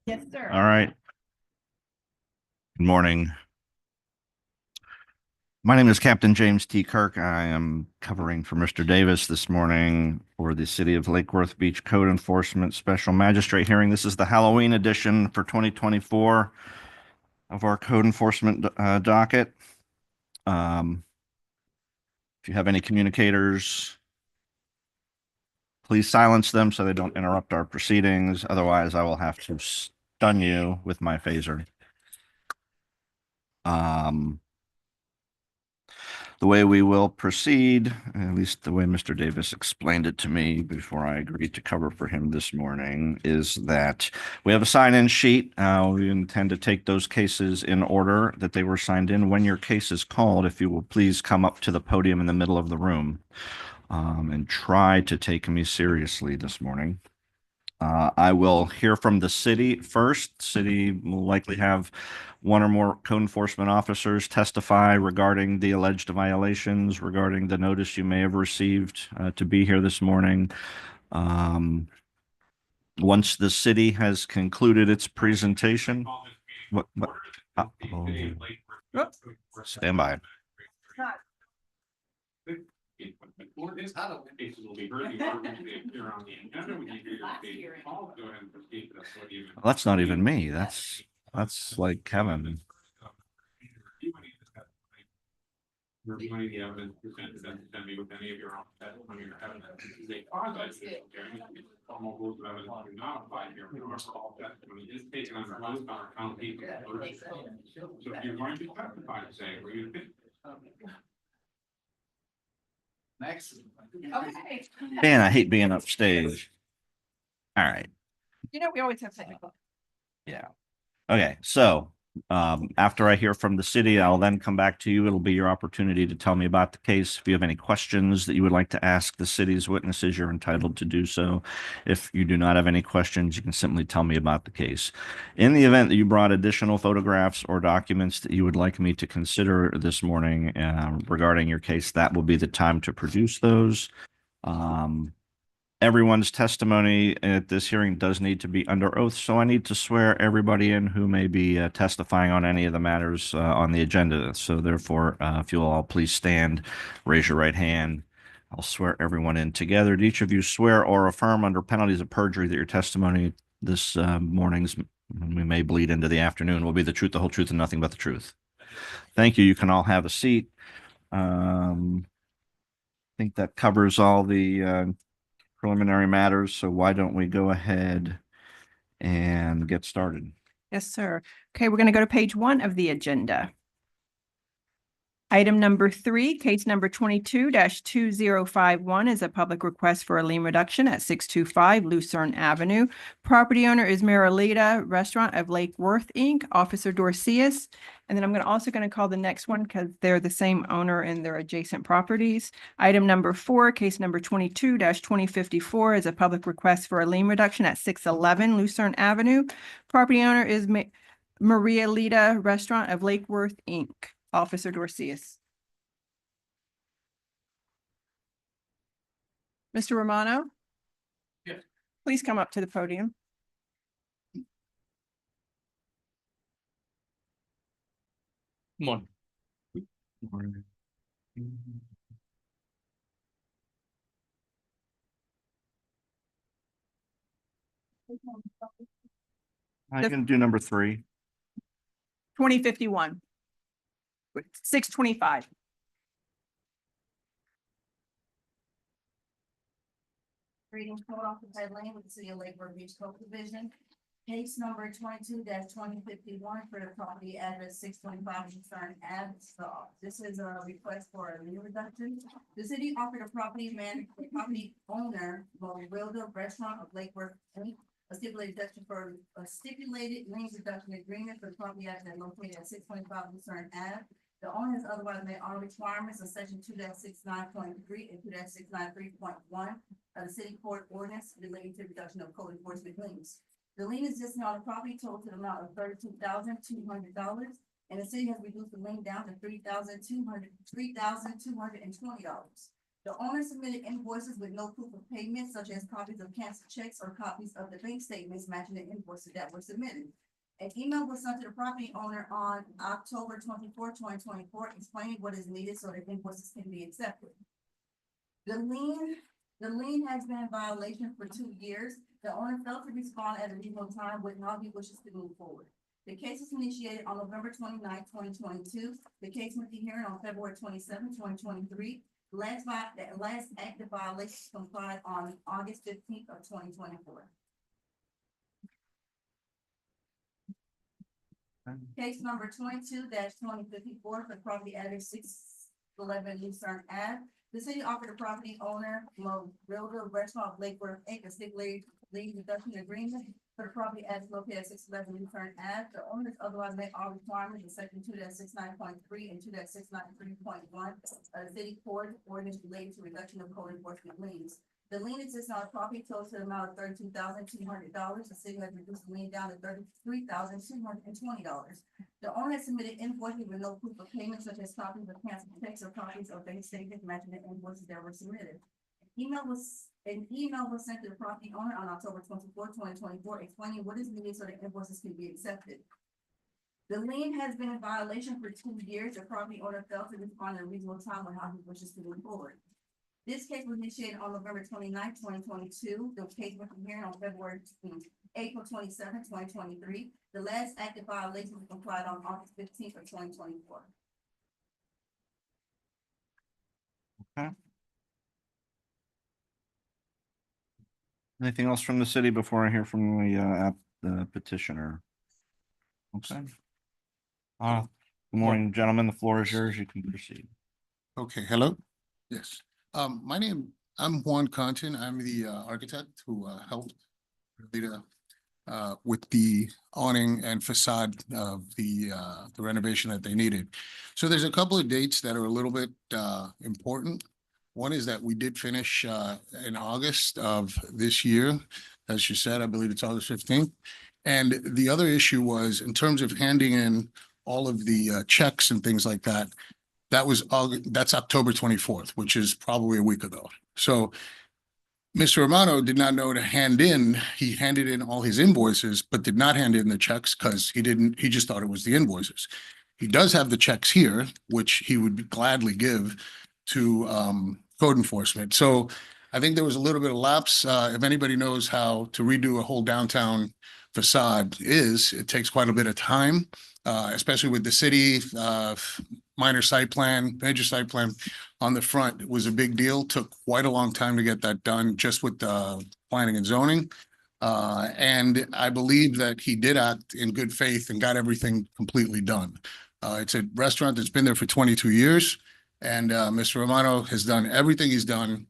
Yes, sir. All right. Good morning. My name is Captain James T. Kirk. I am covering for Mr. Davis this morning for the City of Lake Worth Beach Code Enforcement Special Magistrate hearing. This is the Halloween edition for 2024 of our code enforcement docket. If you have any communicators, please silence them so they don't interrupt our proceedings. Otherwise, I will have to stun you with my phaser. The way we will proceed, at least the way Mr. Davis explained it to me before I agreed to cover for him this morning, is that we have a sign-in sheet. We intend to take those cases in order that they were signed in. When your case is called, if you will please come up to the podium in the middle of the room and try to take me seriously this morning. I will hear from the city first. City will likely have one or more code enforcement officers testify regarding the alleged violations, regarding the notice you may have received to be here this morning. Once the city has concluded its presentation, stand by. That's not even me. That's like Kevin. Reviewing the evidence presented and send me with any of your own testimony or evidence. They cause formal rules of evidence do not apply here. All testimony is taken under oath on account of people. So if you're going to testify today, we're going to next. Okay. Man, I hate being upstage. All right. You know, we always have technical. Yeah. Okay. So after I hear from the city, I'll then come back to you. It'll be your opportunity to tell me about the case. If you have any questions that you would like to ask the city's witnesses, you're entitled to do so. If you do not have any questions, you can simply tell me about the case. In the event that you brought additional photographs or documents that you would like me to consider this morning regarding your case, that will be the time to produce those. Everyone's testimony at this hearing does need to be under oath, so I need to swear everybody in who may be testifying on any of the matters on the agenda. So therefore, if you'll all please stand, raise your right hand. I'll swear everyone in together. Do each of you swear or affirm under penalties of perjury that your testimony this morning's, we may bleed into the afternoon, will be the truth, the whole truth, and nothing but the truth? Thank you. You can all have a seat. I think that covers all the preliminary matters, so why don't we go ahead and get started? Yes, sir. Okay, we're going to go to page 1 of the agenda. Item number 3, case number 22-2051 is a public request for a lien reduction at 625 Lucerne Avenue. Property owner is Marilita Restaurant of Lake Worth, Inc., Officer Dorcius. And then I'm also going to call the next one because they're the same owner and they're adjacent properties. Item number 4, case number 22-2054 is a public request for a lien reduction at 611 Lucerne Avenue. Property owner is Maria Lita Restaurant of Lake Worth, Inc., Officer Dorcius. Mr. Romano? Yes. Please come up to the podium. Morning. I can do number 3. 2051. 625. Greetings, code officer Lane with the City of Lake Worth Beach Code Division. Case number 22-2051 for the property address 625 Lucerne Ave. This is a request for a lien reduction. The city offered a property owner, Wilder Restaurant of Lake Worth, Inc., a stipulated lien reduction agreement for the property address located at 625 Lucerne Ave. The owner has otherwise met all requirements of section 2-69.3 and 2-693.1 of the city court ordinance relating to reduction of code enforcement liens. The lien is existing on the property total to the amount of $32,200, and the city has reduced the lien down to $3,220. The The owner submitted invoices with no proof of payment, such as copies of canceled checks or copies of the bank statements matching the invoices that were submitted. An email was sent to the property owner on October 24, 2024, explaining what is needed so that invoices can be accepted. The lien has been in violation for 2 years. The owner failed to respond at a reasonable time with how he wishes to move forward. The case was initiated on November 29, 2022. The case went to hearing on February 27, 2023. The last active violation was complied on August 15th of 2024. Case number 22-2054 for property address 611 Lucerne Ave. The city offered the property owner, Marilda Restaurant of Lake Worth, Inc., a stipulated lead reduction agreement for the property address located at 611 Lucerne Ave. The owners otherwise met all requirements in section 2.69.3 and 2.693.1 of the city code ordinance related to reduction of code enforcement liens. The lien exists on a property total to the amount of $32,200. The city has reduced the lien down to $33,220. The owner has submitted invoices with no proof of payment, such as copies of canceled checks or copies of bank statements matching the invoices that were submitted. An email was sent to the property owner on October 24, 2024, explaining what is needed so that invoices can be accepted. The lien has been in violation for 2 years. The property owner failed to respond in a reasonable time on how he wishes to move forward. This case was initiated on November 29, 2022. The case went to hearing on April 27, 2023. The last active violation was complied on August 15th of 2024. Anything else from the city before I hear from the petitioner? Okay. Good morning, gentlemen. The floor is yours. You can proceed. Okay, hello? Yes. I'm Juan Contin. I'm the architect who helped Rita with the awning and facade of the renovation that they needed. So there's a couple of dates that are a little bit important. One is that we did finish in August of this year. As you said, I believe it's August 15th. And the other issue was in terms of handing in all of the checks and things like that. That's October 24th, which is probably a week ago. So Mr. Romano did not know to hand in, he handed in all his invoices, but did not hand in the checks because he just thought it was the invoices. He does have the checks here, which he would gladly give to code enforcement. So I think there was a little bit of lapse. If anybody knows how to redo a whole downtown facade it takes quite a bit of time, especially with the city, minor site plan, major site plan on the front. It was a big deal. Took quite a long time to get that done just with planning and zoning. And I believe that he did act in good faith and got everything completely done. It's a restaurant that's been there for 22 years. And Mr. Romano has done everything he's done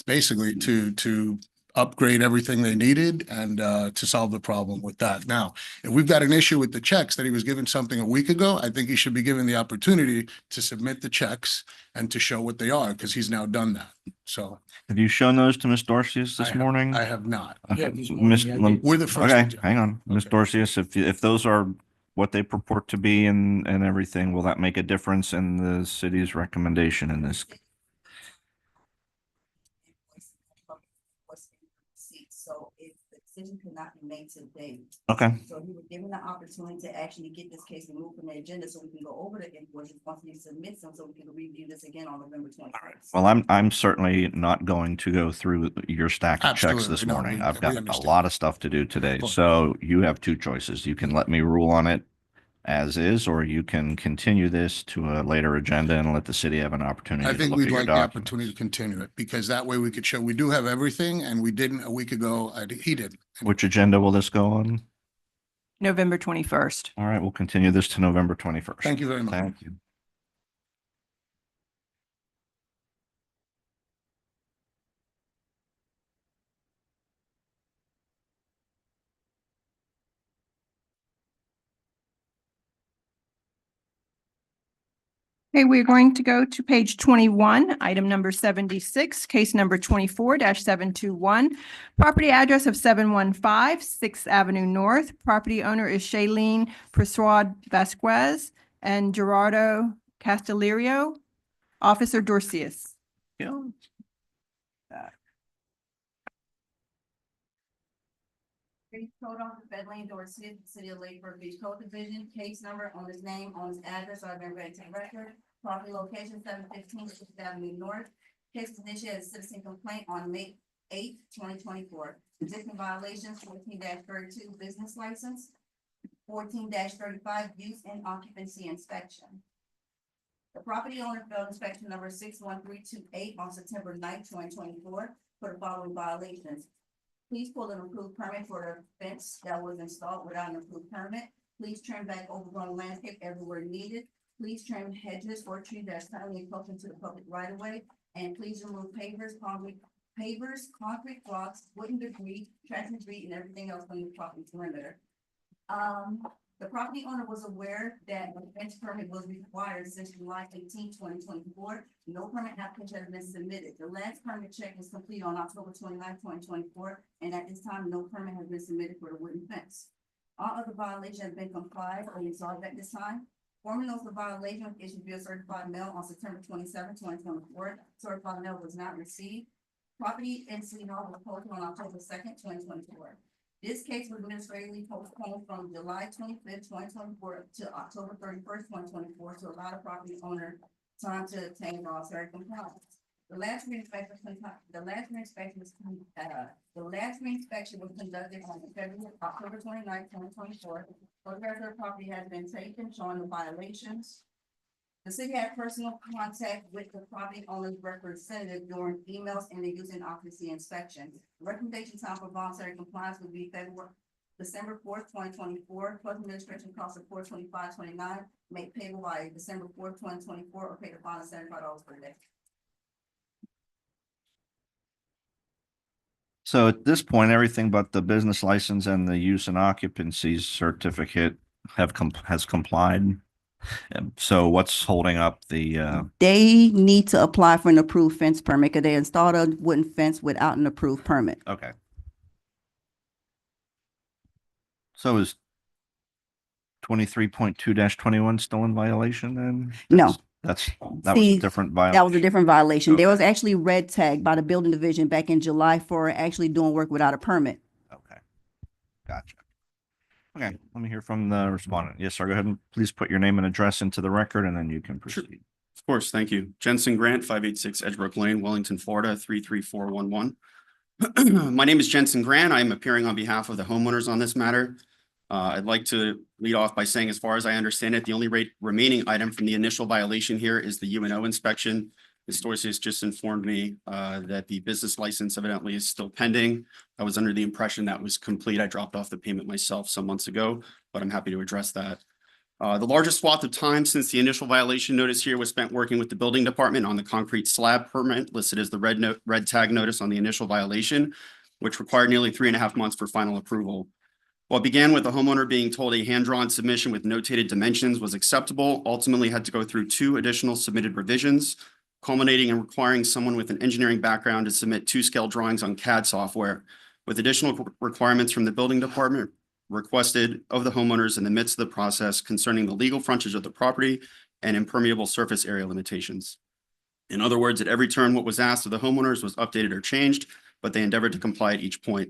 basically to upgrade everything they needed and to solve the problem with that. Now, if we've got an issue with the checks that he was given something a week ago, I think he should be given the opportunity to submit the checks and to show what they are, because he's now done that. So Have you shown those to Ms. Dorcius this morning? I have not. Okay. this Miss- morning, We're the first. Okay, ones. hang on. Ms. Okay. Dorcius, if those are what they purport to be and everything, will that make a difference in the city's recommendation in this? So if the decision could not be made today. Okay, So he was given the opportunity to actually get this case removed from the agenda so we can go over the invoices once he submits them, so we can review this again on November 21st. well, I'm certainly not going to go through your stack of checks this Absolutely. No, morning. we- I've we got a understand. lot of stuff to do today. Of course. So you have two choices. You can let me rule on it as is, or you can continue this to a later agenda and let the city have an opportunity I to think look at we'd your like the documents. opportunity to continue it, because that way we could show we do have everything, and we didn't a week ago. He did. Which agenda will this go on? November 21st. All right, we'll continue this to November 21st. Thank you very much. Thank you. Okay, we're going to go to page 21, item number 76, case number 24-721. Property address of 715 6th Avenue North. Property owner is Shailene Persaud Vasquez and Gerardo Castellerio. Officer Dorcius. you. Street Code Officer, Federal Dorsey, City of Lake Worth Beach Code Division, case number on his name, on his address, I've been read to the record. Property location 715 Fifth Avenue North. Case was initiated as citizen complaint on May 8th, 2024. Existing violations 14-32 business license, 14-35 use and occupancy inspection. The property owner failed inspection number 61328 on September 9th, 2024 for the following violations. Please pull an approved permit for the fence that was installed without an approved permit. Please trim back overgrown landscape everywhere needed. Please trim hedges or trees that's currently encroaching to the public right of way. And please remove concrete blocks, wooden debris, trash and debris, and everything else from the property perimeter. The property owner was aware that a fence permit was required since July 18, 2024. No permit application has been submitted. The last permit check was complete on October 29, 2024, and at this time, no permit has been submitted for the wooden fence. All other violations have been complied or resolved at this time. Formal notice of violation was issued via certified mail on September 27, 2024. Certified mail was not received. Property in City Hall was posted on October 2nd, 2024. This case was administratively postponed from July 25th, 2024 to October 31st, 2024 to allow the property owner time to obtain voluntary compliance. The last reinspection was conducted on October 29th, 2024. Photographs of the property has been taken showing the violations. The city had personal contact with the property owner's representative during emails and the use and occupancy inspection. Recommendation time for voluntary compliance would be December 4th, 2024, plus administration cost of $425.29, made payable by December 4th, 2024, or pay the fine of $75 per day. So at this point, everything but the business license and the use and occupancy certificate has complied. So what's holding up the, They need to apply for an approved fence permit because they installed a wooden fence without an approved permit. okay. So is 23.2-21 still in violation then? No. That was a See, different That was violation. a different violation. There Okay. was actually red tag by the building division back in July for actually doing work without a permit. Okay. Gotcha. Okay, let me hear from the respondent. Yes, sir. Go ahead and please put your name and address into the record and then you can Sure. proceed. Of course, thank you. Jensen Grant, 586 Edgebrook Lane, Wellington, Florida, 33411. My name is Jensen Grant. I am appearing on behalf of the homeowners on this matter. I'd like to lead off by saying, as far as I understand it, the only remaining item from the initial violation here is the UNO inspection. Ms. Dorsius just informed me that the business license evidently is still pending. I was under the impression that was complete. I dropped off the payment myself some months ago, but I'm happy to address that. The largest swath of time since the initial violation notice here was spent working with the building department on the concrete slab permit listed as the red tag notice on the initial violation, which required nearly 3.5 months for final approval. What began with the homeowner being told a hand-drawn submission with notated dimensions was acceptable, ultimately had to go through 2 additional submitted revisions, culminating in requiring someone with an engineering background to submit 2-scale drawings on CAD software, with additional requirements from the building department requested of the homeowners in the midst of the process concerning the legal frontage of the property and impermeable surface area limitations. In other words, at every turn, what was asked of the homeowners was updated or changed, but they endeavored to comply at each point.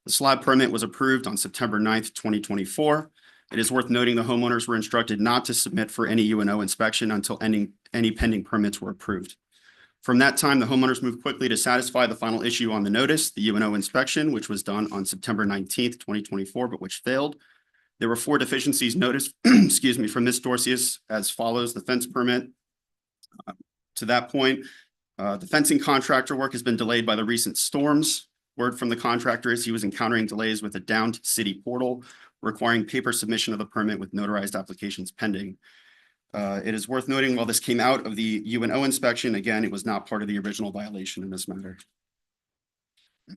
The slab permit was approved on September 9th, 2024. It is worth noting the homeowners were instructed not to submit for any UNO inspection until any pending permits were approved. From that time, the homeowners moved quickly to satisfy the final issue on the notice, the UNO inspection, which was done on September 19th, 2024, but which failed. There were 4 deficiencies noticed, excuse me, from Ms. Dorsius as follows: the fence permit. To that point, the fencing contractor work has been delayed by the recent storms. Word from the contractor is he was encountering delays with a downed city portal requiring paper submission of the permit with notarized applications pending. It is worth noting while this came out of the UNO inspection, again, it was not part of the original violation in this matter.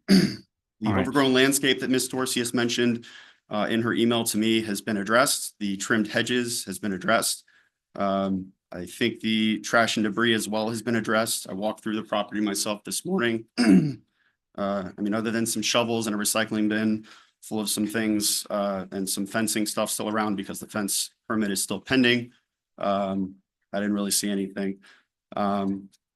The All right. overgrown landscape that Ms. Dorsius mentioned in her email to me has been addressed. The trimmed hedges has been addressed. I think the trash and debris as well has been addressed. I walked through the property myself this morning. I mean, other than some shovels and a recycling bin full of some things and some fencing stuff still around because the fence permit is still pending. I didn't really see anything.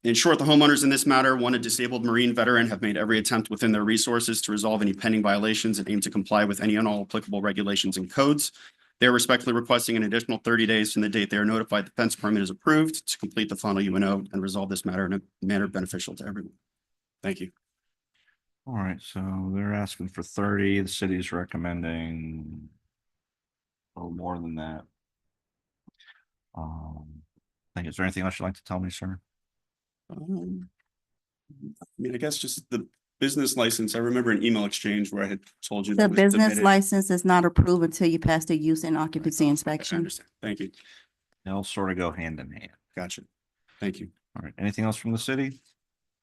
In short, the homeowners in this matter, one, a disabled Marine veteran, have made every attempt within their resources to resolve any pending violations and aim to comply with any and all applicable regulations and codes. They are respectfully requesting an additional 30 days from the date they are notified the fence permit is approved to complete the final UNO and resolve this matter in a manner beneficial to everyone. Thank you. All right, so they're asking for 30. The city's recommending a little more than that. Is there anything else you'd like to tell me, sir? I mean, I guess just the business license. I remember an email exchange where I had told you. The that was business submitted. license is not approved until you pass the use and occupancy I inspection. understand. Thank you. They'll sort of go hand in hand. Gotcha. Thank you. All right, anything else from the city?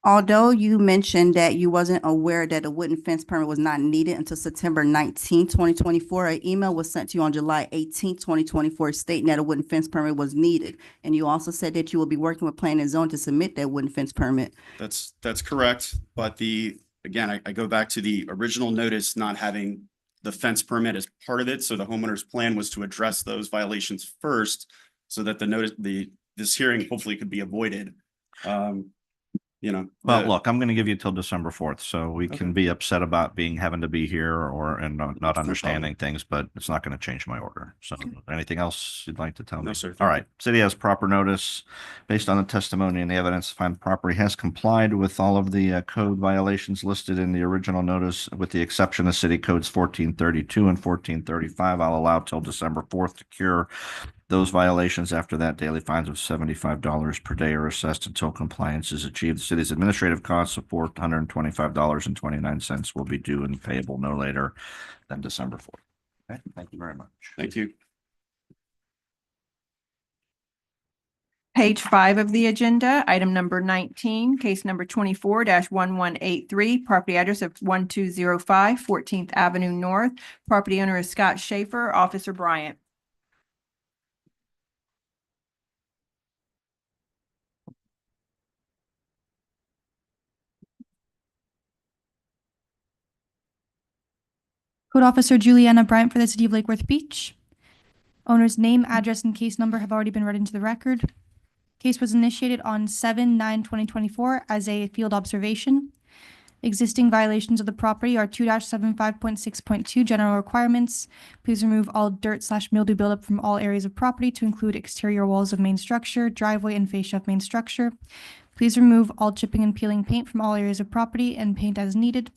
Although you mentioned that you wasn't aware that a wooden fence permit was not needed until September 19th, 2024, an email was sent to you on July 18th, 2024, stating that a wooden fence permit was needed. And you also said that you will be working with Planning and Zone to submit that wooden fence permit. That's correct. But again, I go back to the original notice not having the fence permit as part of it. So the homeowner's plan was to address those violations first so that this hearing hopefully could be avoided. Well, look, I'm going to give you till December 4th, so we can Okay. be upset about having to be here and not problem. understanding things, but it's not going to change my order. So anything else you'd like to tell me? No, sir. All right. City has proper notice based on the testimony and the evidence. Find the property has complied with all of the code violations listed in the original notice, with the exception of city codes 1432 and 1435. I'll allow till December 4th to cure those violations. After that, daily fines of $75 per day are assessed until compliance is achieved. The city's administrative costs of $425.29 will be due and payable no later than December 4th. Okay, thank you very much. Thank you. Page 5 of the agenda, item number 19, case number 24-1183, property address of 1205 14th Avenue North. Property owner is Scott Schaefer, Officer Bryant. Code Officer Juliana Bryant for the City of Lake Worth Beach. Owner's name, address, and case number have already been read into the record. Case was initiated on 7/9/2024 as a field observation. Existing violations of the property are 2-75.6.2 general requirements. Please remove all dirt/mildew buildup from all areas of property to include exterior walls of main structure, driveway, and fascia of main structure. Please remove all chipping and peeling paint from all areas of property and paint as needed.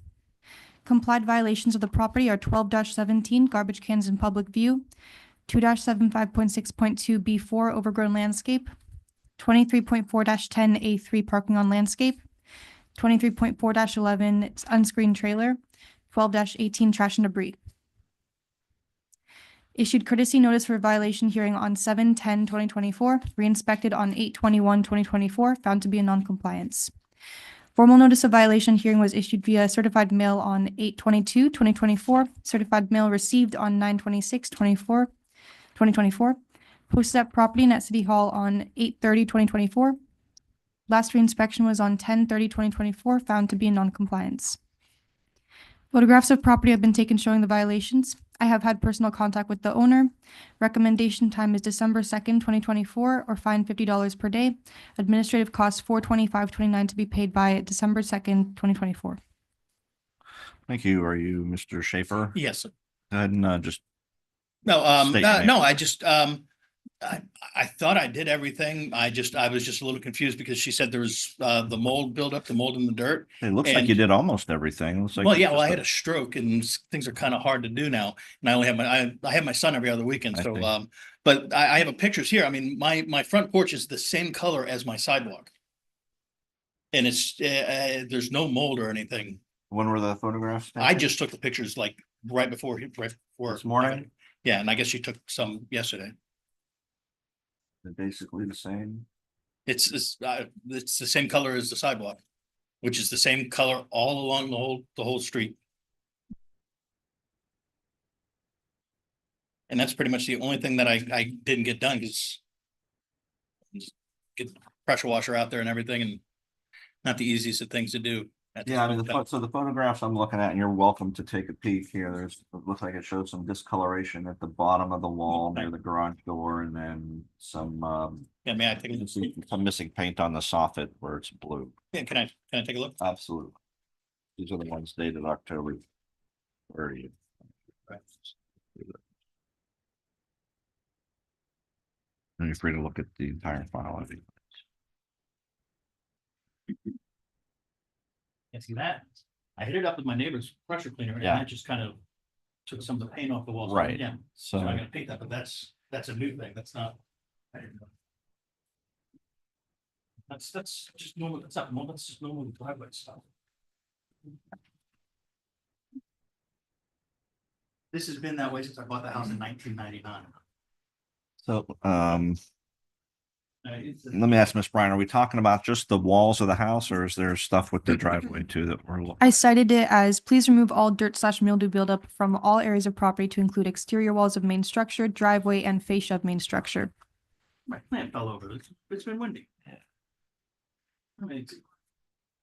Complied violations of the property are 12-17 garbage cans in public view, 2-75.6.2 B4 overgrown landscape, 23.4-10 A3 parking on landscape, 23.4-11 unscreened trailer, 12-18 trash and debris. Issued courtesy notice for violation hearing on 7/10/2024, re-inspected on 8/21/2024, found to be in non-compliance. Formal notice of violation hearing was issued via certified mail on 8/22/2024, certified mail received on 9/26/2024, posted at property and at City Hall on 8/30/2024. Last reinspection was on 10/30/2024, found to be in non-compliance. Photographs of property have been taken showing the violations. I have had personal contact with the owner. Recommendation time is December 2nd, 2024, or fine $50 per day. Administrative costs $425.29 to be paid by December 2nd, 2024. Thank you. Are you Mr. Schaefer? Yes, sir. Go ahead and just No, State your name. no, I just, I thought I did everything. I was just a little confused because she said there was, the mold buildup, the mold in the dirt. it looks like you And- did almost everything. It looks like Well, it's yeah, well, I just had a stroke and things are kind of hard to do now. And I only have I have my son every other weekend. I So, see. but I have a pictures here. I mean, my front porch is the same color as my sidewalk. And it's, there's no mold or anything. When were the photographs? I taken? just took the pictures like right before. This morning? Yeah, and I guess you took some yesterday. They're basically the same. It's the same color as the sidewalk, which is the same color all along the whole street. And that's pretty much the only thing that I didn't get done because get the pressure washer out there and everything, and not the easiest of things to do. Yeah, I mean, so the photographs I'm looking at, and you're welcome to take a peek here. It looks like it shows some discoloration at the bottom of the wall near the garage door, and then some, Yeah, may I take a you can look? see some missing paint on the soffit where it's blue. Yeah, can I take a look? Absolutely. These are the ones dated October 30th. And you're free to look at the entire file. I think. Yeah, see that? I hit it up with my neighbor's pressure cleaner and Yeah. that just kind of took some of the paint off the walls. Right. Yeah, so I'm gonna paint that, but that's a new thing. That's not. I didn't know. That's just normal, that's not normal, that's just normal driveway stuff. This has been that way since I bought the house in 1999. So, let me ask Miss Bryan, are we talking about just the walls of the house, or is there stuff with the driveway too that we're looking? I cited it as, please remove all dirt/mildew buildup from all areas of property to include exterior walls of main structure, driveway, and fascia of main structure. My plant fell over. It's been windy. I mean,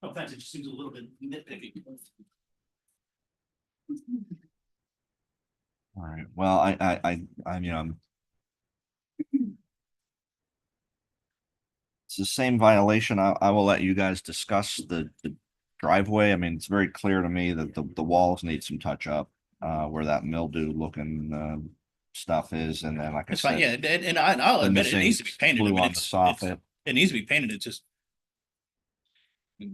no offense, it just seems a little bit nitpicky. All right, well, I mean, it's the same violation. I will let you guys discuss the driveway. I mean, it's very clear to me that the walls need some touch up, where that mildew looking, stuff is, and then like I It's fine, yeah, said. and I'll the admit it missing needs to be painted. I blue mean, on the soffit. it needs to be painted, it's just.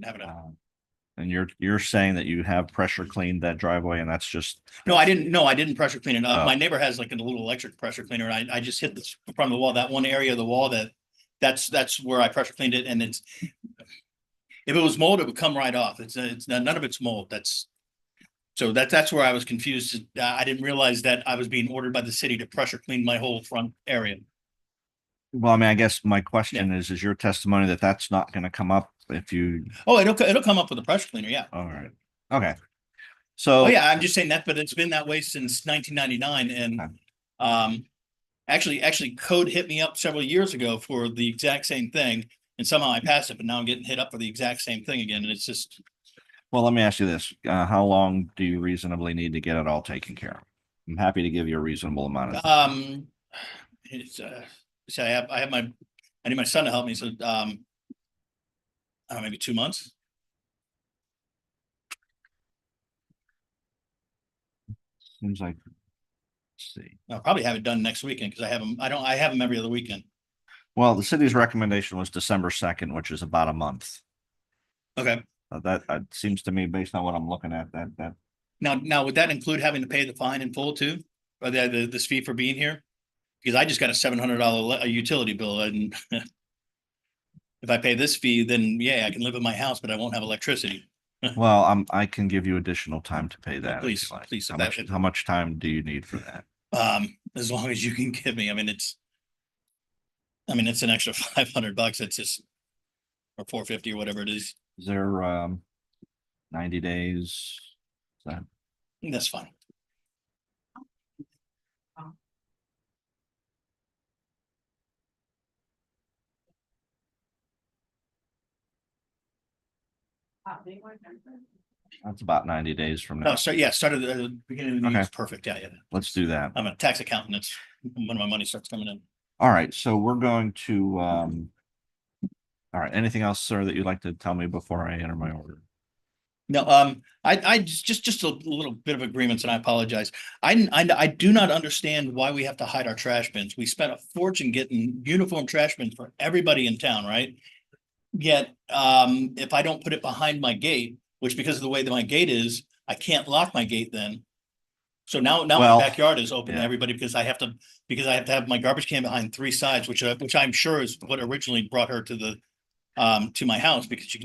Have it up. And you're saying that you have pressure cleaned that driveway, and that's just. No, I didn't pressure clean it up. Oh. My neighbor has like a little electric pressure cleaner, and I just hit the front of the wall, that one area of the wall that's where I pressure cleaned it, and it's. If it was mold, it would come right off. It's none of it's mold, so that's where I was confused. I didn't realize that I was being ordered by the city to pressure clean my whole front area. Well, I mean, I guess my question is your testimony that that's not gonna come up if you, Oh, it'll come up with a pressure cleaner, yeah. all right, okay. So. Oh, yeah, I'm just saying that, but it's been that way since 1999 and, actually code hit me up several years ago for the exact same thing. And somehow I passed it, but now I'm getting hit up for the exact same thing again. And it's just, Well, let me ask you this, how long do you reasonably need to get it all taken care of? I'm happy to give you a reasonable amount of. it's, see, I need my son to help me. So, I don't know, maybe 2 months. Seems like, let's see. I'll probably have it done next weekend because I have them every other weekend. Well, the city's recommendation was December 2nd, which is about a month. Okay. That seems to me, based on what I'm looking at, that Now, would that include having to pay the fine in full too? Or this fee for being here? Because I just got a $700 utility bill and if I pay this fee, then yeah, I can live in my house, but I won't have electricity. well, I can give you additional time to pay that. if Please, you'd like. please, How much time do you need for that? As long as you can give me, it's an extra $500. It's just, or $450 or whatever it is. Is there 90 days? Is that That's fine. that's about 90 days from No, now. so yeah, started at the beginning of the year. Okay. It's perfect. Yeah, yeah. Let's do that. I'm a tax accountant. It's when my money starts coming in. All right, so we're going to all right, anything else, sir, that you'd like to tell me before I enter my order? No, I just a little bit of agreements, and I apologize. I do not understand why we have to hide our trash bins. We spent a fortune getting uniform trash bins for everybody in town, right? Yet, if I don't put it behind my gate, which because of the way that my gate is, I can't lock my gate then. So now my Well, backyard is open to yeah. everybody because I have to have my garbage can behind 3 sides, which I'm sure is what originally brought her to my house, because you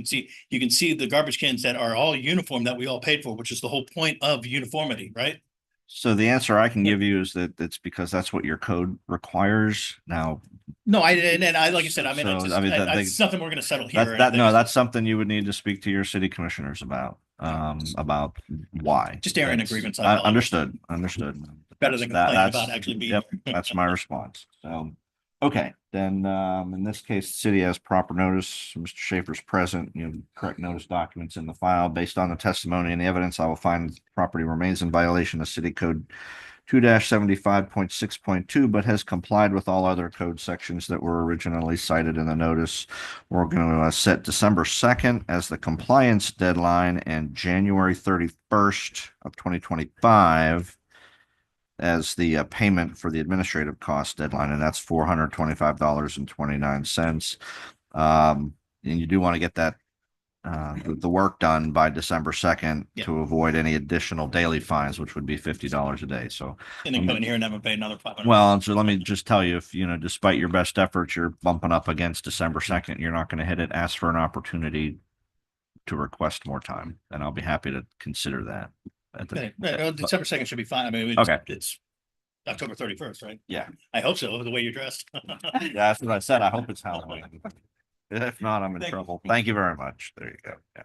can see the garbage cans that are all uniform that we all paid for, which is the whole point of uniformity, right? So the answer I can give you is that it's because that's what your code requires. Now, No, like I said, So, it's nothing we're gonna settle here. or anything. that's something you would need to speak to your city commissioners about why. Just airing That's- agreements. I I apologize. understood. Better than That- complaining that's- about actually being. Yep, here. that's my response. So, Okay, then, in this case, the city has proper notice. Mr. Schaefer's present, correct notice documents in the file. Based on the testimony and the evidence, I will find the property remains in violation of City Code 2-75.6.2, but has complied with all other code sections that were originally cited in the notice. We're going to set December 2nd as the compliance deadline and January 31st of 2025 as the payment for the administrative cost deadline, and that's $425.29. And you do want to get that the work done by December 2nd Yeah. to avoid any additional daily fines, which would be $50 a day. So, And then come in here and have them pay another 500. well, so let me just tell you, if, despite your best efforts, you're bumping up against December 2nd, you're not going to hit it. Ask for an opportunity to request more time, and I'll be happy to consider that. Okay, well, December 2nd should be fine. I mean, Okay. it's October 31st, right? Yeah. I hope so, the way you're dressed. That's what I said. I hope it's Halloween. If not, I'm in Thank you. trouble. Thank you very much. There you go. Yeah.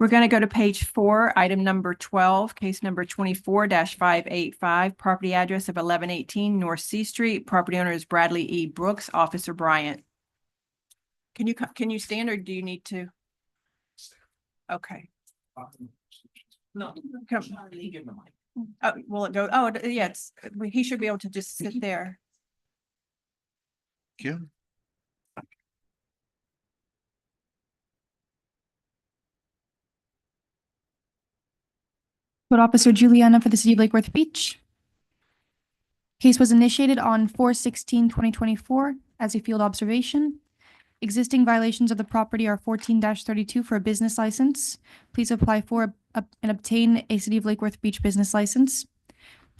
We're going to go to page 4, item number 12, case number 24-585, property address of 1118 North C Street. Property owner is Bradley E. Brooks, Officer Bryant. Can you stand or do you need to? Okay. No. Will it go? Oh, yeah, he should be able to just sit there. Thank you. Code Officer Juliana for the City of Lake Worth Beach. Case was initiated on 4/16/2024 as a field observation. Existing violations of the property are 14-32 for a business license. Please apply for and obtain a City of Lake Worth Beach business license.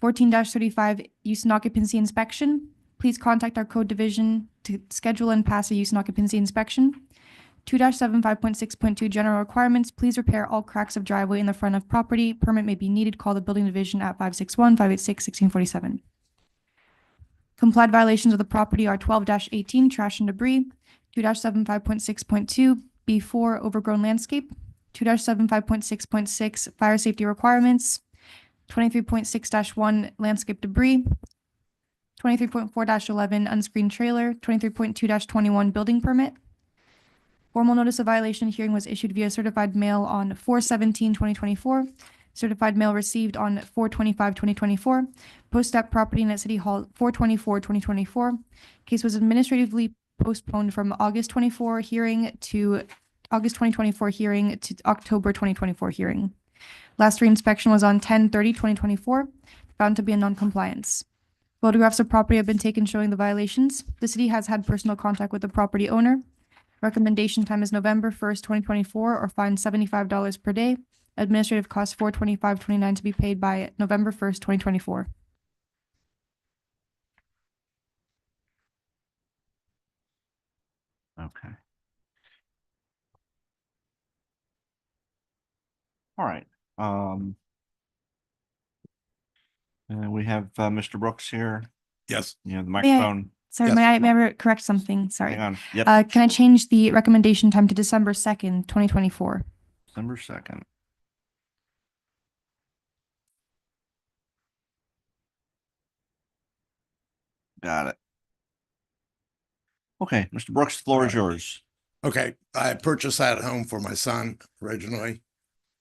14-35 use and occupancy inspection. Please contact our code division to schedule and pass a use and occupancy inspection. 2-75.6.2 general requirements. Please repair all cracks of driveway in the front of property. Permit may be needed. Call the building division at 561-586-1647. Complied violations of the property are 12-18 trash and debris, 2-75.6.2 B4 overgrown landscape, 2-75.6.6 fire safety requirements, 23.6-1 landscape debris, 23.4-11 unscreened trailer, 23.2-21 building permit. Formal notice of violation hearing was issued via certified mail on 4/17/2024. Certified mail received on 4/25/2024. Post at property and at City Hall 4/24/2024. Case was administratively postponed from August 24 hearing to August 2024 hearing to October 2024 hearing. Last reinspection was on 10/30/2024, found to be in non-compliance. Photographs of property have been taken showing the violations. The city has had personal contact with the property owner. Recommendation time is November 1st, 2024, or fine $75 per day. Administrative cost $425.29 to be paid by November 1st, 2024. Okay. All right. And we have Mr. Brooks here. Yes. The microphone. Sorry, Yes. may I correct something? Sorry. Hang on. Yep. Can I change the recommendation time to December 2nd, 2024? December 2nd. Got it. Okay, Mr. Brooks, the floor is yours. Okay, I purchased that home for my son originally.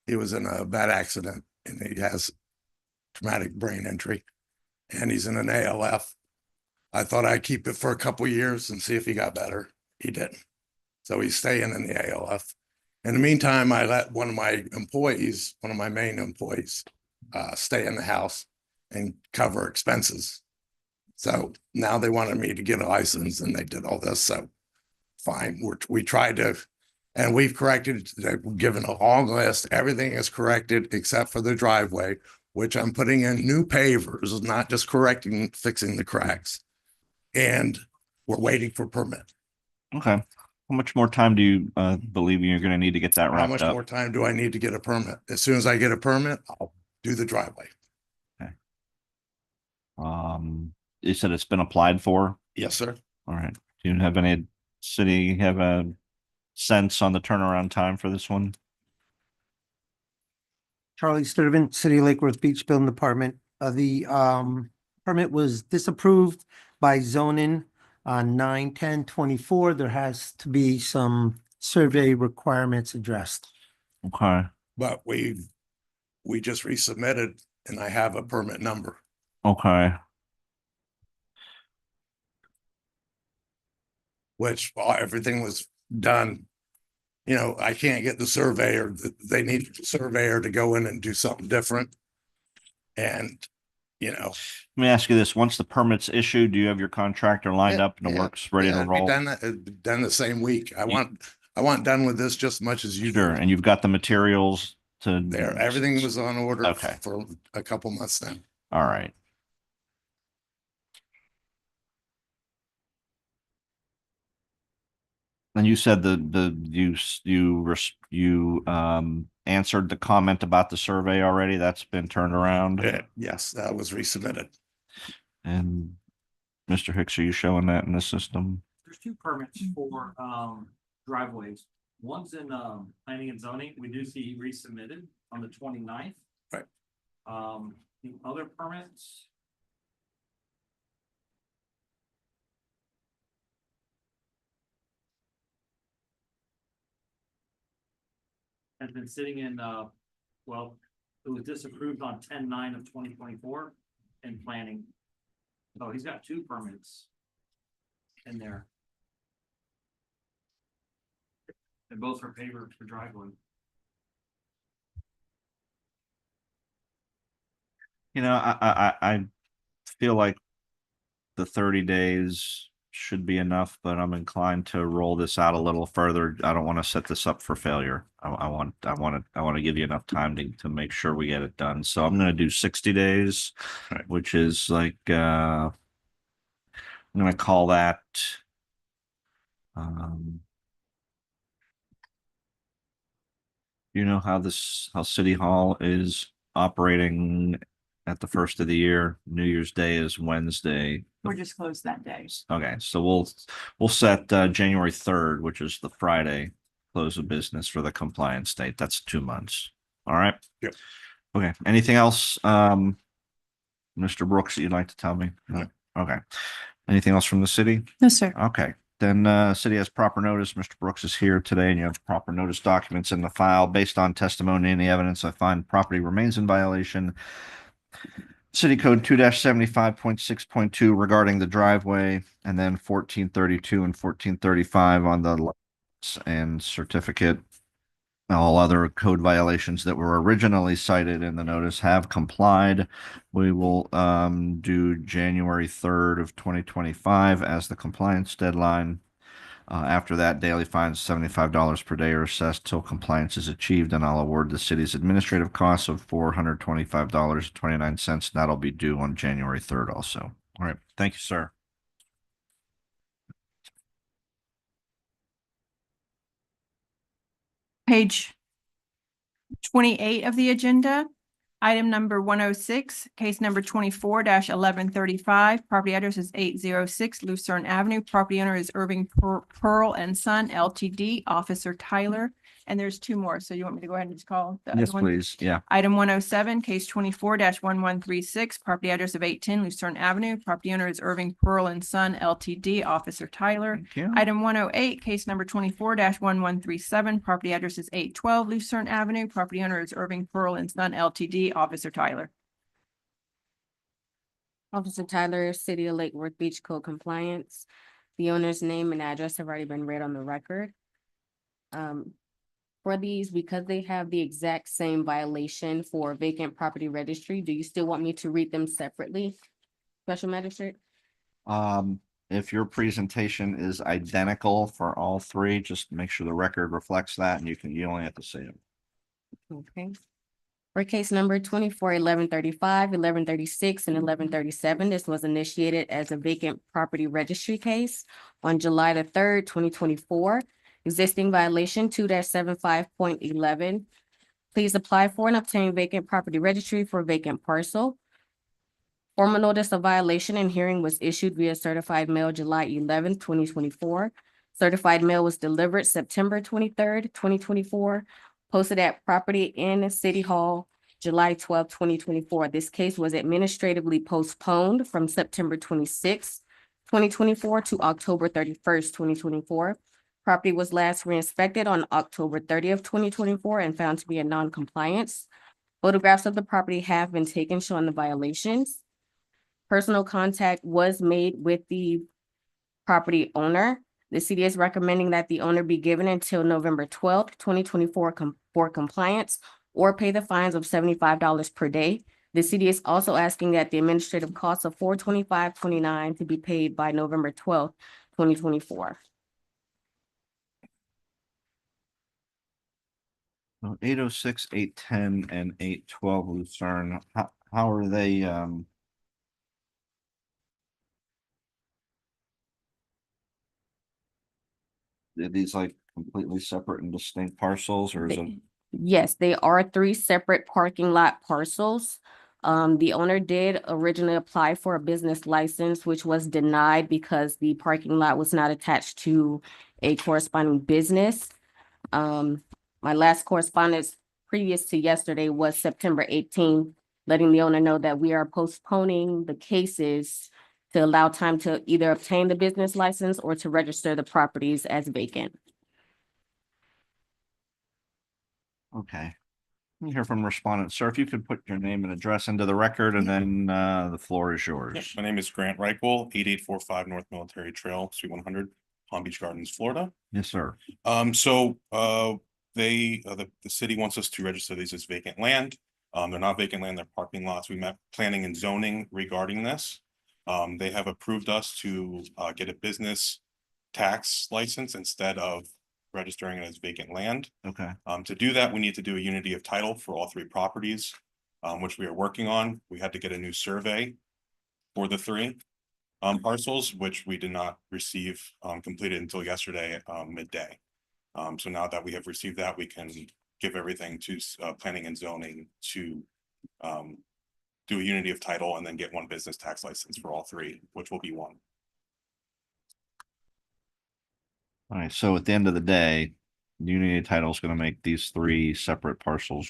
He was in a bad accident and he has traumatic brain injury and he's in an ALF. I thought I'd keep it for a couple years and see if he got better. He didn't. So he's staying in the ALF. In the meantime, I let one of my main employees, stay in the house and cover expenses. So now they wanted me to get a license and they did all this. So fine, we tried to, and we've corrected, they've given a long list. Everything is corrected except for the driveway, which I'm putting in new pavers, not just fixing the cracks. And we're waiting for permit. Okay. How much more time do you believe you're going to need to get that How wrapped much up? more time do I need to get a permit? As soon as I get a permit, I'll do the driveway. You said it's been applied for? Yes, sir. All right. Do you have any have a sense on the turnaround time for this one? Charlie Sturtevant, City of Lake Worth Beach Building Department. The permit was disapproved by zoning On 9/10/24, there has to be some survey requirements addressed. Okay, But we just resubmitted and I have a permit number. okay. Which everything was done. You know, I can't get the surveyor, they need the surveyor to go in and do something different. And, you know. Let me ask you this, once the permit's issued, do you have your contractor lined up and the yeah, work's ready yeah, to it'd be roll? Done the same week. I want done with this just as much as you do. Sure, and you've got the materials to. There, everything was on order Okay. for a couple months now. All right. And you said you answered the comment about the survey already. That's been turned around. Yes, that was resubmitted. And Mr. Hicks, are you showing that in the system? There's two permits for driveways. One's in planning and zoning. We do see resubmitted on the 29th. Right. The other permits. Has been sitting in well, it was disapproved on 10/9/2024 in planning. So he's got two permits in there. And both are paver for driveway. You know, I feel like the 30 days should be enough, but I'm inclined to roll this out a little further. I don't want to set this up for failure. I want to give you enough time to make sure we get it done. So I'm going to do 60 days, Right. which is like, I'm going to call that, you know how City Hall is operating at the first of the year. New Year's Day is Wednesday. We're just closed that day. Okay, so we'll set January 3rd, which is the Friday, close of business for the compliance date. That's 2 months. All right. Yep. Okay. Anything else, Mr. Brooks, that you'd like to tell me? No. Okay. Anything else from the city? No, sir. Okay, then city has proper notice. Mr. Brooks is here today and you have proper notice documents in the file. Based on testimony and the evidence, I find property remains in violation. City Code 2-75.6.2 regarding the driveway, and then 1432 and 1435 on the lots and certificate. All other code violations that were originally cited in the notice have complied. We will do January 3rd of 2025 as the compliance deadline. After that, daily fines $75 per day are assessed till compliance is achieved, and I'll award the city's administrative costs of $425.29. That'll be due on January 3rd also. All right. Thank you, sir. Page 28 of the agenda, item number 106, case number 24-1135. Property address is 806 Lucerne Avenue. Property owner is Irving Pearl and Son LTD, Officer Tyler. And there's two more. So you want me to go ahead and just call the other Yes, one? please. Yeah. Item 107, case 24-1136, property address of 810 Lucerne Avenue. Property owner is Irving Pearl and Son LTD, Officer Tyler. Thank you. Item 108, case number 24-1137, property address is 812 Lucerne Avenue. Property owner is Irving Pearl and Son LTD, Officer Tyler. Officer Tyler, City of Lake Worth Beach Code Compliance. The owner's name and address have already been read on the record. For these, because they have the exact same violation for vacant property registry, do you still want me to read them separately? Special Magistrate? If your presentation is identical for all three, just make sure the record reflects that, and you only have to say it. Okay. For case number 24-1135, 1136, and 1137, this was initiated as a vacant property registry case on July the 3rd, 2024. Existing violation 2-75.11. Please apply for and obtain vacant property registry for vacant parcel. Formal notice of violation and hearing was issued via certified mail July 11th, 2024. Certified mail was delivered September 23rd, 2024. Posted at Property in City Hall, July 12th, 2024. This case was administratively postponed from September 26th, 2024 to October 31st, 2024. Property was last re-inspected on October 30th, 2024, and found to be in non-compliance. Photographs of the property have been taken showing the violations. Personal contact was made with the property owner. The city is recommending that the owner be given until November 12th, 2024 for compliance or pay the fines of $75 per day. The city is also asking that the administrative costs of $425.29 to be paid by November 12th, 2024. 806, 810, and 812 Lucerne, how are they, are these like completely separate and distinct parcels, or is it? Yes, they are three separate parking lot parcels. The owner did originally apply for a business license, which was denied because the parking lot was not attached to a corresponding business. My last correspondence previous to yesterday was September 18th, letting the owner know that we are postponing the cases to allow time to either obtain the business license or to register the properties as vacant. Okay. Let me hear from respondents. Sir, if you could put your name and address into the record, and then the floor is yours. Yes, my name is Grant Reichwell, 8845 North Military Trail, Suite 100, Palm Beach Gardens, Florida. Yes, sir. The city wants us to register these as vacant land. They're not vacant land, they're parking lots. We met planning and zoning regarding this. They have approved us to get a business tax license instead of registering it as vacant land. Okay. To do that, we need to do a unity of title for all three properties, which we are working on. We had to get a new survey for the three parcels, which we did not receive completed until yesterday midday. So now that we have received that, we can give everything to planning and zoning to do a unity of title and then get one business tax license for all three, which will be one. All right, so at the end of the day, Unity Title is going to make these three separate parcels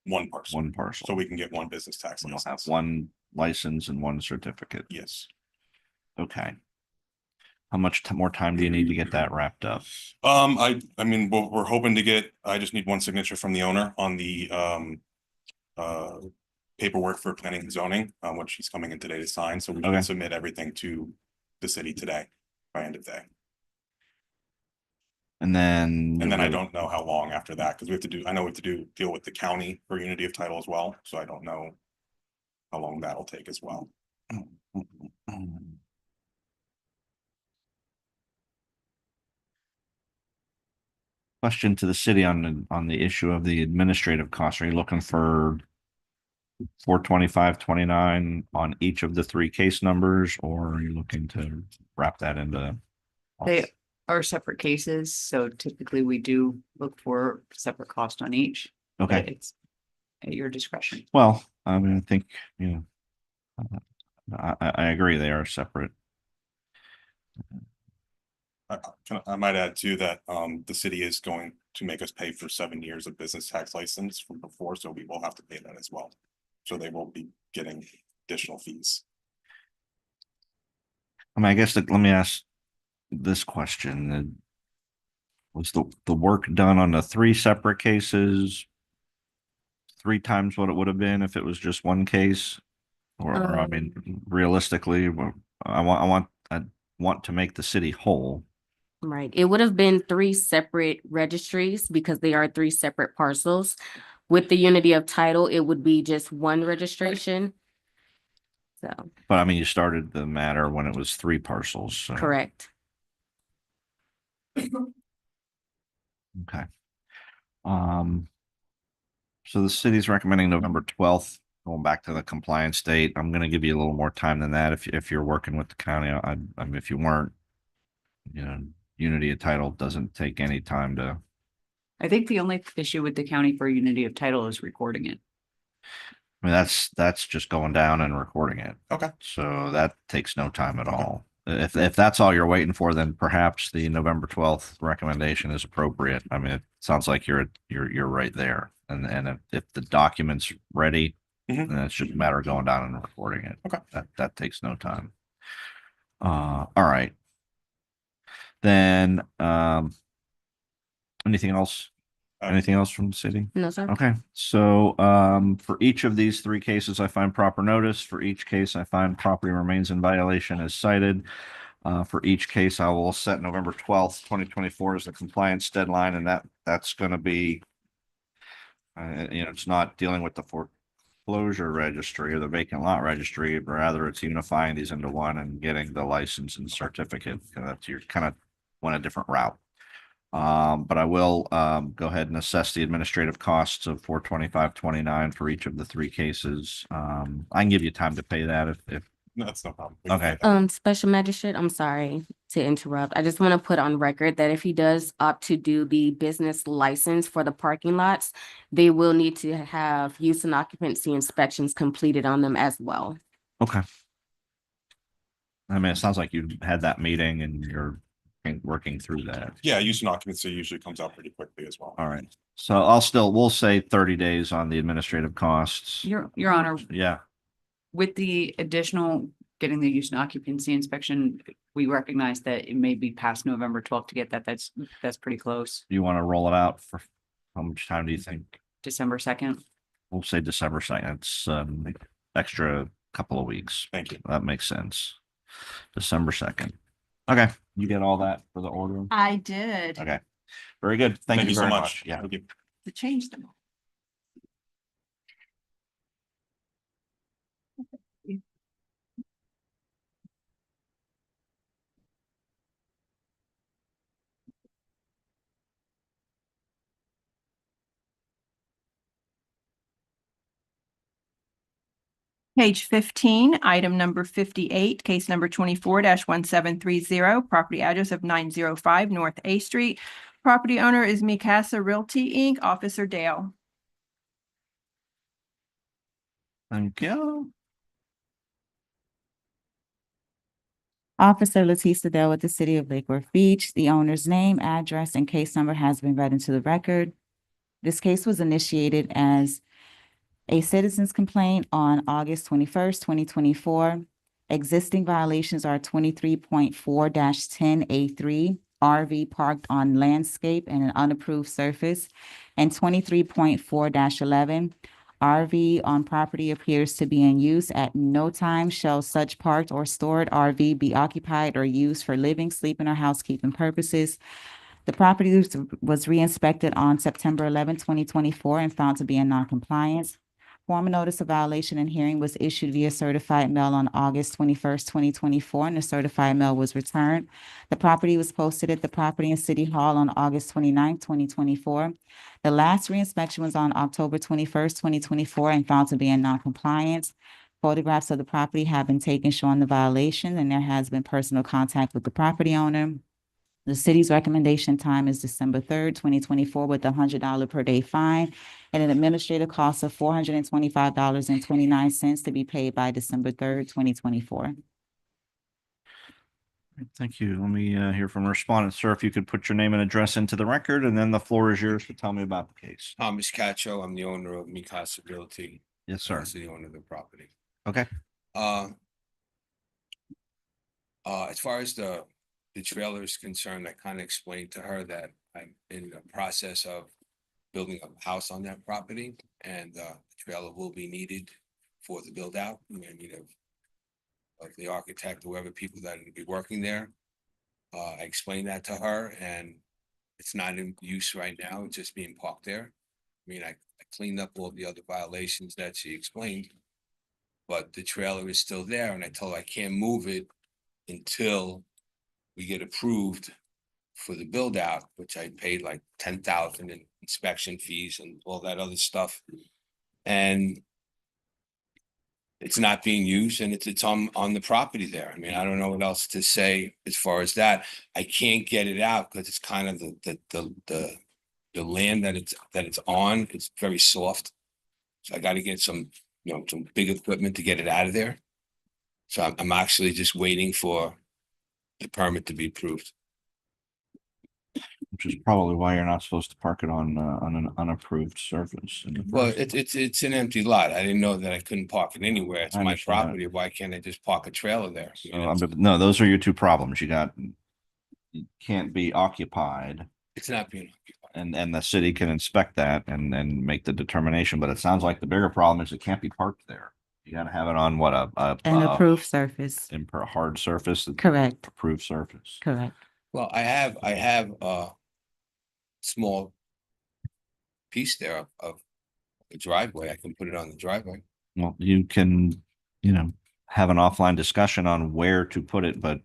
One parcel, one parcel. so we can get one business tax We'll have license. one license and one certificate. Yes. Okay. How much more time do you need to get that wrapped up? I mean, we're hoping to get, I just need one signature from the owner on the paperwork for planning and zoning, which she's coming in today to sign, so we Okay. can submit everything to the city today by end of day. And then. And then I don't know how long after that, because we have to do, I know we have to deal with the county for unity of title as well, so I don't know how long that'll take as well. Question to the city on the issue of the administrative costs. Are you looking for 425.29 on each of the three case numbers, or are you looking to wrap that into? They are separate cases, so typically we do look for separate cost on each. but Okay, It's at your discretion. well, I mean, I think, you know, I agree, they are separate. I might add too that the city is going to make us pay for 7 years of business tax license from before, so we will have to pay that as well. So they will be getting additional fees. I mean, I guess let me ask this question. Was the work done on the three separate cases 3 times what it would have been if it was just one case? Or I mean, realistically, I want to make the city whole. Right. It would have been 3 separate registries because they are 3 separate parcels. With the unity of title, it would be just one registration. So, But I mean, you started the matter when it was 3 parcels. So. correct. Okay. So the city's recommending November 12th, going back to the compliance date. I'm going to give you a little more time than that if you're working with the county. I mean, if you weren't, you know, unity of title doesn't take any time to. I think the only issue with the county for unity of title is recording it. I mean, that's just going down and recording it. Okay. So that takes no time at all. If that's all you're waiting for, then perhaps the November 12th recommendation is appropriate. I mean, it sounds like you're right there. And if the document's ready, then it's just a matter of going down and recording it. Okay. That takes no time. All right. Then, anything else? Anything else from the city? No, sir. Okay, so for each of these three cases, I find proper notice. For each case, I find property remains in violation as cited. For each case, I will set November 12th, 2024 as the compliance deadline, and that's gonna be it's not dealing with the foreclosure registry or the vacant lot registry, but rather it's unifying these into one and getting the license and certificate. That's your kind of went a different route. But I will go ahead and assess the administrative costs of 425.29 for each of the three cases. I can give you time to pay that if No, that's no problem. We can Okay. do that. Special magistrate, I'm sorry to interrupt. I just want to put on record that if he does opt to do the business license for the parking lots, they will need to have use and occupancy inspections completed on them as well. Okay. I mean, it sounds like you had that meeting and you're working through that. Yeah, use and occupancy usually comes out pretty quickly as well. All right. So we'll say 30 days on the administrative costs. Your Honor, Yeah. with the additional getting the use and occupancy inspection, we recognize that it may be past November 12th to get that. That's pretty close. You want to roll it out for how much time do you think? December 2nd. We'll say December 2nd. It's extra couple of weeks. Thank you. That makes sense. December 2nd. Okay. You get all that for the order? I did. Okay. Very good. Thank you so very much. much. Yeah. Thank you. To change them. Page 15, item number 58, case number 24-1730, property address of 905 North A Street. Property owner is Mikasa Realty, Inc., Officer Dale. Thank you. Officer Leticia Dell with the City of Lake Worth Beach. The owner's name, address, and case number has been read into the record. This case was initiated as a citizen's complaint on August 21st, 2024. Existing violations are 23.4-10A3, RV parked on landscape and an unapproved surface, and 23.4-11, RV on property appears to be in use. At no time shall such parked or stored RV be occupied or used for living, sleeping, or housekeeping purposes. The property was re-inspected on September 11, 2024, and found to be in noncompliance. Formal notice of violation and hearing was issued via certified mail on August 21st, 2024, and the certified mail was returned. The property was posted at the Property and City Hall on August 29th, 2024. The last reinspection was on October 21st, 2024, and found to be in noncompliance. Photographs of the property have been taken showing the violation, and there has been personal contact with the property owner. The city's recommendation time is December 3rd, 2024, with a $100 per day fine and an administrative cost of $425.29 to be paid by December 3rd, 2024. Thank you. Let me hear from respondents. Sir, if you could put your name and address into the record, and then the floor is yours to tell me about the case. Thomas Cacho, I'm the owner of Mikasa Realty. Yes, sir. I'm the owner of the property. Okay. As far as the trailer is concerned, I kind of explained to her that I'm in the process of building a house on that property, and the trailer will be needed for the build out. I mean, of the architect, whoever people that will be working there. I explained that to her, and it's not in use right now. It's just being parked there. I mean, I cleaned up all the other violations that she explained, but the trailer is still there, and I told her I can't move it until we get approved for the build out, which I paid like $10,000 in inspection fees and all that other stuff. And it's not being used, and it's on the property there. I mean, I don't know what else to say as far as that. I can't get it out because it's kind of the land that it's on. It's very soft. So I got to get some big equipment to get it out of there. So I'm actually just waiting for the permit to be approved. Which is probably why you're not supposed to park it on an unapproved surface. in the Well, first it's an empty lot. I didn't know that I couldn't park it anywhere. It's I my understand that. property. Why can't I just park a trailer there? So, no, those are your two problems. It can't be occupied It's not being occupied. and the city can inspect that and make the determination, but it sounds like the bigger problem is it can't be parked there. You gotta have it on what An approved surface. a hard surface, Correct, approved surface. correct. Well, I have a small piece there of a driveway. I can put it on the driveway. Well, you can, have an offline discussion on where to put it, but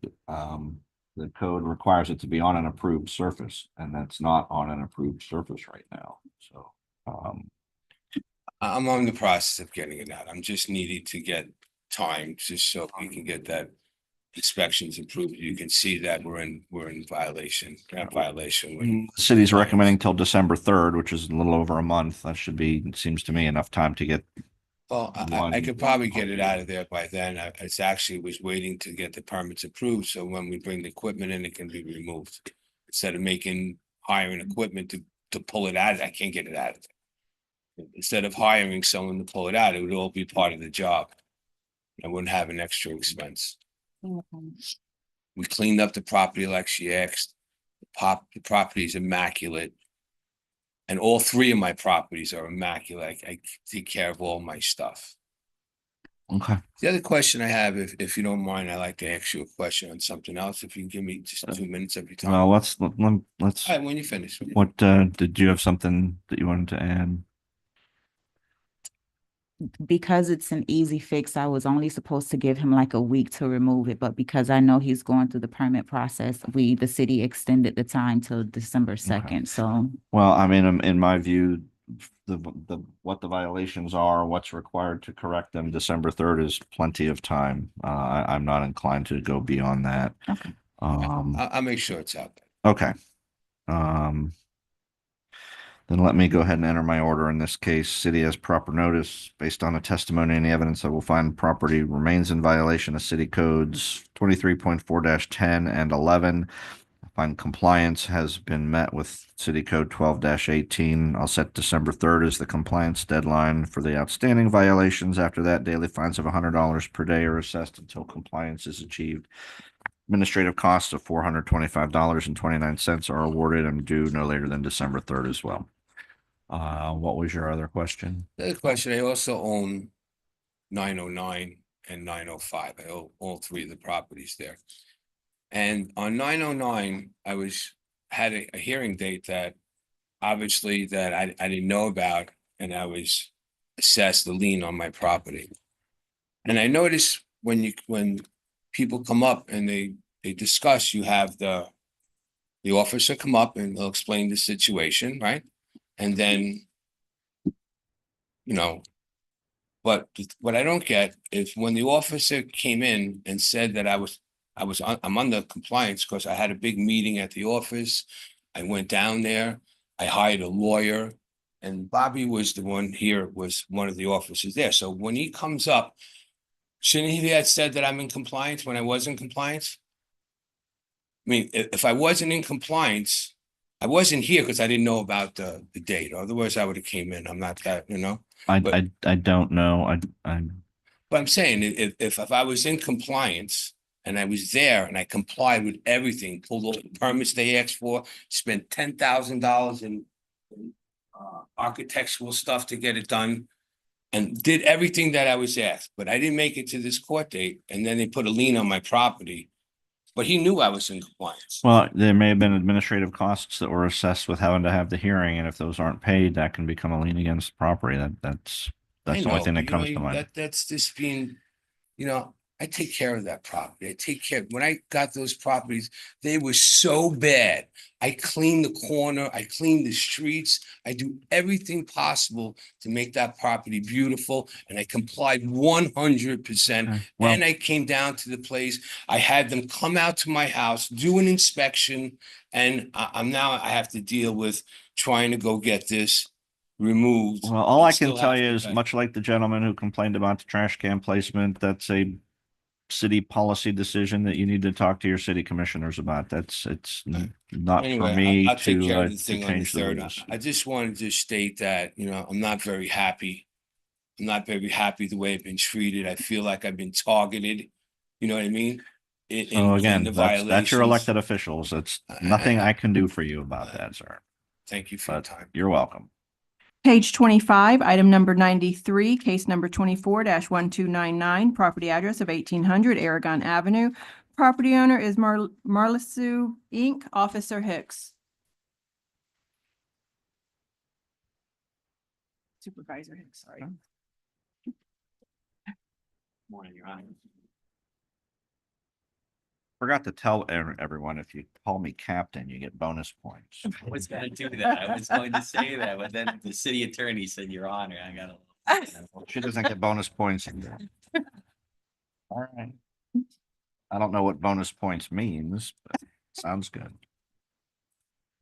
the code requires it to be on an approved surface, and that's not on an approved surface right now. So, I'm on the process of getting it out. I'm just needing to get time just so we can get that inspections approved. You can see that we're in violation, violation. the city's recommending till December 3rd, which is a little over a month. That should be, it seems to me, enough time to get. Well, I could probably get it out of there by then. It's actually was waiting to get the permits approved, so when we bring the equipment in, it can be removed. Instead of hiring equipment to pull it out, I can't get it out of there. Instead of hiring someone to pull it out, it would all be part of the job. I wouldn't have an extra expense. We cleaned up the property like she asked. The property is immaculate. And all three of my properties are immaculate. I take care of all my stuff. Okay. The other question I have, if you don't mind, I'd like to ask you a question on something else. If you can give me just 2 minutes every time. Well, All let's. right, when you finish. What, did you have something that you wanted to add? Because it's an easy fix, I was only supposed to give him like a week to remove it, but because I know he's going through the permit process, the city extended the time till December 2nd, so. Well, I mean, in my view, what the violations are, what's required to correct them, December 3rd is plenty of time. I'm not inclined to go beyond that. Okay. I'll make sure it's out there. Okay. Then let me go ahead and enter my order in this case. City has proper notice based on the testimony and the evidence. I will find property remains in violation of city codes 23.4-10 and 11. I find compliance has been met with city code 12-18. I'll set December 3rd as the compliance deadline for the outstanding violations. After that, daily fines of $100 per day are assessed until compliance is achieved. Administrative costs of $425.29 are awarded and due no later than December 3rd as well. What was your other question? The other question, I also own 909 and 905. I own all three of the properties there. And on 909, I had a hearing date that obviously that I didn't know about, and I was assessed the lien on my property. And I noticed when people come up and they discuss, you have the officer come up and they'll explain the situation, right? And then, but what I don't get is when the officer came in and said that I'm under compliance because I had a big meeting at the office. I went down there, I hired a lawyer, and Bobby was was one of the officers there. So when he comes up, shouldn't he have said that I'm in compliance when I was in compliance? I mean, if I wasn't in compliance, I wasn't here because I didn't know about the date. Otherwise, I would have came in. I'm not that, I don't know. But I'm saying if I was in compliance and I was there and I complied with everything, pulled all the permits they asked for, spent $10,000 in architectural stuff to get it done, and did everything that I was asked, but I didn't make it to this court date, and then they put a lien on my property. But he knew I was in compliance. Well, there may have been administrative costs that were assessed with having to have the hearing, and if those aren't paid, that can become a lien against the property. That's the only thing that comes to mind. That's just being, I take care of that property. I take care. When I got those properties, they were so bad. I cleaned the corner. I cleaned the streets. I do everything possible to make that property beautiful. And I complied 100%. Well- And I came down to the place. I had them come out to my house, do an inspection. And I have to deal with trying to go get this removed. Well, all I Still can tell have you to is pay. much like the gentleman who complained about the trash can placement, that's a city policy decision that you need to talk to your city commissioners about. It's not for Anyway, me I'll take care to of the thing on the change the third. rules. I just wanted to state that, I'm not very happy. I'm not very happy the way I've been treated. I feel like I've been targeted. You know what I mean? So again, the that's your violations. elected officials. It's nothing I can do for you about that, sir. Thank you for your But time. you're welcome. Page 25, item number 93, case number 24-1299, property address of 1800 Aragon Avenue. Property owner is Marlisu Inc., Officer Hicks. Supervisor Hicks, sorry. Morning, Your Honor. Forgot to tell everyone, if you call me captain, you get bonus points. I was gonna do that. I was going to say that, but then the city attorney said, Your Honor, I gotta. She doesn't get bonus points. All right. I don't know what bonus points means, but sounds good.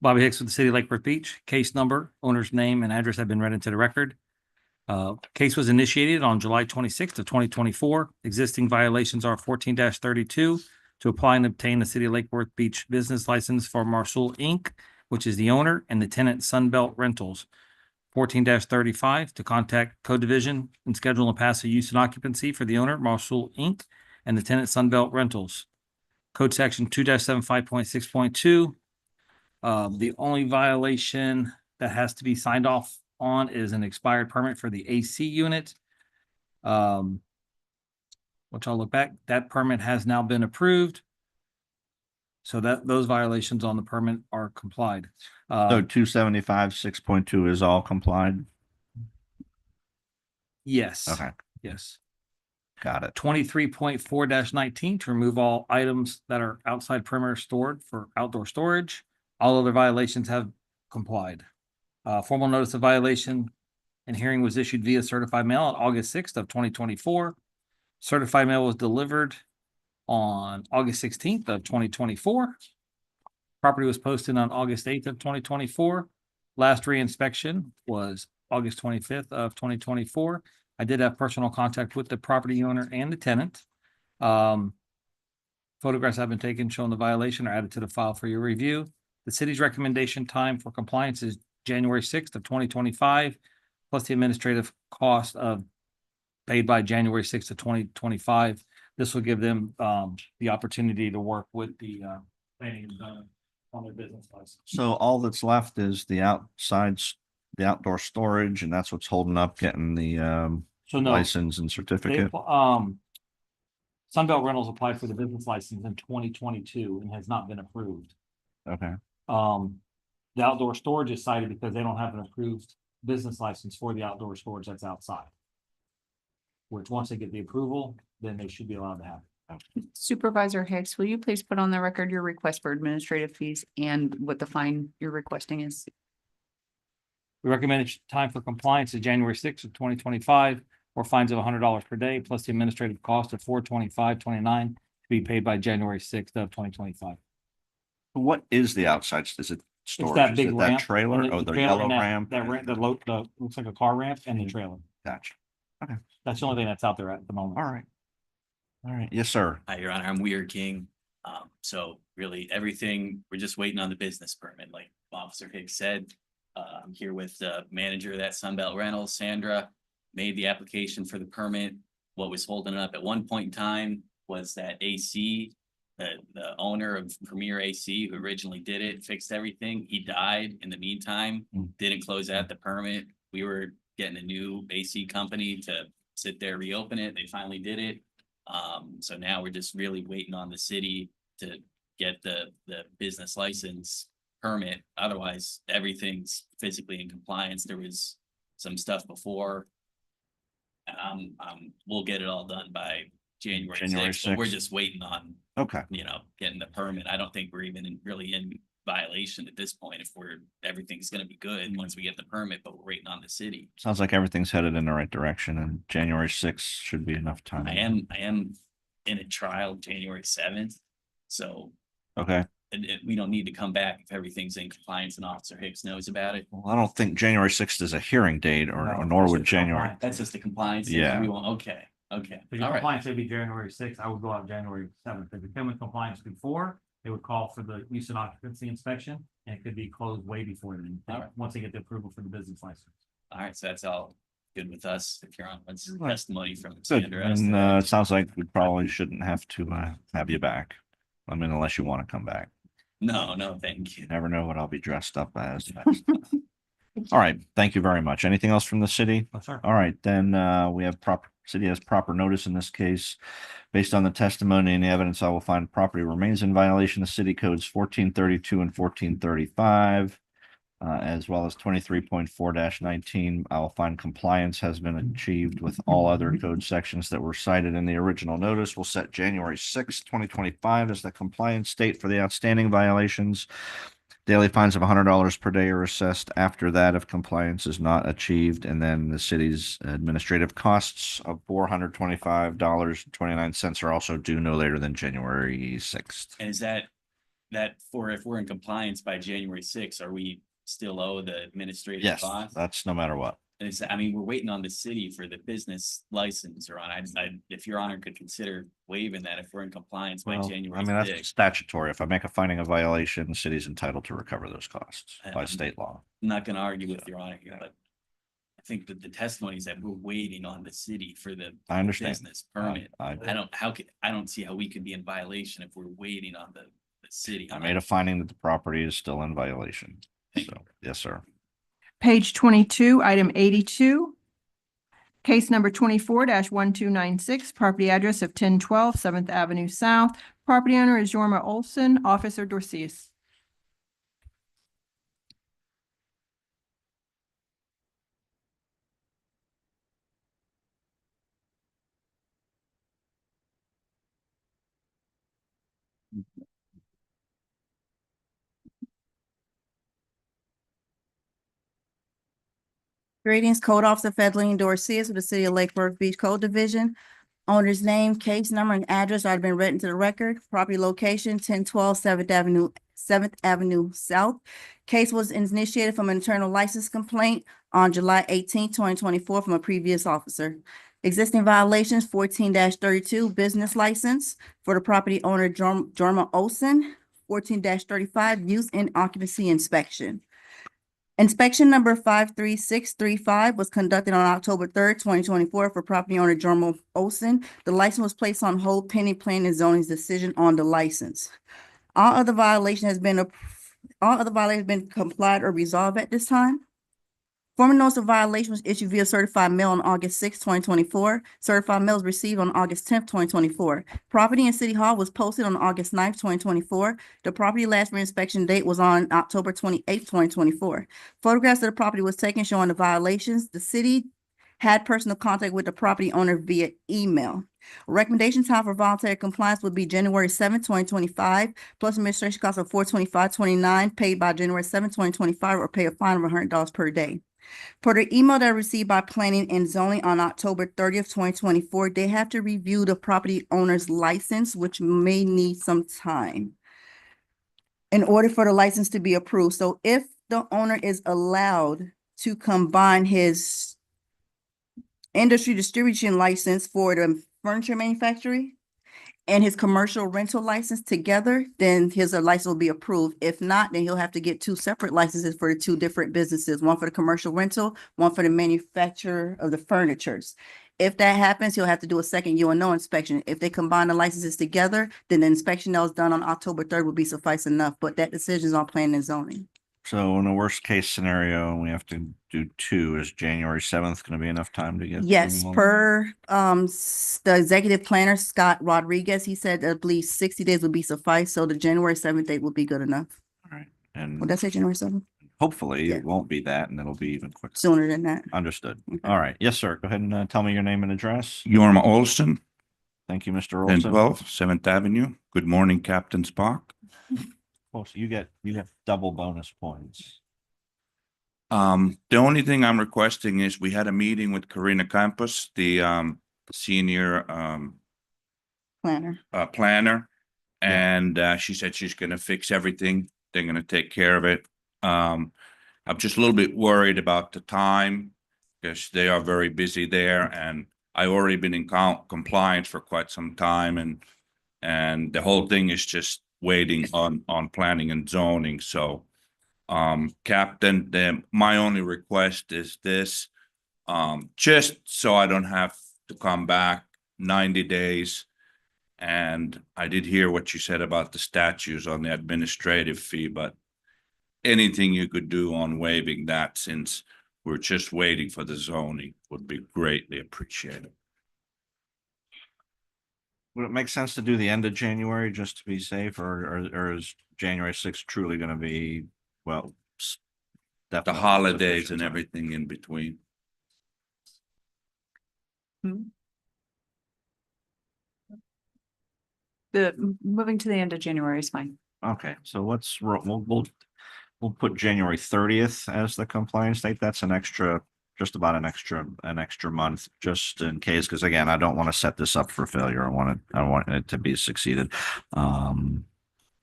Bobby Hicks with the City of Lake Worth Beach. Case number, owner's name and address have been read into the record. Case was initiated on July 26th of 2024. Existing violations are 14-32 to apply and obtain the City of Lake Worth Beach business license for Marsul Inc., which is the owner, and the tenant Sunbelt Rentals. 14-35 to contact Code Division and schedule and pass a use and occupancy for the owner, Marsul Inc., and the tenant Sunbelt Rentals. Code section 2-75.6.2. The only violation that has to be signed off on is an expired permit for the AC unit. Which I'll look back, that permit has now been approved. So that those violations on the permit are complied. So 275, 6.2 is all complied? Yes. Okay, Yes. got it. 23.4-19 to remove all items that are outside perimeter stored for outdoor storage. All other violations have complied. Formal notice of violation and hearing was issued via certified mail on August 6th of 2024. Certified mail was delivered on August 16th of 2024. Property was posted on August 8th of 2024. Last reinspection was August 25th of 2024. I did have personal contact with the property owner and the tenant. Photographs have been taken showing the violation are added to the file for your review. The city's recommendation time for compliance is January 6th of 2025, plus the administrative cost of paid by January 6th of 2025. This will give them the opportunity to work with the planning and zoning on their business license. So all that's left is the outdoor storage, and that's what's holding up getting the So no, license and they, certificate. Sunbelt Rentals applied for the business license in 2022 and has not been approved. Okay, The outdoor storage is cited because they don't have an approved business license for the outdoor storage that's outside. Which once they get the approval, then they should be allowed to have it. Supervisor Hicks, will you please put on the record your request for administrative fees and what the fine you're requesting is? The recommended time for compliance is January 6th of 2025, or fines of $100 per day, plus the administrative cost of $425.29 to be paid by January 6th of 2025. what is the outside? Is it It's storage? that Is big it ramp. that trailer? and Oh, the trailer yellow and ramp? That ramp, the looks like a car ramp and the trailer. Gotcha. That's the only thing that's out there at the moment. All right. All right. Yes, sir. Hi, Your Honor, I'm Weir King. So really everything, we're just waiting on the business permit, like Officer Hicks said. I'm here with the manager of that Sunbelt Rentals, Sandra, made the application for the permit. What was holding it up at one point in time was that AC, the owner of Premier AC, who originally did it, fixed everything. He died in the meantime, didn't close out the permit. We were getting a new AC company to sit there, reopen it. They finally did it. So now we're just really waiting on the city to get the business license permit. Otherwise, everything's physically in compliance. There was some stuff before. We'll get it all done by January 6th, but we're 6th. just waiting on, Okay. getting the permit. I don't think we're even really in violation at this point if everything's gonna be good once we get the permit, but we're waiting on the city. Sounds like everything's headed in the right direction, and January 6th should be enough time. I am in a trial January 7th, so Okay. we don't need to come back if everything's in compliance and Officer Hicks knows about it. Well, I don't think January 6th is a hearing date, or No, nor that's would just January. compliance. That's just the compliance. Yeah. We want, okay. Okay, So your all right. compliance would be January sixth, I would go out January seventh. If you come in compliance before, they would call for the use and occupancy inspection, and it could be closed way before then. All right. Once they get the approval for the business license. All right, so that's all good with us. If you're on, what's Right. testimony from Good. Sandra. as And to- it sounds like we probably shouldn't have to have you back. I mean, unless you want to come back. No, thank you. You never know what I'll be dressed up as. All right, thank you very much. Anything else from the city? Oh, sir. All right, then we have city has proper notice in this case. Based on the testimony and the evidence, I will find property remains in violation of city codes 1432 and 1435. As well as 23.4-19. I will find compliance has been achieved with all other code sections that were cited in the original notice. We'll set January 6th, 2025 as the compliance date for the outstanding violations. Daily fines of $100 per day are assessed after that if compliance is not achieved. And then the city's administrative costs of $425.29 are also due no later than January 6th. And is that for if we're in compliance by January sixth, are we still owe the administrative Yes, cost? that's no matter what. I mean, we're waiting on the city for the business license or on, if your honor could consider waiving that if we're in compliance by Well, January I mean, that's 6th. statutory. If I make a finding of violation, the city's entitled to recover those costs by Um, state law. I'm not gonna argue with your honor here, but I think that the testimony is that we're waiting on the city for the I understand. business permit. I I don't see how we could be in violation if we're waiting on the city. made a finding that the property is still in violation. Thank So, yes, sir. Page 22, item 82. Case number 24-1296, property address of 1012 7th Avenue South. Property owner is Jorma Olson, Officer Dorceus. Greetings, Code Officer Fedleen Dorceus with the City of Lake Worth Beach Code Division. Owner's name, case number, and address are been written to the record. Property location, 1012 7th Avenue South. Case was initiated from an internal license complaint on July 18, 2024 from a previous officer. Existing violations, 14-32 business license for the property owner Jorma Olson, 14-35 use and occupancy inspection. Inspection number 53635 was conducted on October 3rd, 2024 for property owner Jorma Olson. The license was placed on hold pending planning and zoning's decision on the license. All other violations have been complied or resolved at this time. Formal notice of violation was issued via certified mail on August 6, 2024. Certified mail was received on August 10th, 2024. Property in City Hall was posted on August 9th, 2024. The property last reinspection date was on October 28th, 2024. Photographs of the property was taken showing the violations. The city had personal contact with the property owner via email. Recommendation time for voluntary compliance would be January 7th, 2025, plus administration costs of $425.29 paid by January 7th, 2025, or pay a fine of $100 per day. For the email that received by planning and zoning on October 30th, 2024, they have to review the property owner's license, which may need some time in order for the license to be approved. So if the owner is allowed to combine his industry distribution license for the furniture manufacturing and his commercial rental license together, then his license will be approved. If not, then he'll have to get two separate licenses for the two different businesses, one for the commercial rental, one for the manufacturer of the furnitures. If that happens, he'll have to do a second UNO inspection. If they combine the licenses together, then the inspection that was done on October 3rd will be suffice enough, but that decision is on planning and zoning. So in a worst case scenario, we have to do two. Is January 7th going to be enough time to get? Yes, through? per the executive planner, Scott Rodriguez, he said at least 60 days would be suffice, so the January 7th date would be good enough. And Would that say January 7th? hopefully Yeah. it won't be that and it'll be even quicker. Sooner than that. Understood. All right. Yes, sir. Go ahead and tell me your name and address. Jorma Olson, Thank you, Mr. Olson. 1012 7th Avenue. Good morning, Captain Spock. Oh, so you have double bonus points. The only thing I'm requesting is we had a meeting with Karina Campos, the senior planner. And she said she's gonna fix everything. They're gonna take care of it. I'm just a little bit worried about the time because they are very busy there and I already been in compliance for quite some time, and the whole thing is just waiting on planning and zoning. So, Captain, my only request is this, just so I don't have to come back 90 days. And I did hear what you said about the statutes on the administrative fee, but anything you could do on waiving that, since we're just waiting for the zoning, would be greatly appreciated. Would it make sense to do the end of January just to be safe, or is January 6th truly gonna be, well, The definitely holidays sufficient and time? everything in between. Moving to the end of January is fine. Okay, so we'll put January 30th as the compliance date. That's an extra, just about an extra month, just in case, because again, I don't want to set this up for failure. I want it to be succeeded. And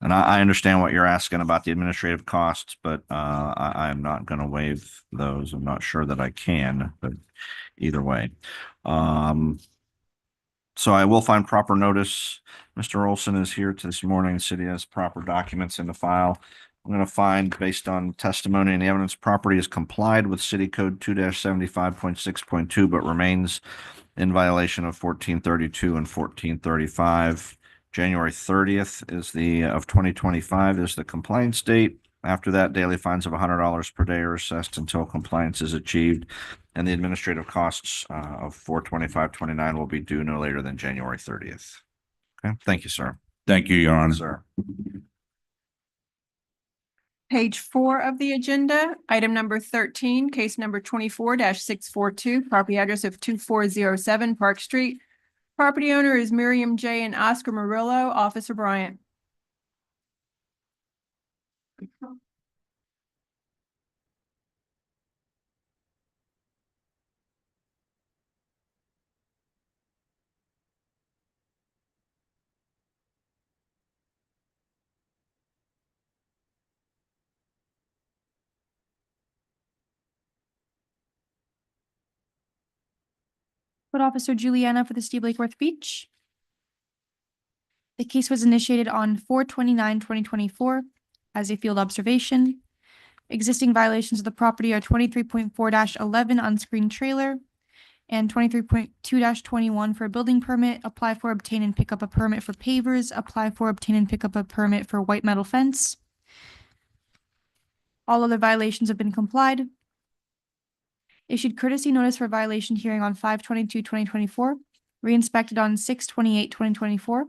I understand what you're asking about the administrative costs, but I'm not going to waive those. I'm not sure that I can, but either way. So I will find proper notice. Mr. Olson is here this morning. The city has proper documents in the file. I'm going to find, based on testimony and the evidence, property is complied with City Code 2-75.6.2, but remains in violation of 1432 and 1435. January 30th of 2025 is the compliance date. After that, daily fines of $100 per day are assessed until compliance is achieved, and the administrative costs of $425.29 will be due no later than January 30th. Okay, thank you, sir. Thank you, Your Honor. Sir. Page 4 of the agenda, item number 13, case number 24-642, property address of 2407 Park Street. Property owner is Miriam J. and Oscar Murillo. Officer Bryant. Code Officer Juliana for the City of Lake Worth Beach. The case was initiated on 4/29/2024 as a field observation. Existing violations of the property are 23.4-11 on-screen trailer and 23.2-21 for a building permit, apply for, obtain, and pick up a permit for pavers, apply for, obtain, and pick up a permit for white metal fence. All other violations have been complied. Issued courtesy notice for violation hearing on 5/22/2024, re-inspected on 6/28/2024.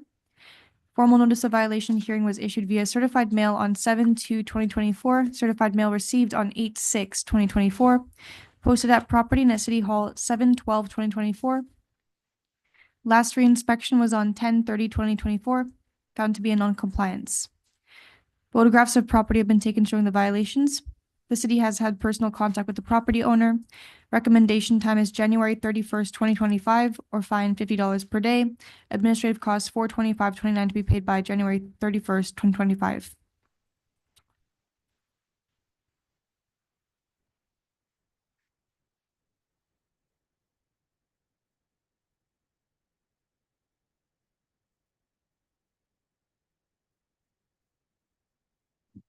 Formal notice of violation hearing was issued via certified mail on 7/2/2024, certified mail received on 8/6/2024, posted at property and at City Hall 7/12/2024. Last re-inspection was on 10/30/2024, found to be a non-compliance. Photographs of property have been taken showing the violations. The city has had personal contact with the property owner. Recommendation time is January 31st, 2025, or fine $50 per day. Administrative costs $425.29 to be paid by January 31st, 2025.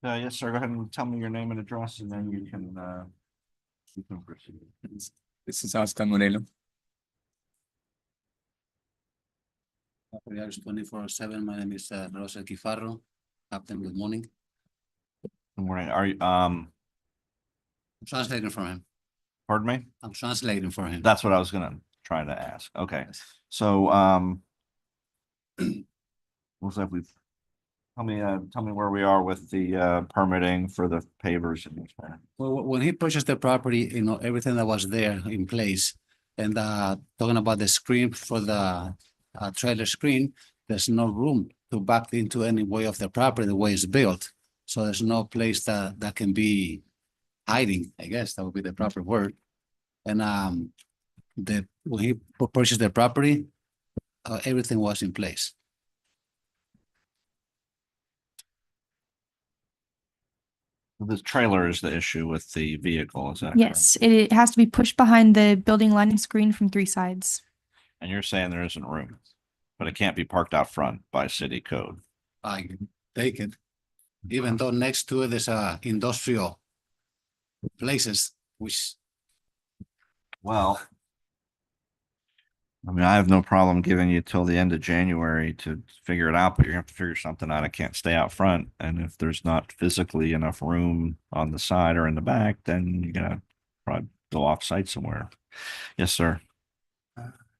Yes, sir. Go ahead and tell me your name and address, and then you can proceed. This is Oscar Moreno. Property address 2407. My name is Rosa Kifarro. Captain, good morning. Good morning. Are you, I'm translating for him. pardon me? I'm translating for him. That's what I was gonna try to ask. Okay, so, looks like we've, tell me where we are with the, permitting for the pavers and things like that. Well, when he purchased the property, you know, everything that was there in place. And talking about the screen for the trailer screen, there's no room to back into any way of the property, the way it's built. So there's no place that can be hiding, I guess that would be the proper word. And when he purchased the property, everything was in place. The trailer is the issue with the vehicle, is that correct? Yes, it has to be pushed behind the building lining screen from 3 sides. And you're saying there isn't room, but it can't be parked out front by city code. I can take it. Even though next to it is industrial places, which Well, I mean, I have no problem giving you till the end of January to figure it out, but you're gonna have to figure something out. It can't stay out front. And if there's not physically enough room on the side or in the back, then you're gonna probably go off site somewhere. Yes, sir.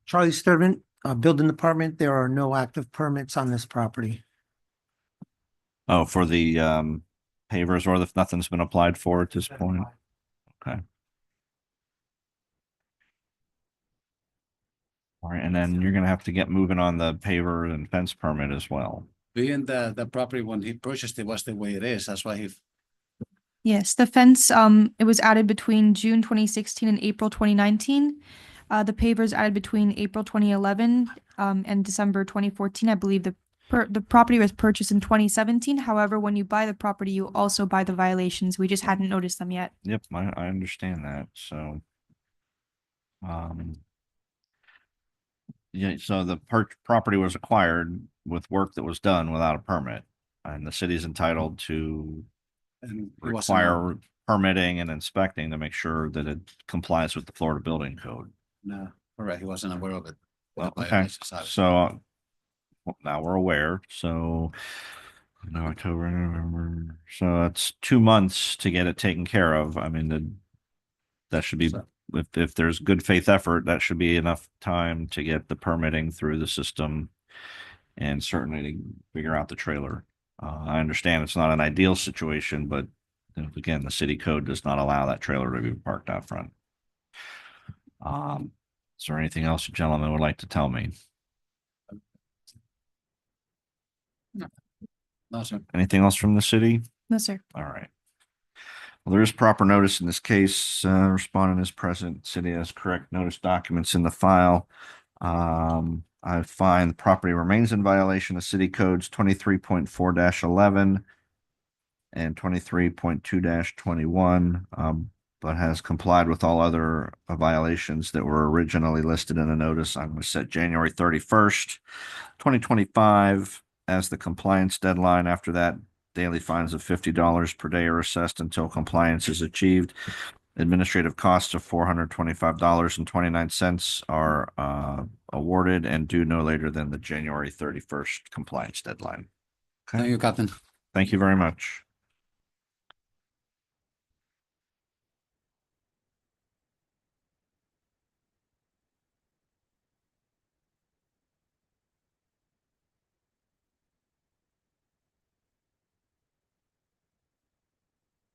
Charlie Sturman, Building Department, there are no active permits on this property. Oh, for the pavers, or if nothing's been applied for at this point? Okay. All right, and then you're gonna have to get moving on the paver and fence permit as well. being the property when he purchased it was the way it is, that's why he Yes, the fence, it was added between June 2016 and April 2019. The pavers added between April 2011 and December 2014. I believe the property was purchased in 2017. However, when you buy the property, you also buy the violations. We just hadn't noticed them yet. Yep, I understand that, so. Yeah, so the property was acquired with work that was done without a permit. And the city's entitled to and it wasn't require permitting and inspecting to make sure that it complies with the Florida Building Code. no, correct, he wasn't aware of it. Well, The okay, violations are- so well, now we're aware, so no, October, November, so it's 2 months to get it taken care of. I mean, that should be, if there's good faith effort, that should be enough time to get the permitting through the system and certainly to figure out the trailer. I understand it's not an ideal situation, but again, the city code does not allow that trailer to be parked out front. Is there anything else you gentlemen would like to tell me? No, sir. Anything else from the city? No, sir. All right. Well, there is proper notice in this case. Respondent is present. City has correct notice documents in the file. I find the property remains in violation of city codes 23.4-11 and 23.2-21, but has complied with all other violations that were originally listed in the notice. I'm going to set January 31st, 2025 as the compliance deadline. After that, daily fines of $50 per day are assessed until compliance is achieved. Administrative costs of $425.29 are awarded and due no later than the January 31st compliance deadline. Thank you, Captain. Thank you very much.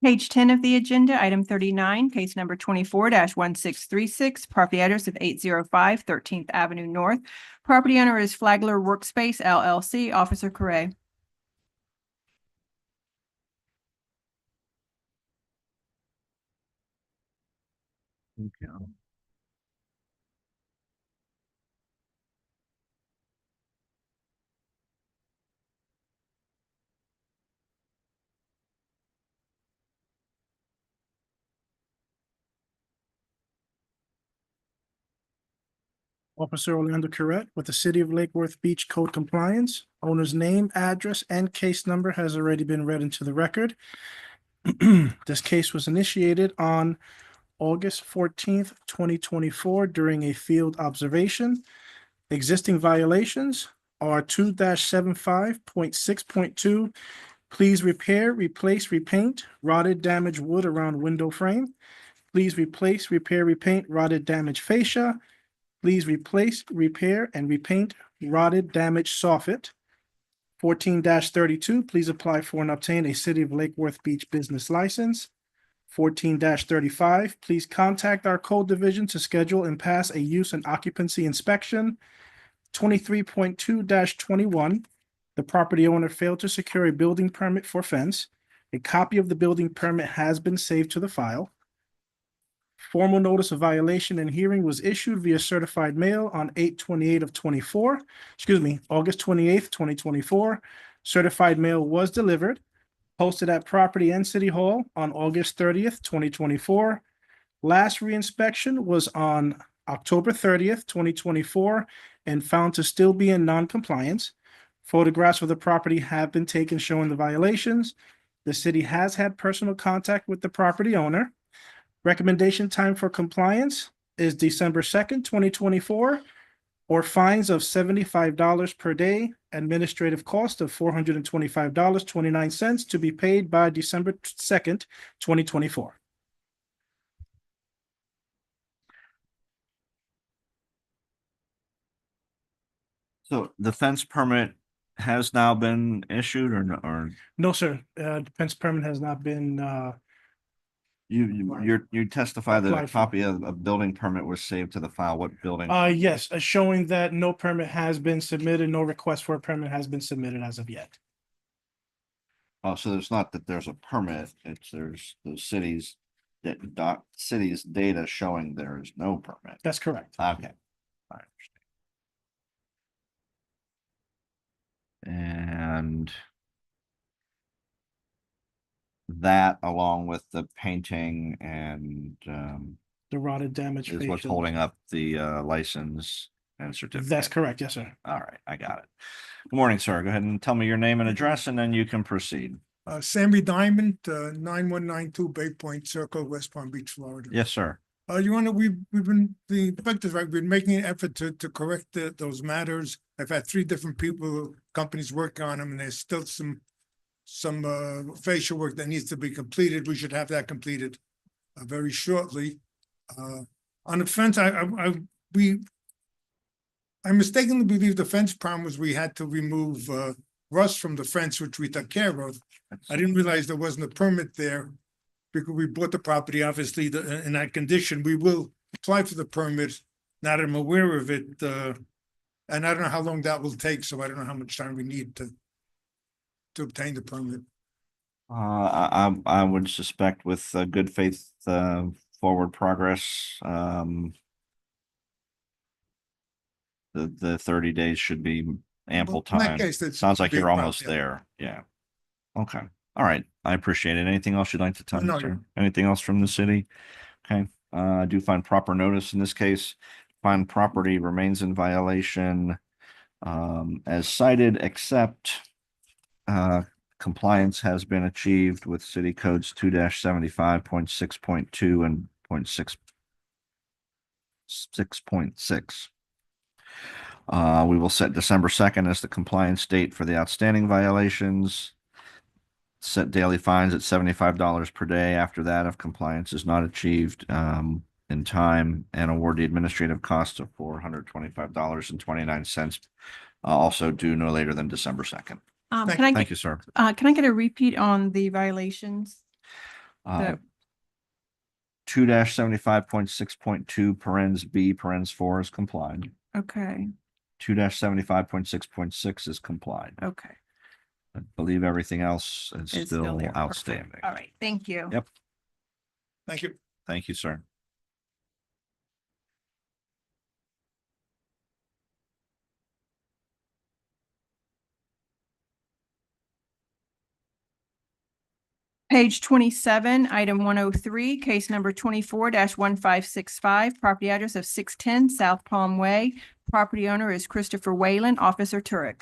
Page 10 of the agenda, item 39, case number 24-1636, property address of 805 13th Avenue North. Property owner is Flagler Workspace LLC. Officer Correa. Officer Orlando Correct with the City of Lake Worth Beach Code Compliance. Owner's name, address, and case number has already been read into the record. This case was initiated on August 14th, 2024 during a field observation. Existing violations are 2-75.6.2. Please repair, replace, repaint rotted, damaged wood around window frame. Please replace, repair, repaint rotted, damaged fascia. Please replace, repair, and repaint rotted, damaged soffit. 14-32, please apply for and obtain a City of Lake Worth Beach business license. 14-35, please contact our code division to schedule and pass a use and occupancy inspection. 23.2-21, the property owner failed to secure a building permit for fence. A copy of the building permit has been saved to the file. Formal notice of violation and hearing was issued via certified mail on August 28th, 2024. Certified mail was delivered, posted at Property and City Hall on August 30th, 2024. Last reinspection was on October 30th, 2024, and found to still be in non-compliance. Photographs of the property have been taken showing the violations. The city has had personal contact with the property owner. Recommendation time for compliance is December 2nd, 2024, or fines of $75 per day, administrative cost of $425.29 to be paid by December 2nd, 2024. So the fence permit has now been issued or No, sir. The fence permit has not been, you testify that a Applied for. copy of a building permit was saved to the file. What building? yes, showing that no permit has been submitted, no request for a permit has been submitted as of yet. Oh, so there's not that there's a permit, there's the city's city's data showing there is no permit. That's correct. Okay. I understand. And that along with the painting and The rotted damage. is what's facial. holding up the license and certificate. That's correct. Yes, sir. All right, I got it. Good morning, sir. Go ahead and tell me your name and address, and then you can proceed. Sammy Diamond, 9192 Bay Point Circle, West Palm Beach, Florida. Yes, sir. Your Honor, we've been, the inspectors, right, we've been making an effort to correct those matters. I've had 3 different people, companies working on them, and there's still some facial work that needs to be completed. We should have that completed very shortly. On the fence, I mistakenly believe the fence problem was we had to remove rust from the fence, which we took care of. I didn't realize there wasn't a permit there because we bought the property, obviously, in that condition. We will apply for the permit now that I'm aware of it. And I don't know how long that will take, so I don't know how much time we need to obtain the permit. I would suspect with good faith forward progress, the 30 days should be ample Well, in that time. case, that Sounds like should be you're a problem, almost yeah. there. Yeah. Okay. All right. I appreciate it. Anything else you'd like to tell me, No, sir? you're- Anything else from the city? Okay. I do find proper notice in this case. Find property remains in violation as cited, except compliance has been achieved with city codes 2-75.6.2 and 6.6. We will set December 2nd as the compliance date for the outstanding violations. Set daily fines at $75 per day after that if compliance is not achieved in time, and award the administrative cost of $425.29. Also due no later than December 2nd. Can I Thank get, you, sir. can I get a repeat on the violations? Uh, 2-75.6.2 parens B parens 4 is complied. Okay, 2-75.6.6 is complied. okay. I believe everything else is It's still there. Perfect. outstanding. All right, thank you. Yep. Thank you. Thank you, sir. Page 27, item 103, case number 24-1565, property address of 610 South Palm Way. Property owner is Christopher Whalen, Officer Turek.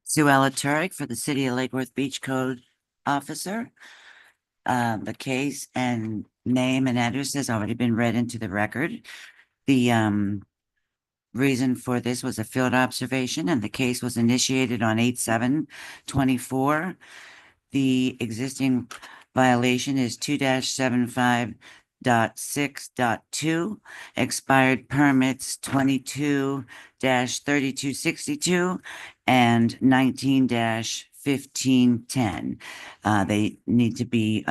Sue Ella Turek for the City of Lake Worth Beach Code Officer. The case and name and address has already been read into the record. The reason for this was a field observation, and the case was initiated on 8/7/24. The existing violation is 2-75.6.2. Expired permits 22-3262 and 19-1510. They need to be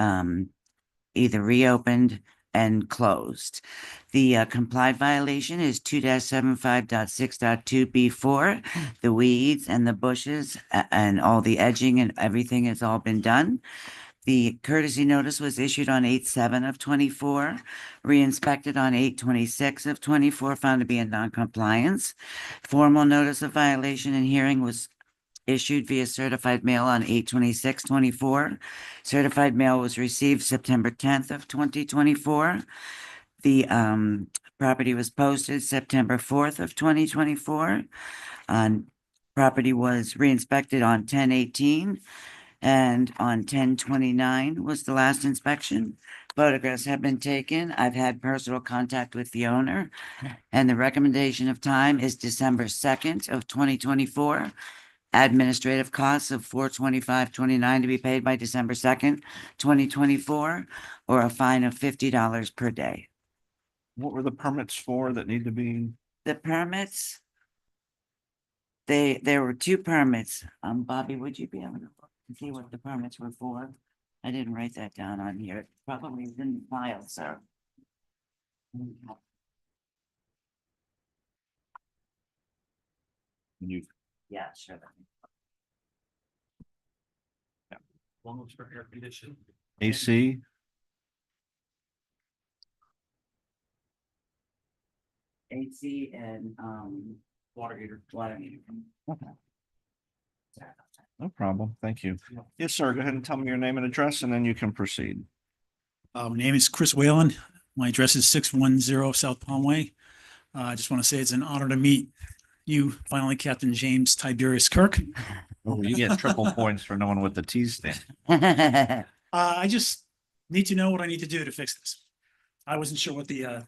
either reopened and closed. The complied violation is 2-75.6.2B4. The weeds and the bushes and all the edging and everything has all been done. The courtesy notice was issued on 8/7 of 24, re-inspected on 8/26 of 24, found to be in non-compliance. Formal notice of violation and hearing was issued via certified mail on 8/26/24. Certified mail was received September 10th of 2024. The property was posted September 4th of 2024. Property was re-inspected on 10/18, and on 10/29 was the last inspection. Photographs have been taken. I've had personal contact with the owner, and the recommendation of time is December 2nd of 2024. Administrative costs of $425.29 to be paid by December 2nd, 2024, or a fine of $50 per day. What were the permits for that need to be? The permits, there were two permits. Bobby, would you be able to look and see what the permits were for? I didn't write that down on here. It probably is in the file, sir. Yeah, sure. One was for air conditioning. AC? AC and, Water heater. water heater. Okay. No problem. Thank you. Yes, sir. Go ahead and tell me your name and address, and then you can proceed. My name is Chris Whalen. My address is 610 South Palm Way. I just want to say it's an honor to meet you, finally, Captain James Tiberius Kirk. Oh, you get triple points for knowing what the T's stand. I just need to know what I need to do to fix this. I wasn't sure what the It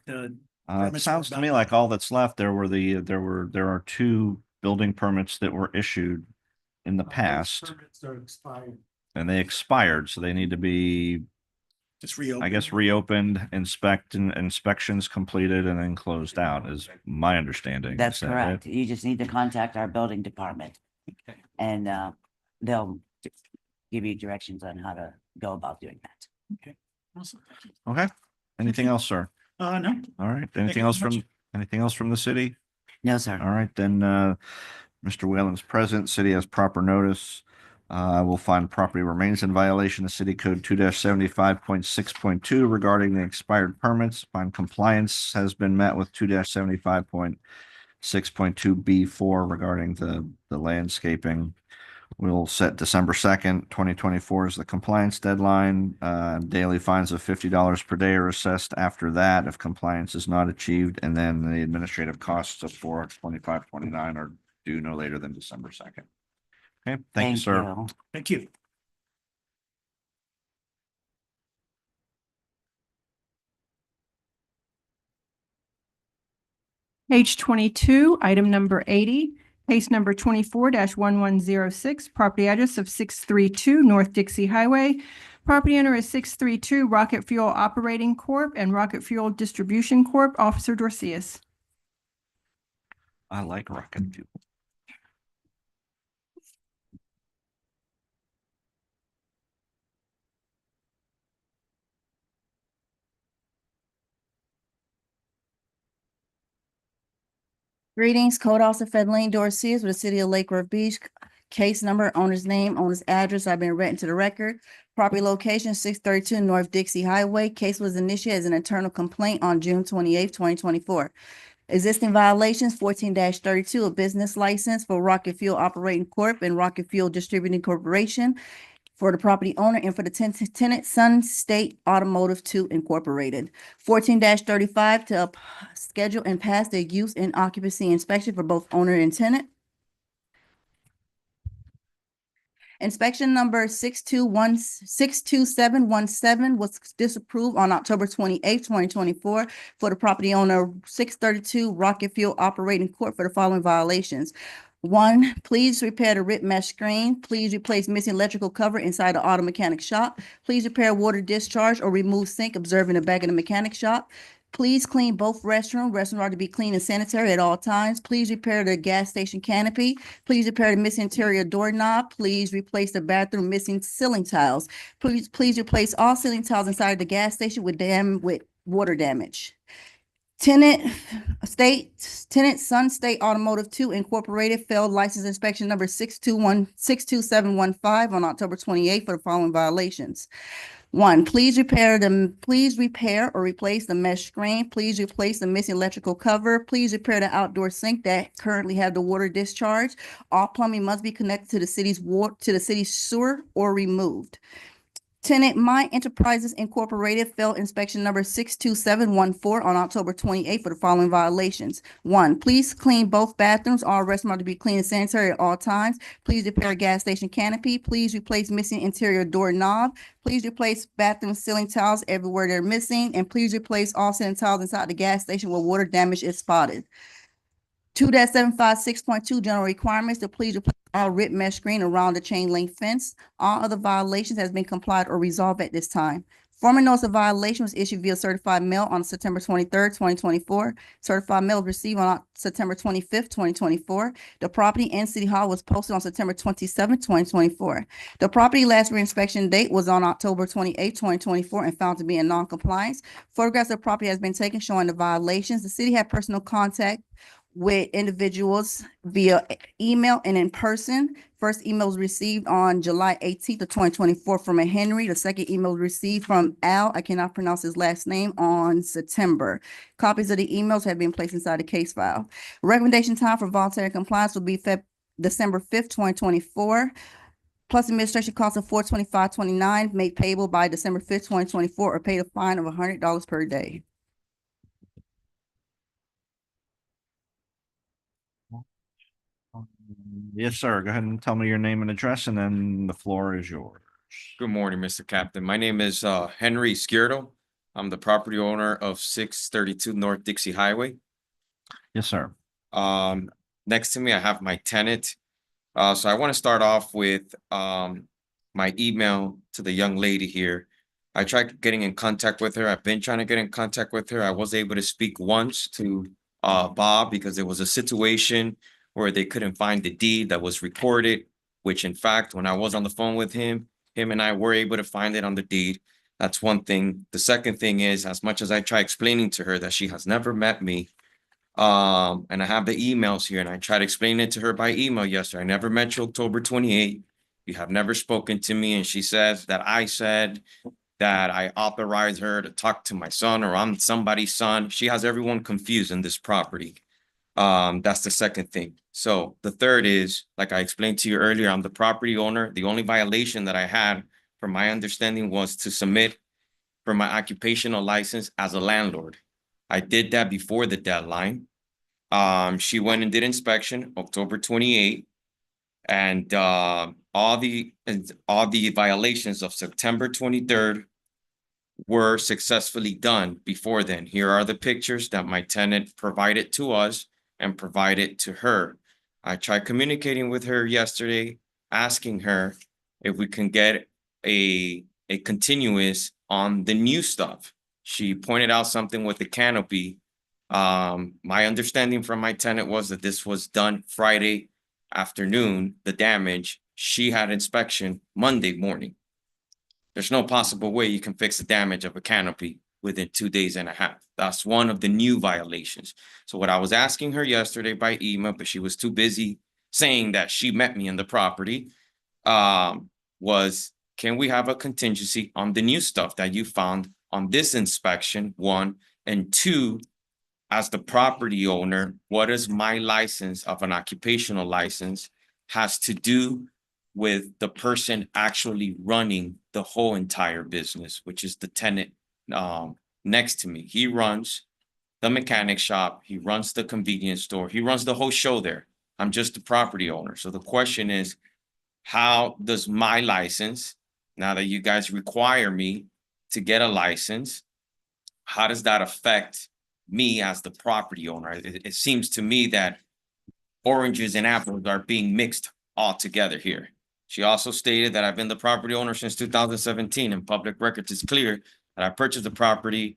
permits sounds were to me about. like all that's left, there are two building permits that were issued in the past, Permits are expired. and they expired, so they need to be, Just reopen. I guess, reopened, inspections completed, and then closed out, is my understanding. That's Is that right? correct. You just need to contact our building department. Okay. And they'll give you directions on how to go about doing that. Okay. Awesome. Thank you. Okay. Anything else, sir? No. All right. you Anything very else much. anything else from the city? No, sir. All right, then, Mr. Whalen's present, city has proper notice. Will find property remains in violation of City Code 2-75.6.2 regarding the expired permits. Find compliance has been met with 2-75.6.2B4 regarding the landscaping. We'll set December 2nd, 2024 as the compliance deadline. Daily fines of $50 per day are assessed after that if compliance is not achieved, and then the administrative costs of $425.29 are due no later than December 2nd. Okay, thank you, sir. Thank you. Page 22, item number 80, case number 24-1106, property address of 632 North Dixie Highway. Property owner is 632 Rocket Fuel Operating Corp. and Rocket Fuel Distribution Corp. Officer Dorcius. I like Rocket Fuel. Greetings, Code Officer Fedleen Dorcius with the City of Lake Worth Beach. Case number, owner's name, owner's address have been written to the record. Property location 632 North Dixie Highway. Case was initiated as an internal complaint on June 28th, 2024. Existing violations 14-32, a business license for Rocket Fuel Operating Corp. and Rocket Fuel Distributing Corporation for the property owner and for the tenant Sun State Automotive 2 Incorporated. 14-35 to schedule and pass the use and occupancy inspection for both owner and tenant. Inspection number 62717 was disapproved on October 28th, 2024 for the property owner 632 Rocket Fuel Operating Corp. for the following violations. 1, please repair the rip mesh screen. Please replace missing electrical cover inside the auto mechanic shop. Please repair water discharge or remove sink observed in the back of the mechanic shop. Please clean both restrooms. Restrooms are to be clean and sanitary at all times. Please repair the gas station canopy. Please repair the missing interior doorknob. Please replace the bathroom missing ceiling tiles. Please replace all ceiling tiles inside the gas station with water damage. Tenant Tenant Sun State Automotive Two Incorporated failed license inspection number 62715 on October 28th for the following violations. One, please repair or replace the mesh screen. Please replace the missing electrical cover. Please repair the outdoor sink that currently have the water discharge. All plumbing must be connected to the city's sewer or removed. Tenant My Enterprises Incorporated failed inspection number 62714 on October 28th for the following violations. One, please clean both bathrooms. All restrooms are to be clean and sanitary at all times. Please repair gas station canopy. Please replace missing interior doorknob. Please replace bathroom ceiling tiles everywhere they're missing. And please replace all ceiling tiles inside the gas station where water damage is spotted. 2-756.2 general requirements to please replace all rip mesh screen around the chain link fence. All other violations has been complied or resolved at this time. Formal notice of violation was issued via certified mail on September 23rd, 2024. Certified mail was received on September 25th, 2024. The property in City Hall was posted on September 27th, 2024. The property last reinspection date was on October 28th, 2024 and found to be in non-compliance. Photographs of the property has been taken showing the violations. The city had personal contact with individuals via email and in person. First email was received on July 18th of 2024 from a Henry. The second email was received from Al, I cannot pronounce his last name, on September. Copies of the emails have been placed inside the case file. Recommendation time for voluntary compliance will be December 5th, 2024. Plus administration costs of $425.29 made payable by December 5th, 2024, or paid a fine of $100 per day. Yes, sir. Go ahead and tell me your name and address, and then the floor is yours. Good morning, Mr. Captain. My name is Henry Izquierdo. I'm the property owner of 632 North Dixie Highway. Yes, sir. Next to me, I have my tenant. So I want to start off with my email to the young lady here. I tried getting in contact with her. I've been trying to get in contact with her. I was able to speak once to Bob because there was a situation where they couldn't find the deed that was recorded, which in fact, when I was on the phone with him and I were able to find it on the deed. That's one thing. The second thing is, as much as I try explaining to her that she has never met me, and I have the emails here and I tried explaining it to her by email yesterday. I never met you October 28th. You have never spoken to me. And she says that I said that I authorized her to talk to my son or I'm somebody's son. She has everyone confused in this property. That's the second thing. So the third is, like I explained to you earlier, I'm the property owner. The only violation that I had, from my understanding, was to submit for my occupational license as a landlord. I did that before the deadline. She went and did inspection October 28th, and all the violations of September 23rd were successfully done before then. Here are the pictures that my tenant provided to us and provided to her. I tried communicating with her yesterday, asking her if we can get a continuous on the new stuff. She pointed out something with the canopy. My understanding from my tenant was that this was done Friday afternoon, the damage. She had inspection Monday morning. There's no possible way you can fix the damage of a canopy within 2.5 days. That's one of the new violations. So what I was asking her yesterday by email, but she was too busy saying that she met me in the property, was, can we have a contingency on the new stuff that you found on this inspection, one, and two, as the property owner, what is my license of an occupational license has to do with the person actually running the whole entire business, which is the tenant next to me. He runs the mechanic shop, he runs the convenience store, he runs the whole show there. I'm just the property owner. So the question is, how does my license, now that you guys require me to get a license, how does that affect me as the property owner? It seems to me that oranges and apples are being mixed all together here. She also stated that I've been the property owner since 2017, and public records is clear that I purchased the property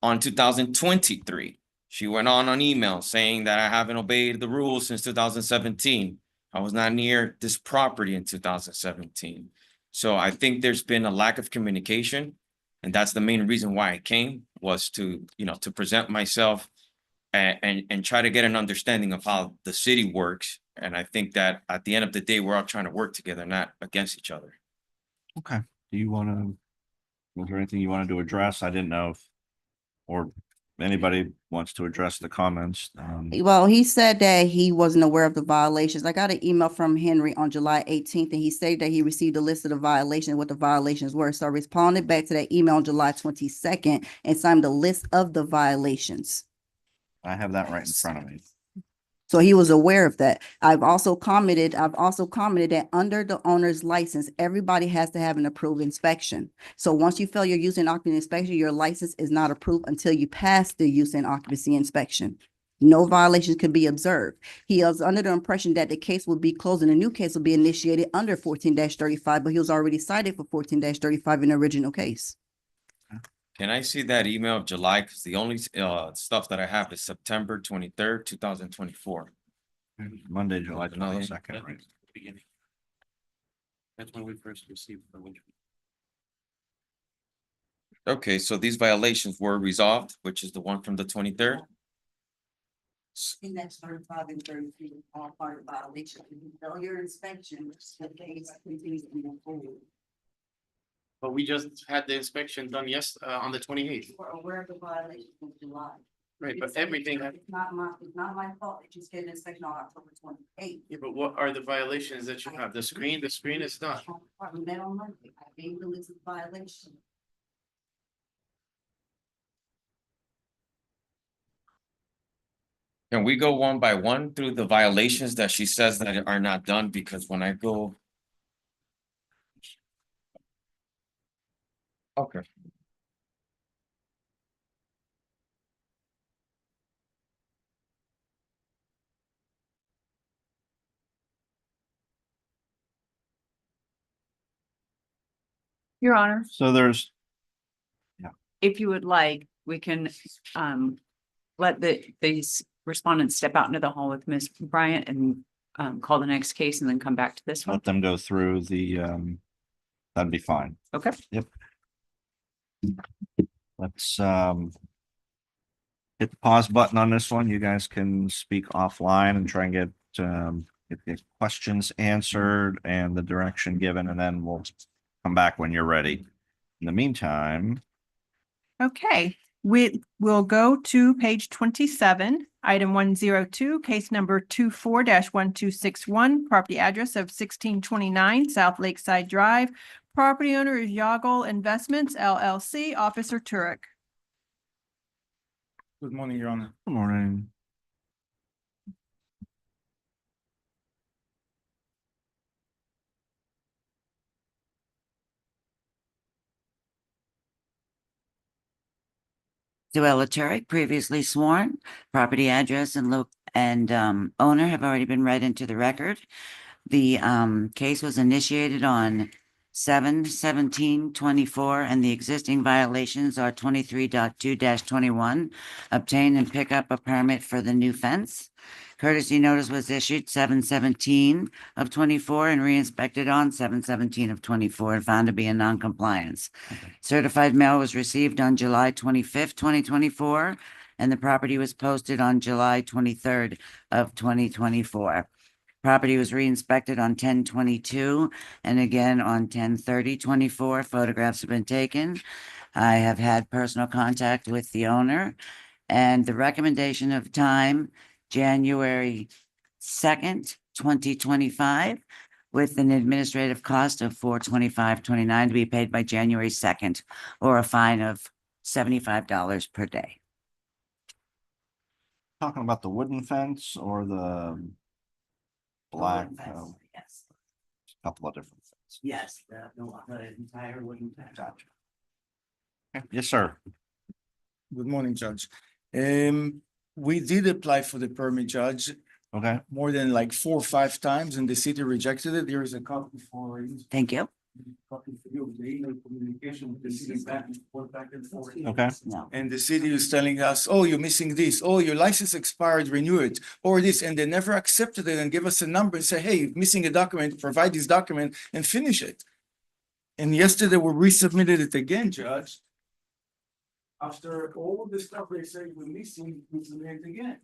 on 2023. She went on email saying that I haven't obeyed the rules since 2017. I was not near this property in 2017. So I think there's been a lack of communication, and that's the main reason why I came, was to, to present myself and try to get an understanding of how the city works. And I think that at the end of the day, we're all trying to work together, not against each other. Okay, do you want to, was there anything you wanted to address? I didn't know if, or anybody wants to address the comments. Well, he said that he wasn't aware of the violations. I got an email from Henry on July 18th, and he said that he received a list of the violations, what the violations were. So I responded back to that email on July 22nd and signed the list of the violations. I have that right in front of me. So he was aware of that. I've also commented that under the owner's license, everybody has to have an approved inspection. So once you fail your use and occupancy inspection, your license is not approved until you pass the use and occupancy inspection. No violations can be observed. He was under the impression that the case would be closed and a new case would be initiated under 14-35, but he was already cited for 14-35 in the original case. Can I see that email of July? Because the only stuff that I have is September 23rd, 2024. Monday, July 22nd, right? Beginning. That's when we first received the winter. Okay, so these violations were resolved, which is the one from the 23rd. In that 35 and 33 are part of violation. Failure inspection, the case continues to move forward. But we just had the inspection done on the 28th. We're aware of the violation in July. Right, but everything, It's not my fault that you scheduled an inspection on October 28th. yeah, but what are the violations that you have? The screen is done. We met on Monday. I gave the list of violations. Can we go one by one through the violations that she says that are not done? Because when I go. Okay. Your Honor, So there's, if you would like, we can let these respondents step out into the hall with Ms. Bryant and call the next case and then come back to this one. let them go through the, that'd be fine. Okay. Yep. Let's hit the pause button on this one. You guys can speak offline and try and get the questions answered and the direction given, and then we'll come back when you're ready. In the meantime, Okay, we will go to page 27, item 102, case number 24-1261, property address of 1629 South Lakeside Drive. Property owner is Yagul Investments LLC, Officer Turek. Good morning, Your Honor. good morning. Joella Turek, previously sworn, property address and owner have already been read into the record. The case was initiated on 7/17/24, and the existing violations are 23.2-21. Obtain and pick up a permit for the new fence. Courtesy notice was issued 7/17/24 and re-inspected on 7/17/24 and found to be in non-compliance. Certified mail was received on July 25th, 2024, and the property was posted on July 23rd of 2024. Property was re-inspected on 10/22 and again on 10/30/24. Photographs have been taken. I have had personal contact with the owner, and the recommendation of time, January 2nd, 2025, with an administrative cost of $425.29 to be paid by January 2nd, or a fine of $75 per day. Talking about the wooden fence or the black, Yes. couple of different things. Yes, the entire wooden fence. Gotcha. Yes, sir. Good morning, Judge. We did apply for the permit, Judge, Okay, more than like 4 or 5 times, and the city rejected it. There is a copy for you. Thank you. Copy for you of the email communication with the city back and forth, okay. No. And the city is telling us, oh, you're missing this, oh, your license expired, renew it, or this, and they never accepted it and give us a number and say, hey, you're missing a document, provide this document and finish it. And yesterday we resubmitted it again, Judge. After all the stuff they say we're missing, we submit it again.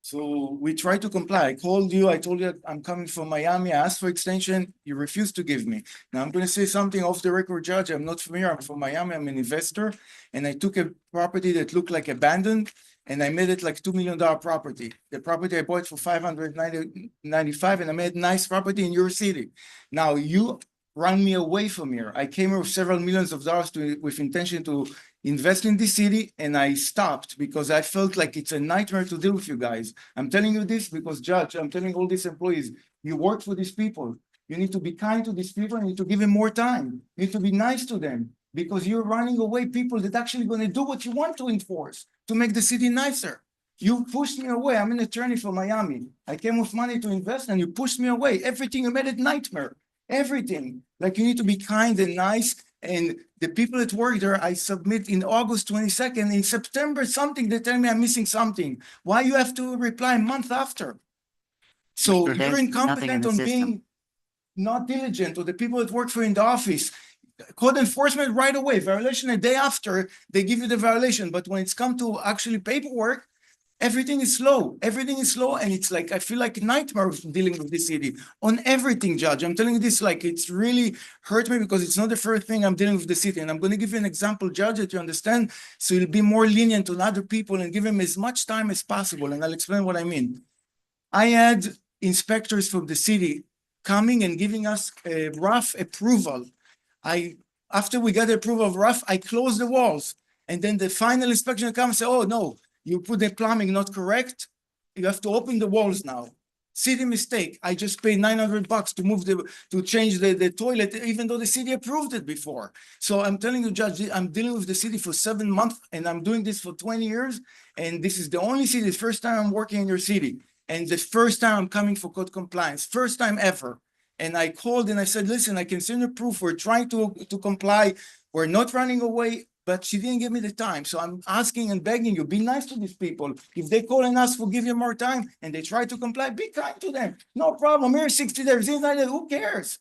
So we try to comply. I called you, I told you I'm coming from Miami, I asked for extension, you refused to give me. Now I'm gonna say something off the record, Judge, I'm not familiar, I'm from Miami, I'm an investor, and I took a property that looked like abandoned, and I made it like $2 million property. The property I bought for 595, and I made nice property in your city. Now you run me away from here. I came here with several millions of dollars with intention to invest in this city, and I stopped because I felt like it's a nightmare to deal with you guys. I'm telling you this because, Judge, I'm telling all these employees, you work for these people. You need to be kind to these people and you need to give them more time. You need to be nice to them because you're running away people that actually going to do what you want to enforce to make the city nicer. You pushed me away. I'm an attorney from Miami. I came with money to invest and you pushed me away. Everything you made it nightmare. Everything. Like you need to be kind and nice. And the people that work there, I submit in August 22nd, in September something, they tell me I'm missing something. Why you have to reply a month after? So There's you're nothing in incompetent the on system. being not diligent, or the people that work for you in the office. Code enforcement right away, violation a day after, they give you the violation. But when it's come to actually paperwork, everything is slow. Everything is slow. And it's like, I feel like a nightmare dealing with this city on everything, Judge. I'm telling you this, like, it's really hurt me because it's not the first thing I'm dealing with the city. And I'm going to give you an example, Judge, that you understand. So you'll be more lenient on other people and give them as much time as possible. And I'll explain what I mean. I had inspectors from the city coming and giving us a rough approval. After we got the approval of rough, I closed the walls. And then the final inspection comes and say, oh, no, you put the plumbing not correct. You have to open the walls now. City mistake. I just paid $900 to move to change the toilet, even though the city approved it before. So I'm telling you, Judge, I'm dealing with the city for 7 months and I'm doing this for 20 years. And this is the only city, the first time I'm working in your city. And the first time I'm coming for code compliance, first time ever. And I called and I said, listen, I can send you proof. We're trying to comply. We're not running away. But she didn't give me the time. So I'm asking and begging you, be nice to these people. If they call and ask for give you more time and they try to comply, be kind to them. No problem. Here 60 days, who cares?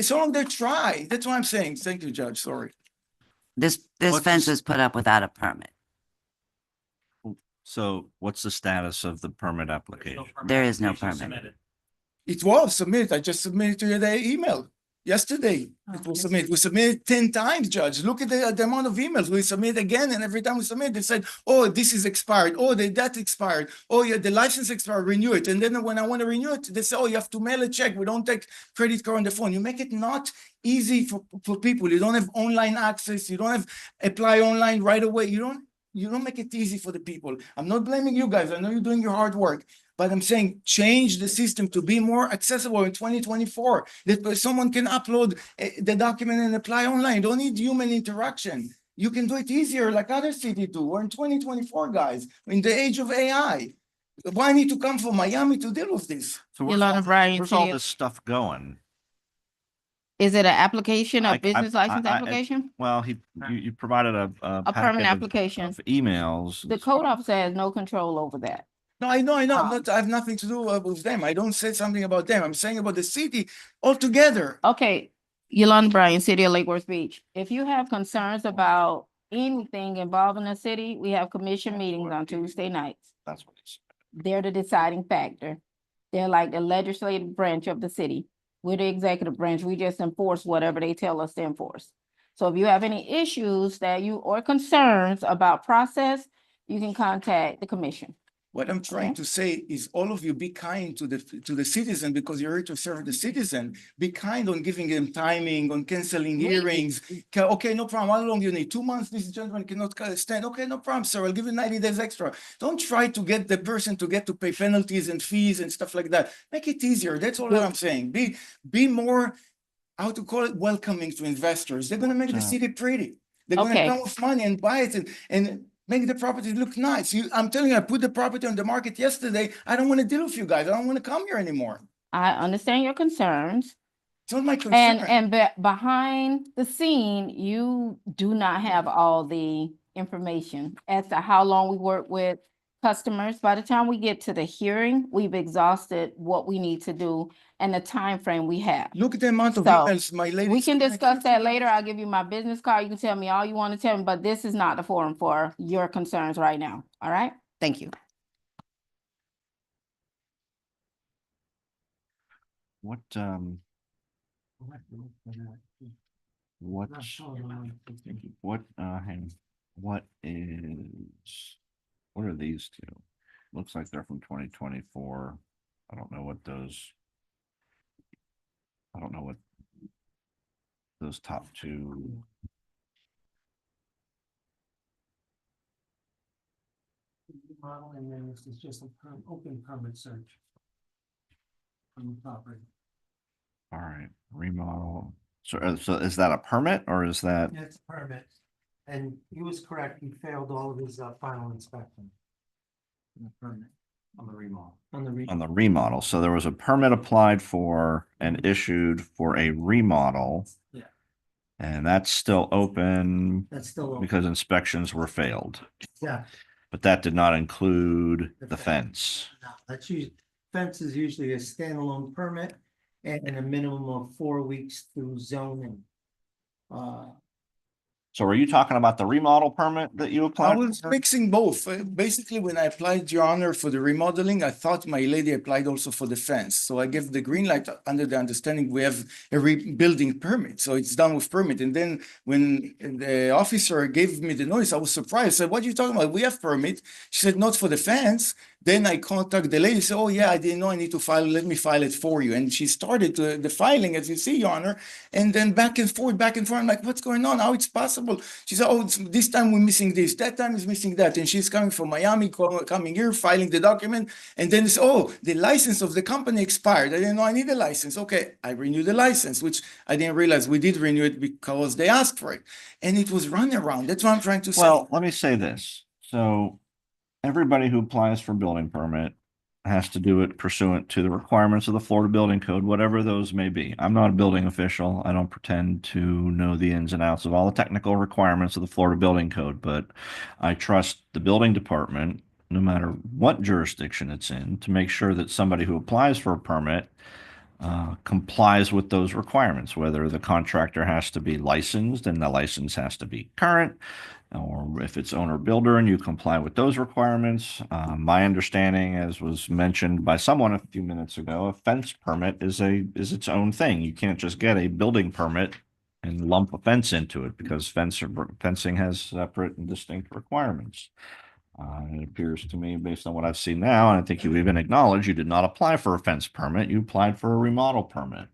So long they try. That's what I'm saying. Thank you, Judge. Sorry. This What's fence the- was put up without a permit. So what's the status of the permit application? There is no Application permit. submitted. It was submitted. I just submitted to you the email yesterday. It was submitted. We submitted 10 times, Judge. Look at the amount of emails. We submit again, and every time we submit, they said, oh, this is expired. Oh, that expired. Oh, yeah, the license expired, renew it. And then when I want to renew it, they say, oh, you have to mail a check. We don't take credit card on the phone. You make it not easy for people. You don't have online access. You don't have apply online right away. You don't make it easy for the people. I'm not blaming you guys. I know you're doing your hard work. But I'm saying change the system to be more accessible in 2024, that someone can upload the document and apply online. You don't need human interaction. You can do it easier like other cities do. We're in 2024, guys, in the age of AI. Why I need to come from Miami to deal with this? So Yolanda Bryan, where's all City of- this stuff going? Is it an application, I- a business license I- application? Well, you provided a A packet permanent of- application. of emails. The code officer has no control over that. No, I know. I have nothing to do with them. I don't say something about them. I'm saying about the city altogether. Okay, Yolanda Bryan, City of Lake Worth Beach. If you have concerns about anything involving the city, we have commission meetings on Tuesday nights. That's what it's. They're the deciding factor. They're like the legislative branch of the city. We're the executive branch. We just enforce whatever they tell us to enforce. So if you have any issues or concerns about process, you can contact the commission. What I'm trying to say is all of you be kind to the citizen because you're here to serve the citizen. Be kind on giving them timing, on canceling hearings. Okay, no problem. How long you need? 2 months? This gentleman cannot stand. Okay, no problem, sir. I'll give you 90 days extra. Don't try to get the person to pay penalties and fees and stuff like that. Make it easier. That's all I'm saying. Be more, how to call it, welcoming to investors. They're going to make the city pretty. They're going to Okay. come with money and buy it and make the property look nice. I'm telling you, I put the property on the market yesterday. I don't want to deal with you guys. I don't want to come here anymore. I understand your concerns. It's not my concern. And behind the scene, you do not have all the information as to how long we work with customers. By the time we get to the hearing, we've exhausted what we need to do and the time frame we have. Look at the amount of So, emails my lady. We can discuss that later. I'll give you my business card. You can tell me all you want to tell me, but this is not the forum for your concerns right now. All right? Thank you. What, what are these two? Looks like they're from 2024. I don't know what those top two. Model, and then this is just an open permit search on the property. All right, remodel. So is that a permit or is that? It's a permit. And he was correct. He failed all of his final inspection. The permit on the remodel. On the remodel. So there was a permit applied for and issued for a remodel. Yeah. And that's still open. That's still open. Because inspections were failed. Yeah. But that did not include the fence. No, that's usually, fence is usually a standalone permit and a minimum of 4 weeks through zoning. So are you talking about the remodel permit that you I applied? was for? mixing both. Basically, when I applied, Your Honor, for the remodeling, I thought my lady applied also for the fence. So I gave the green light under the understanding we have a rebuilding permit. So it's done with permit. And then when the officer gave me the notice, I was surprised. I said, what are you talking about? We have permit. She said, not for the fence. Then I contact the lady, said, oh yeah, I didn't know I need to file, let me file it for you. And she started the filing, as you see, Your Honor, and then back and forth. I'm like, what's going on? How it's possible? She said, oh, this time we're missing this, that time is missing that. And she's coming from Miami, coming here, filing the document. And then it's, oh, the license of the company expired. I didn't know I need a license. Okay, I renewed the license, which I didn't realize we did renew it because they asked for it. And it was run around. That's what I'm trying to say. Well, let me say this. So everybody who applies for building permit has to do it pursuant to the requirements of the Florida Building Code, whatever those may be. I'm not a building official. I don't pretend to know the ins and outs of all the technical requirements of the Florida Building Code, but I trust the building department, no matter what jurisdiction it's in, to make sure that somebody who applies for a permit complies with those requirements, whether the contractor has to be licensed and the license has to be current, or if it's owner builder and you comply with those requirements. My understanding, as was mentioned by someone a few minutes ago, a fence permit is its own thing. You can't just get a building permit and lump a fence into it because fencing has separate and distinct requirements. It appears to me, based on what I've seen now, and I think you even acknowledge you did not apply for a fence permit, you applied for a remodel permit.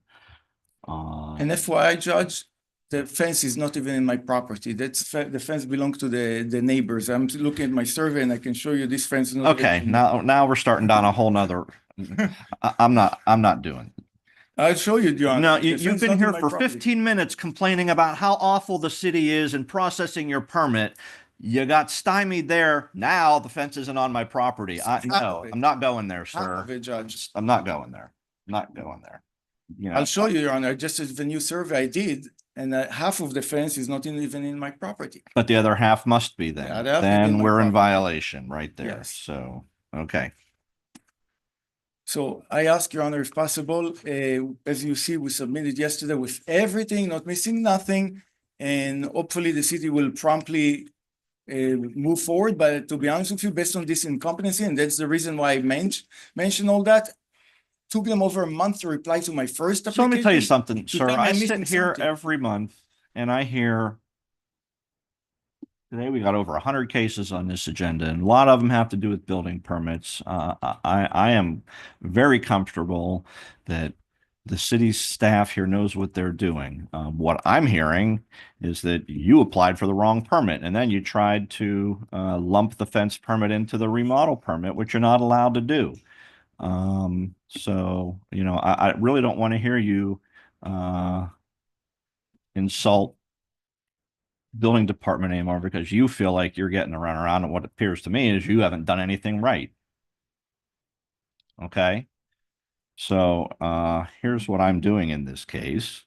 And FYI, Judge, the fence is not even in my property. The fence belongs to the neighbors. I'm looking at my survey and I can show you this fence. Okay, now we're starting down a whole nother. I'm not doing it. I'll show you, John. No, The you've fence been not in here my for property. 15 minutes complaining about how awful the city is in processing your permit. You got stymied there. Now the fence isn't on my property. No, I'm not going there, Half sir. of it, Judge. I'm not going there. Not going there. You know, I'll show you, Your Honor. Just as the new survey I did, and half of the fence is not even in my property. but the other half must be Yeah, then. the other half is in Then my we're in property. violation right there. Yes. So, okay. So I ask, Your Honor, if possible, as you see, we submitted yesterday with everything, not missing nothing. And hopefully the city will promptly move forward. But to be honest with you, based on this incompetency, and that's the reason why I mentioned all that, took them over a month to reply to my first So let me tell you application. something, To sir. them, I I'm sit missing here something. every month and I hear today we got over 100 cases on this agenda, and a lot of them have to do with building permits. I am very comfortable that the city's staff here knows what they're doing. What I'm hearing is that you applied for the wrong permit, and then you tried to lump the fence permit into the remodel permit, which you're not allowed to do. So, you know, I really don't want to hear you insult building department anymore because you feel like you're getting around and what appears to me is you haven't done anything right. Okay. So here's what I'm doing in this case.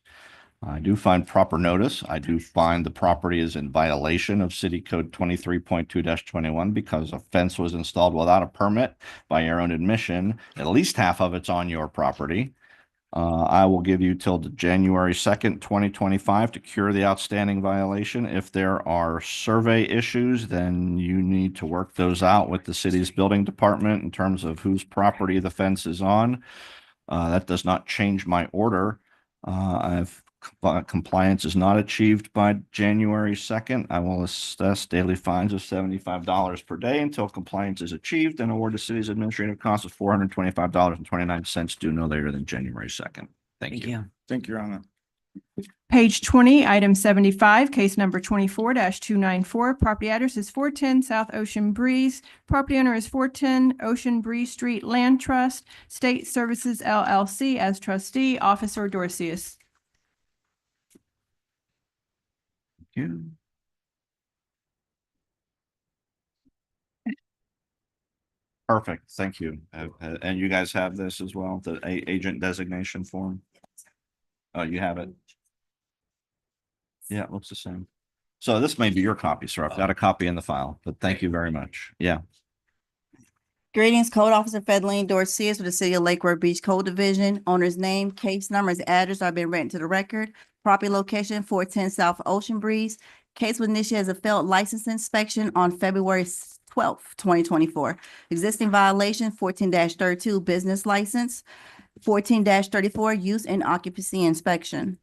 I do find proper notice. I do find the property is in violation of City Code 23.2-21 because a fence was installed without a permit. By your own admission, at least half of it's on your property. I will give you till January 2nd, 2025 to cure the outstanding violation. If there are survey issues, then you need to work those out with the city's building department in terms of whose property the fence is on. That does not change my order. If compliance is not achieved by January 2nd, I will assess daily fines of $75 per day until compliance is achieved and award the city's administrative costs of $425.29 due no later than January 2nd. Thank you. Thank you, Your Honor. Page 20, item 75, case number 24-294. Property address is 410 South Ocean Breeze. Property owner is 410 Ocean Breeze Street Land Trust, State Services LLC as trustee, Officer Dorcius. You. Perfect. Thank you. And you guys have this as well, the agent designation form? Oh, you have it? Yeah, it looks the same. So this may be your copy, sir. I've got a copy in the file, but thank you very much. Yeah. Greetings, Code Officer Fedleen Dorcius with the City of Lake Worth Beach Code Division. Owner's name, case numbers, address are being written to the record. Property location 410 South Ocean Breeze. Case was initiated as a failed license inspection on February 12th, 2024. Existing violation 14-32 business license, 14-34 use and occupancy inspection.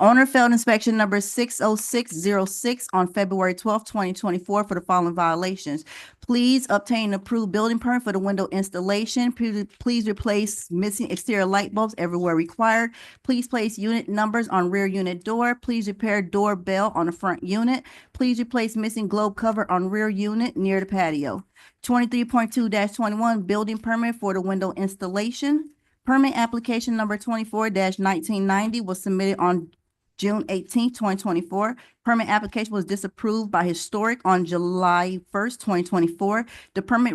Owner failed inspection number 60606 on February 12th, 2024 for the following violations. Please obtain approved building permit for the window installation. Please replace missing exterior light bulbs everywhere required. Please place unit numbers on rear unit door. Please repair doorbell on the front unit. Please replace missing globe cover on rear unit near the patio. 23.2-21 building permit for the window installation. Permit application number 24-1990 was submitted on June 18th, 2024. Permit application was disapproved by Historic on July 1st, 2024. The permit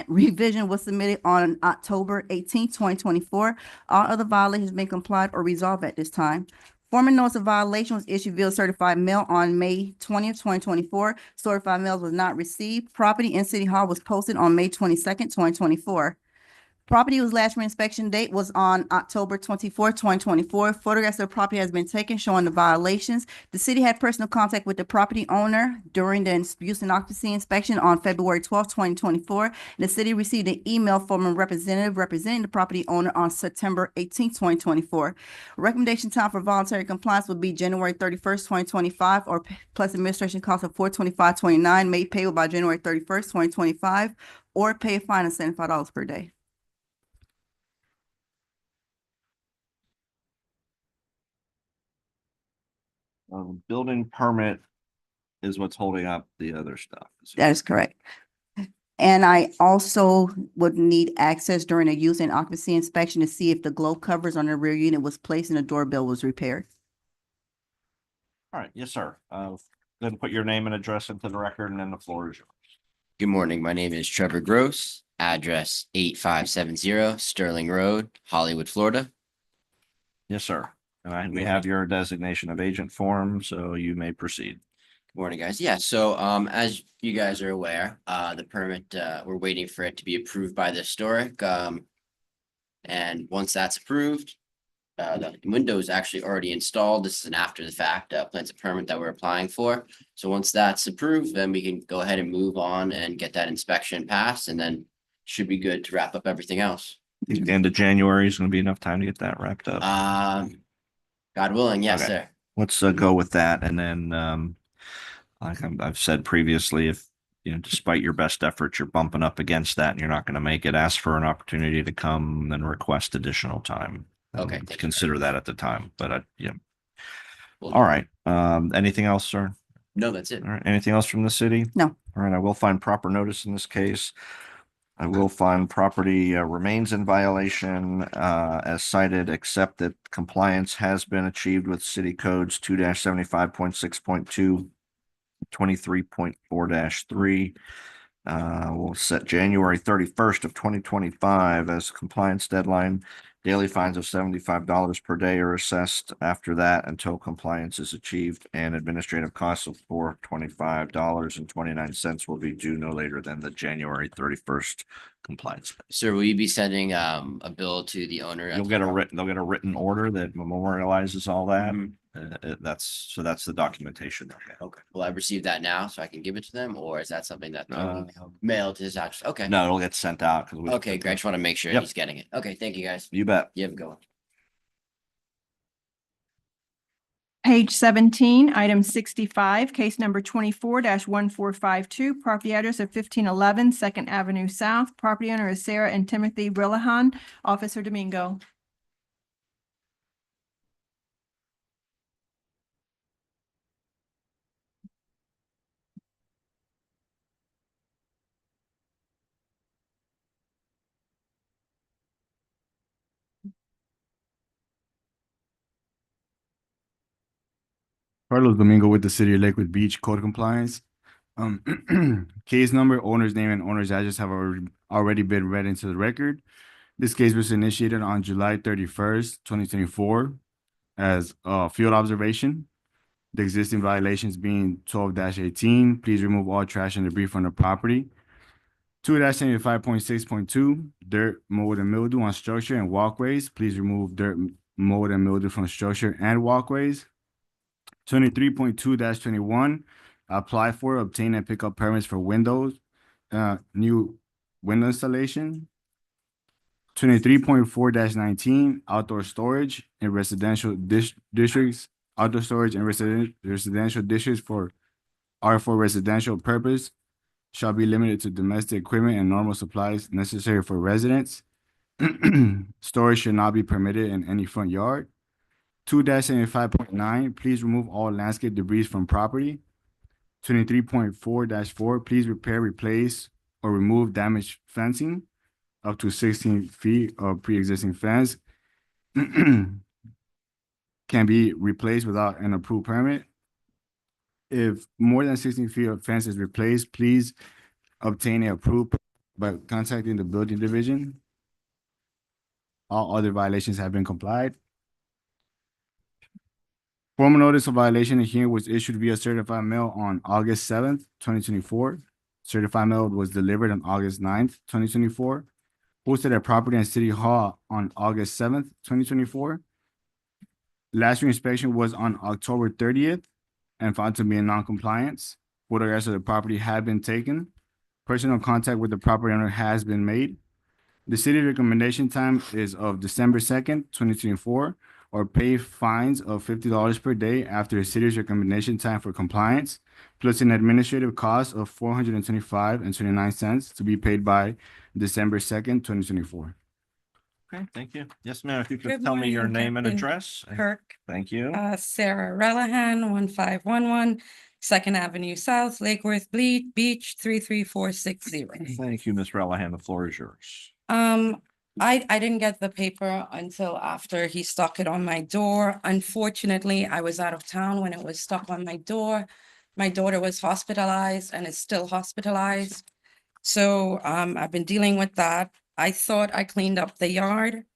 revision was submitted on October 18th, 2024. All other violations have been complied or resolved at this time. Formal notice of violation was issued via certified mail on May 20th, 2024. Certified mail was not received. Property in City Hall was posted on May 22nd, 2024. Property whose last reinspection date was on October 24th, 2024. Photographs of the property has been taken showing the violations. The city had personal contact with the property owner during the use and occupancy inspection on February 12th, 2024. The city received an email from a representative representing the property owner on September 18th, 2024. Recommendation time for voluntary compliance would be January 31st, 2025, or plus administration cost of $425.29 made payable by January 31st, 2025, or pay a fine of $75 per day. Building permit is what's holding up the other stuff. That is correct. And I also would need access during a use and occupancy inspection to see if the globe covers on the rear unit was placed and the doorbell was repaired. All right. Yes, sir. Then put your name and address into the record and then the floor is yours. Good morning. My name is Trevor Gross, address 8570 Sterling Road, Hollywood, Florida. Yes, sir. And we have your designation of agent form, so you may proceed. Good morning, guys. Yeah, so as you guys are aware, the permit, we're waiting for it to be approved by the historic. And once that's approved, the window is actually already installed. This is an after the fact plans of permit that we're applying for. So once that's approved, then we can go ahead and move on and get that inspection passed, and then should be good to wrap up everything else. The end of January is going to be enough time to get that wrapped up. God willing, yes, Okay. sir. Let's go with that. And then, like I've said previously, if, despite your best efforts, you're bumping up against that and you're not going to make it, ask for an opportunity to come and request additional time. Okay. Consider that at the time, but yeah. All right. Anything else, sir? No, that's it. All right. Anything else from the city? No. All right. I will find proper notice in this case. I will find property remains in violation as cited, except that compliance has been achieved with city codes 2-75.6.2, 23.4-3. We'll set January 31st of 2025 as compliance deadline. Daily fines of $75 per day are assessed after that until compliance is achieved, and administrative costs of $425.29 will be due no later than the January 31st compliance. Sir, will you be sending a bill to the owner? They'll get a written order that memorializes all that. Mhm. That's the documentation. Okay, will I receive that now so I can give it to them, or is that something that they'll Uh, mail to his address? Okay. No, it'll get sent out. Okay, great. I just want to make sure Yep. he's getting it. Okay, thank you, guys. You bet. You have a good one. Page 17, item 65, case number 24-1452, property address of 1511 Second Avenue South. Property owner is Sarah and Timothy Rillahan. Officer Domingo. Carlos Domingo with the City of Lakewood Beach Code Compliance. Case number, owner's name, and owner's address have already been read into the record. This case was initiated on July 31st, 2024 as a field observation. The existing violations being 12-18, please remove all trash and debris from the property. 2-75.6.2, dirt, mold, and mildew on structure and walkways. Please remove dirt, mold, and mildew from structure and walkways. 23.2-21, apply for, obtain, and pick up permits for windows, new window installation. 23.4-19, outdoor storage in residential districts, outdoor storage in residential districts for R4 residential purpose shall be limited to domestic equipment and normal supplies necessary for residents. Storage should not be permitted in any front yard. 2-75.9, please remove all landscape debris from property. 23.4-4, please repair, replace, or remove damaged fencing up to 16 feet of pre-existing fence. Can be replaced without an approved permit. If more than 16 feet of fence is replaced, please obtain an approved by contacting the building division. All other violations have been complied. Formal notice of violation and hearing was issued via certified mail on August 7th, 2024. Certified mail was delivered on August 9th, 2024. Posted at Property and City Hall on August 7th, 2024. Last reinspection was on October 30th and found to be in non-compliance. Photographs of the property have been taken. Personal contact with the property owner has been made. The city recommendation time is of December 2nd, 2024, or pay fines of $50 per day after the city's recommendation time for compliance, plus an administrative cost of $425.29 to be paid by December 2nd, 2024. Okay, thank you. Yes, ma'am, if you could Good tell me your morning, name and Captain address. Kirk. Thank you. Sarah Rellahan, 1511 Second Avenue South, Lake Worth Beach, 33460. Thank you, Ms. Rellahan. The floor is yours. I didn't get the paper until after he stuck it on my door. Unfortunately, I was out of town when it was stuck on my door. My daughter was hospitalized and is still hospitalized. So I've been dealing with that. I thought I cleaned up the yard.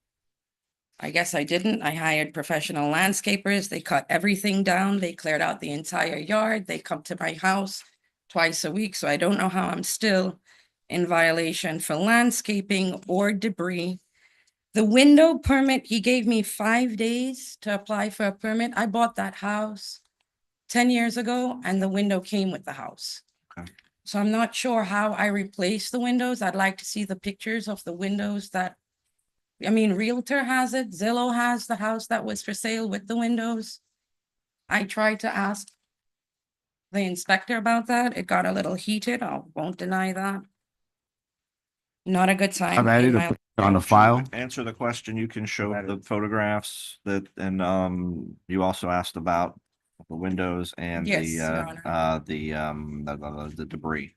I guess I didn't. I hired professional landscapers. They cut everything down. They cleared out the entire yard. They come to my house twice a week. So I don't know how I'm still in violation for landscaping or debris. The window permit, he gave me 5 days to apply for a permit. I bought that house 10 years ago and the window came with the house. Okay. So I'm not sure how I replaced the windows. I'd like to see the pictures of the windows that, I mean, Realtor has it, Zillow has the house that was for sale with the windows. I tried to ask the inspector about that. It got a little heated. I won't deny that. Not a good time. I've added in my- on the file. Answer the question. You can show the photographs that, and you also asked about the windows and Yes, Your Honor. the debris.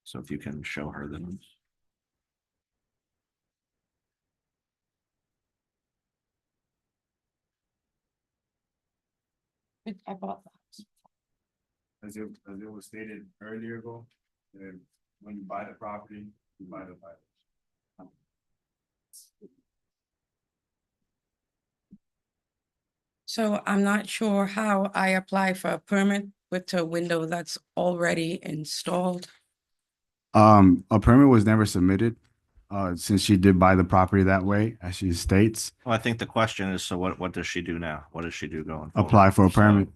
So if you can show her them. I bought the house. As it was stated earlier ago, when you buy the property, you buy the title. So I'm not sure how I apply for a permit with a window that's already installed. A permit was never submitted, since she did buy the property that way, as she states. Well, I think the question is, so what does she do now? What does she do going forward? Apply for a So- permit.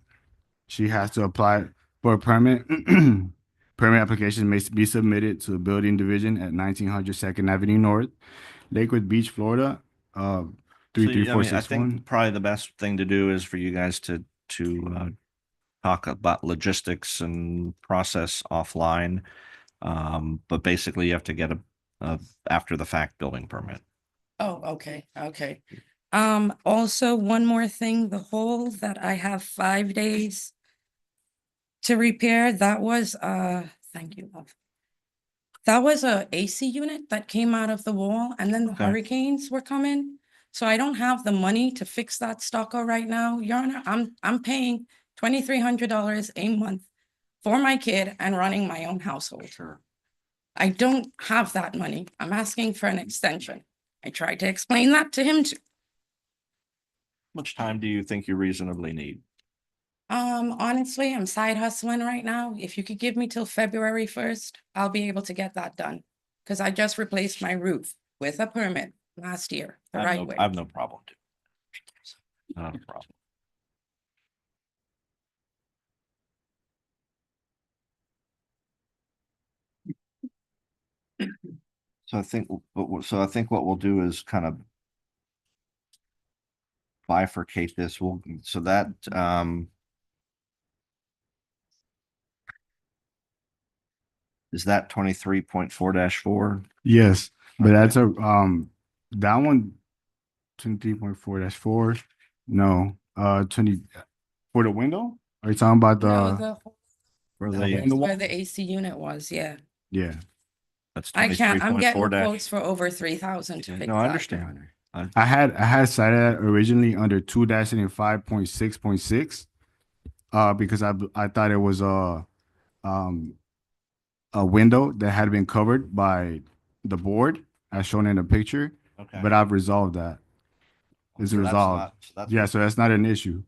She has to apply for a permit. Permit application may be submitted to the building division at 1900 Second Avenue North, Lakewood Beach, Florida, So, I 33461. think probably the best thing to do is for you guys to talk about logistics and process offline. But basically you have to get a after the fact building permit. Oh, okay, okay. Also, one more thing, the hole that I have 5 days to repair, that was, thank you, love. That was a AC unit that came out of the wall and then the Okay. hurricanes were coming. So I don't have the money to fix that stucco right now. Your Honor, I'm paying $2,300 a month for my kid and running my own household. Sure. I don't have that money. I'm asking for an extension. I tried to explain that to him too. How much time do you think you reasonably need? Honestly, I'm side hustling right now. If you could give me till February 1st, I'll be able to get that done. Cause I just replaced my roof with a permit last year, the I have right no- way. I have no problem. Not a problem. So I think, so I think what we'll do is kind of bifurcate this. So that, is that 23.4-4? Yes, but Okay. that's that one, 23.4-4. No, 20 for the window? Are you talking about No, the, For that's the, where the AC unit was, yeah. yeah. that's I can't, I'm getting 23.4 quotes for over 3,000 to fix No, I that, Your understand. Honor. I had cited that originally under 2-5.6.6. Because I thought it was a window that had been covered by the board as shown in the picture, Okay. but I've resolved that. It's So that's resolved. not- so that's- Yeah, so that's not an issue.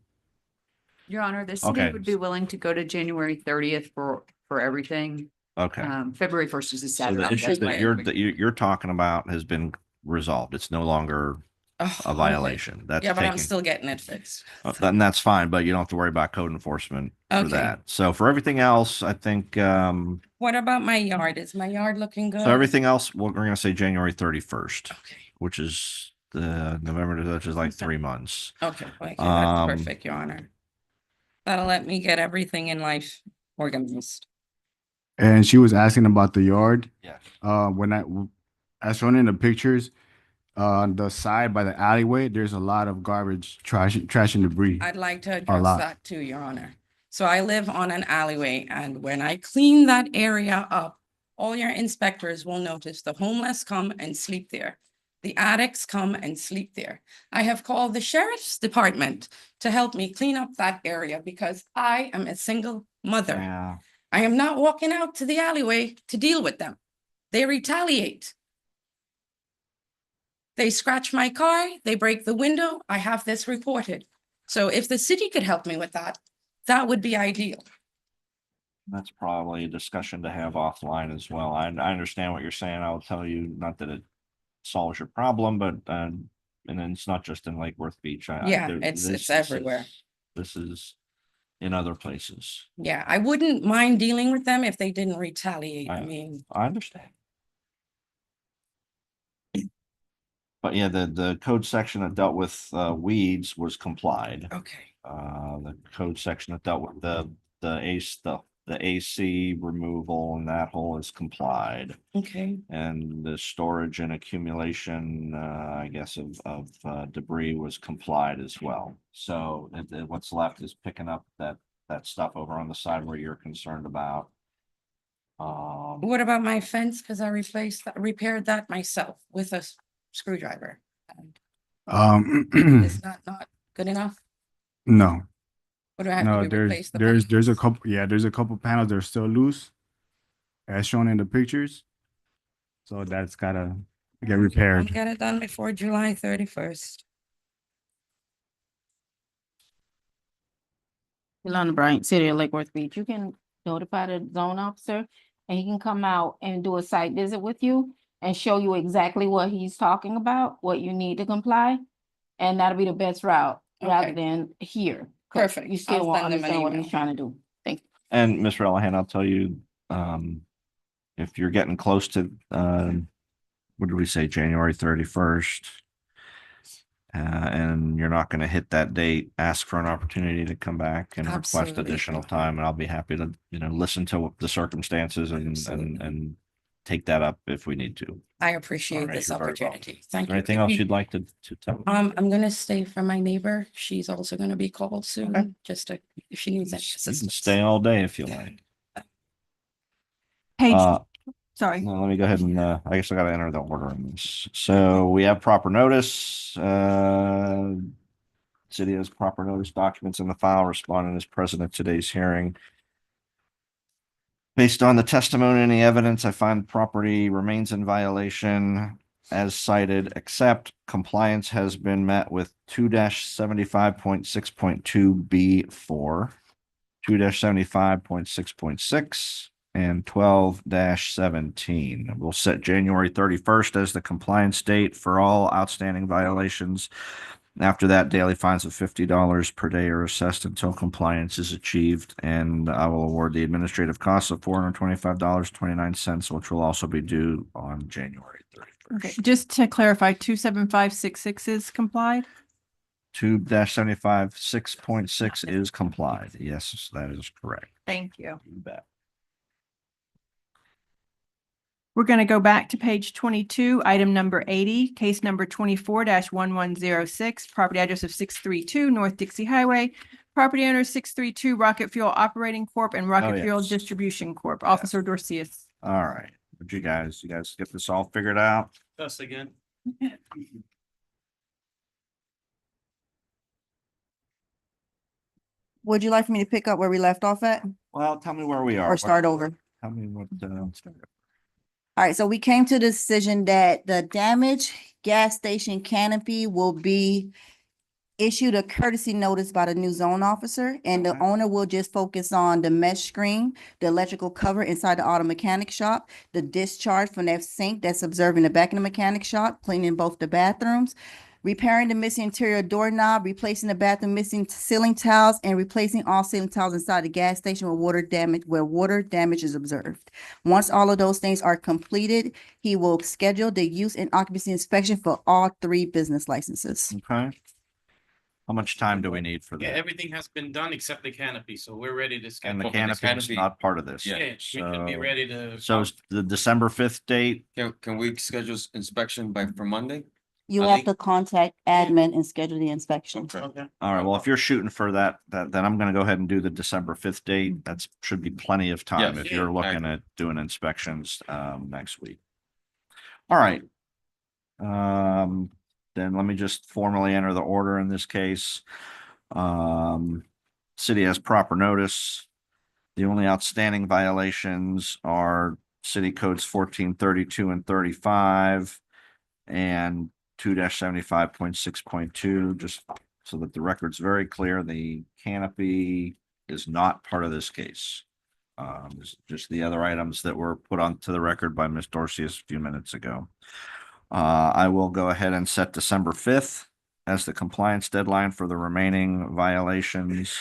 Your Honor, the city Okay. would be willing to go to January 30th for everything. Okay. February 1st is a So Saturday. the issue That's that why- you're talking about has been resolved. It's no longer Oh, a okay. violation. That's Yeah, but I'm taking, still getting it fixed. then that's fine, but you don't have to worry about code enforcement for Okay. that. So for everything else, I think, What about my yard? Is my yard looking good? so everything else, we're gonna say January 31st, Okay, which is the November, which is like 3 months. okay, that's Um, perfect, Your Honor. That'll let me get everything in life organized. And she was asking about the yard. Yes. As shown in the pictures, on the side by the alleyway, there's a lot of garbage, trash and debris. I'd like to A address lot. that too, Your Honor. So I live on an alleyway and when I clean that area up, all your inspectors will notice the homeless come and sleep there. The addicts come and sleep there. I have called the sheriff's department to help me clean up that area because I am a single mother. Yeah. I am not walking out to the alleyway to deal with them. They retaliate. They scratch my car, they break the window, I have this reported. So if the city could help me with that, that would be ideal. That's probably a discussion to have offline as well. I understand what you're saying. I'll tell you, not that it solves your problem, but, and then it's not just in Lake Worth Beach. Yeah, it's everywhere. This is in other places. Yeah, I wouldn't mind dealing with them if they didn't retaliate. I I- mean, I understand. But yeah, the code section that dealt with weeds was complied. okay, The code section that dealt with the AC removal and that whole is complied. okay, And the storage and accumulation, I guess, of debris was complied as well. So what's left is picking up that stuff over on the side where you're concerned about. what about my fence? Cause I repaired that myself with a screwdriver. Is that not good enough? No, What do I have no, to do? Replace the there's a couple, yeah, there's a couple panels that are still loose, as shown in the pictures. So that's gotta get I'll repaired. get it done before July 31st. Yolanda Bryant, City of Lake Worth Beach. You can notify the zone officer and he can come out and do a site visit with you and show you exactly what he's talking about, what you need to comply. And that'll be the best route rather Okay. than here. 'Cause Perfect. You still I'll won't send them an understand what email. he's trying to do. Thank you. And Ms. Relihan, I'll tell you, if you're getting close to, what did we say, January 31st? And you're not gonna hit that date, ask for an opportunity to come back and request Absolutely. additional time, and I'll be happy to, listen to the circumstances and take that up if we need to. I appreciate All right, this you're very welcome. opportunity. Is Thank there you. anything else you'd like to tell? I'm gonna stay for my neighbor. She's also gonna be called soon, Okay. just to, if she needs any You can assistance. stay all day if you like. Page, Uh, sorry. No, let me go ahead and, I guess I gotta enter the order on this. So we have proper notice, city has proper notice documents in the file, respondent is present at today's hearing. Based on the testimony and the evidence, I find property remains in violation as cited, except compliance has been met with 2-75.6.2B4, 2-75.6.6, and 12-17. We'll set January 31st as the compliance date for all outstanding violations. After that, daily fines of $50 per day are assessed until compliance is achieved, and I will award the administrative costs of $425.29, which will also be due on January 31st. Okay, just to clarify, 27566 is complied? 2-75.6.6 is complied. Yes, that is correct. Thank you. You bet. We're going to go back to page 22, item number 80, case number 24-1106, property address of 632 North Dixie Highway. Property owner 632 Rocket Fuel Operating Corp. and Rocket Fuel yes. Distribution Corp. Officer Dorcius. All right. Would you guys get this all figured out? Us again. Would you like for me to pick up where we left off at Well, tell me where we are. or start over? Tell me what, All right, so we came to the decision that the damaged gas station canopy will be issued a courtesy notice by the new zone officer, and the Okay. owner will just focus on the mesh screen, the electrical cover inside the auto mechanic shop, the discharge from that sink that's observing the back of the mechanic shop, cleaning both the bathrooms, repairing the missing interior doorknob, replacing the bathroom missing ceiling tiles, and replacing all ceiling tiles inside the gas station where water damage is observed. Once all of those things are completed, he will schedule the use and occupancy inspection for all 3 business licenses. okay. How much time do we need for Yeah, that? everything has been done except the canopy, so we're ready to And schedule. the for the canopy is canopy. not part of this. Yeah, we should be So- ready to. So is the December 5th date, Can we schedule inspection for Monday? You I have think- to contact admin and schedule the inspection. Okay. all right, well, if you're shooting for that, then I'm gonna go ahead and do the December 5th date. That's should be plenty of time Yes. if you're Yeah, looking at doing inspections, next week. All right. Then let me just formally enter the order in this case. City has proper notice. The only outstanding violations are city codes 1432 and 35 and 2-75.6.2, just so that the record's very clear, the canopy is not part of this case. Just the other items that were put onto the record by Ms. Dorsey a few minutes ago. I will go ahead and set December 5th as the compliance deadline for the remaining violations.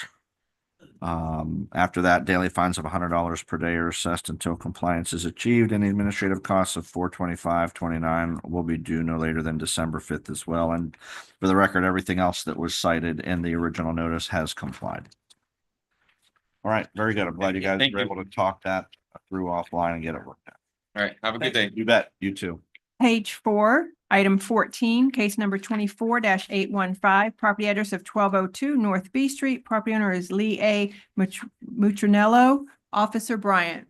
After that, daily fines of $100 per day are assessed until compliance is achieved, and the administrative costs of $425.29 will be due no later than December 5th as well. And for the record, everything else that was cited in the original notice has complied. All right, very good. I'm glad you guys Thank were you. able to talk that through offline and get it worked out. All right, have a good day. You bet. You too. Page 4, item 14, case number 24-815, property address of 1202 North B Street. Property owner is Lee A. Mutranello. Officer Bryant.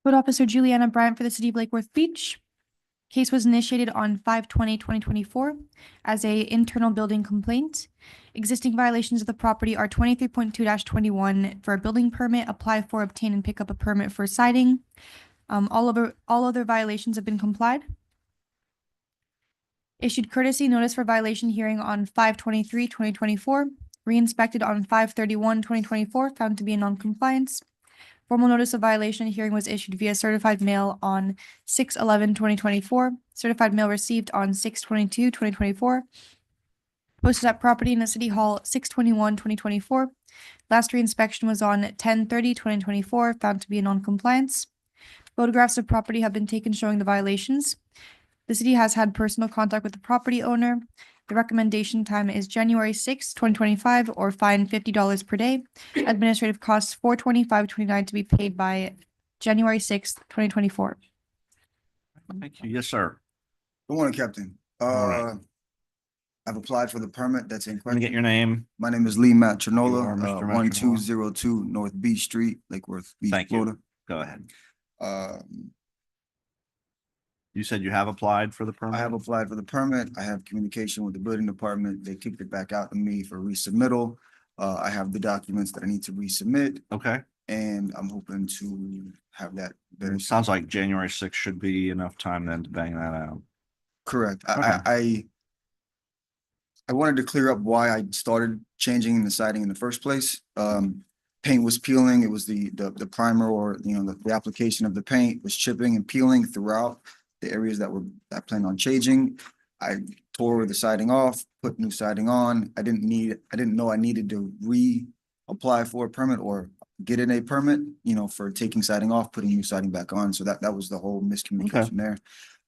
Code Officer Juliana Bryant for the City of Lake Worth Beach. Case was initiated on 5/20/2024 as a internal building complaint. Existing violations of the property are 23.2-21 for a building permit, apply for, obtain, and pick up a permit for siding. All other violations have been complied. Issued courtesy notice for violation hearing on 5/23/2024, re-inspected on 5/31/2024, found to be in non-compliance. Formal notice of violation hearing was issued via certified mail on 6/11/2024. Certified mail received on 6/22/2024. Posted at property in the City Hall 6/21/2024. Last re-inspection was on 10/30/2024, found to be in non-compliance. Photographs of property have been taken showing the violations. The city has had personal contact with the property owner. The recommendation time is January 6th, 2025, or fine $50 per day. Administrative costs $425.29 to be paid by January 6th, 2024. Thank you. Yes, sir. Good morning, Captain. All right. I've applied for the permit that's in Let me question. get your name. My name is Lee You are Matrinola, Mr. Matrinola. 1202 North Beach Street, Lake Worth Beach, Thank you. Florida. Go ahead. Um, You said you have applied for the permit? I have applied for the permit. I have communication with the building department. They kicked it back out to me for resubmittal. I have the documents that I need to resubmit, Okay. and I'm hoping to have that very It sounds like January 6th should be enough time then to bang that out. correct. Okay. I wanted to clear up why I started changing the siding in the first place. Paint was peeling. It was the primer, or, you know, the application of the paint was chipping and peeling throughout the areas that I planned on changing. I tore the siding off, put new siding on. I didn't know I needed to reapply for a permit or get in a permit, you know, for taking siding off, putting new siding back on. So that was the whole miscommunication there.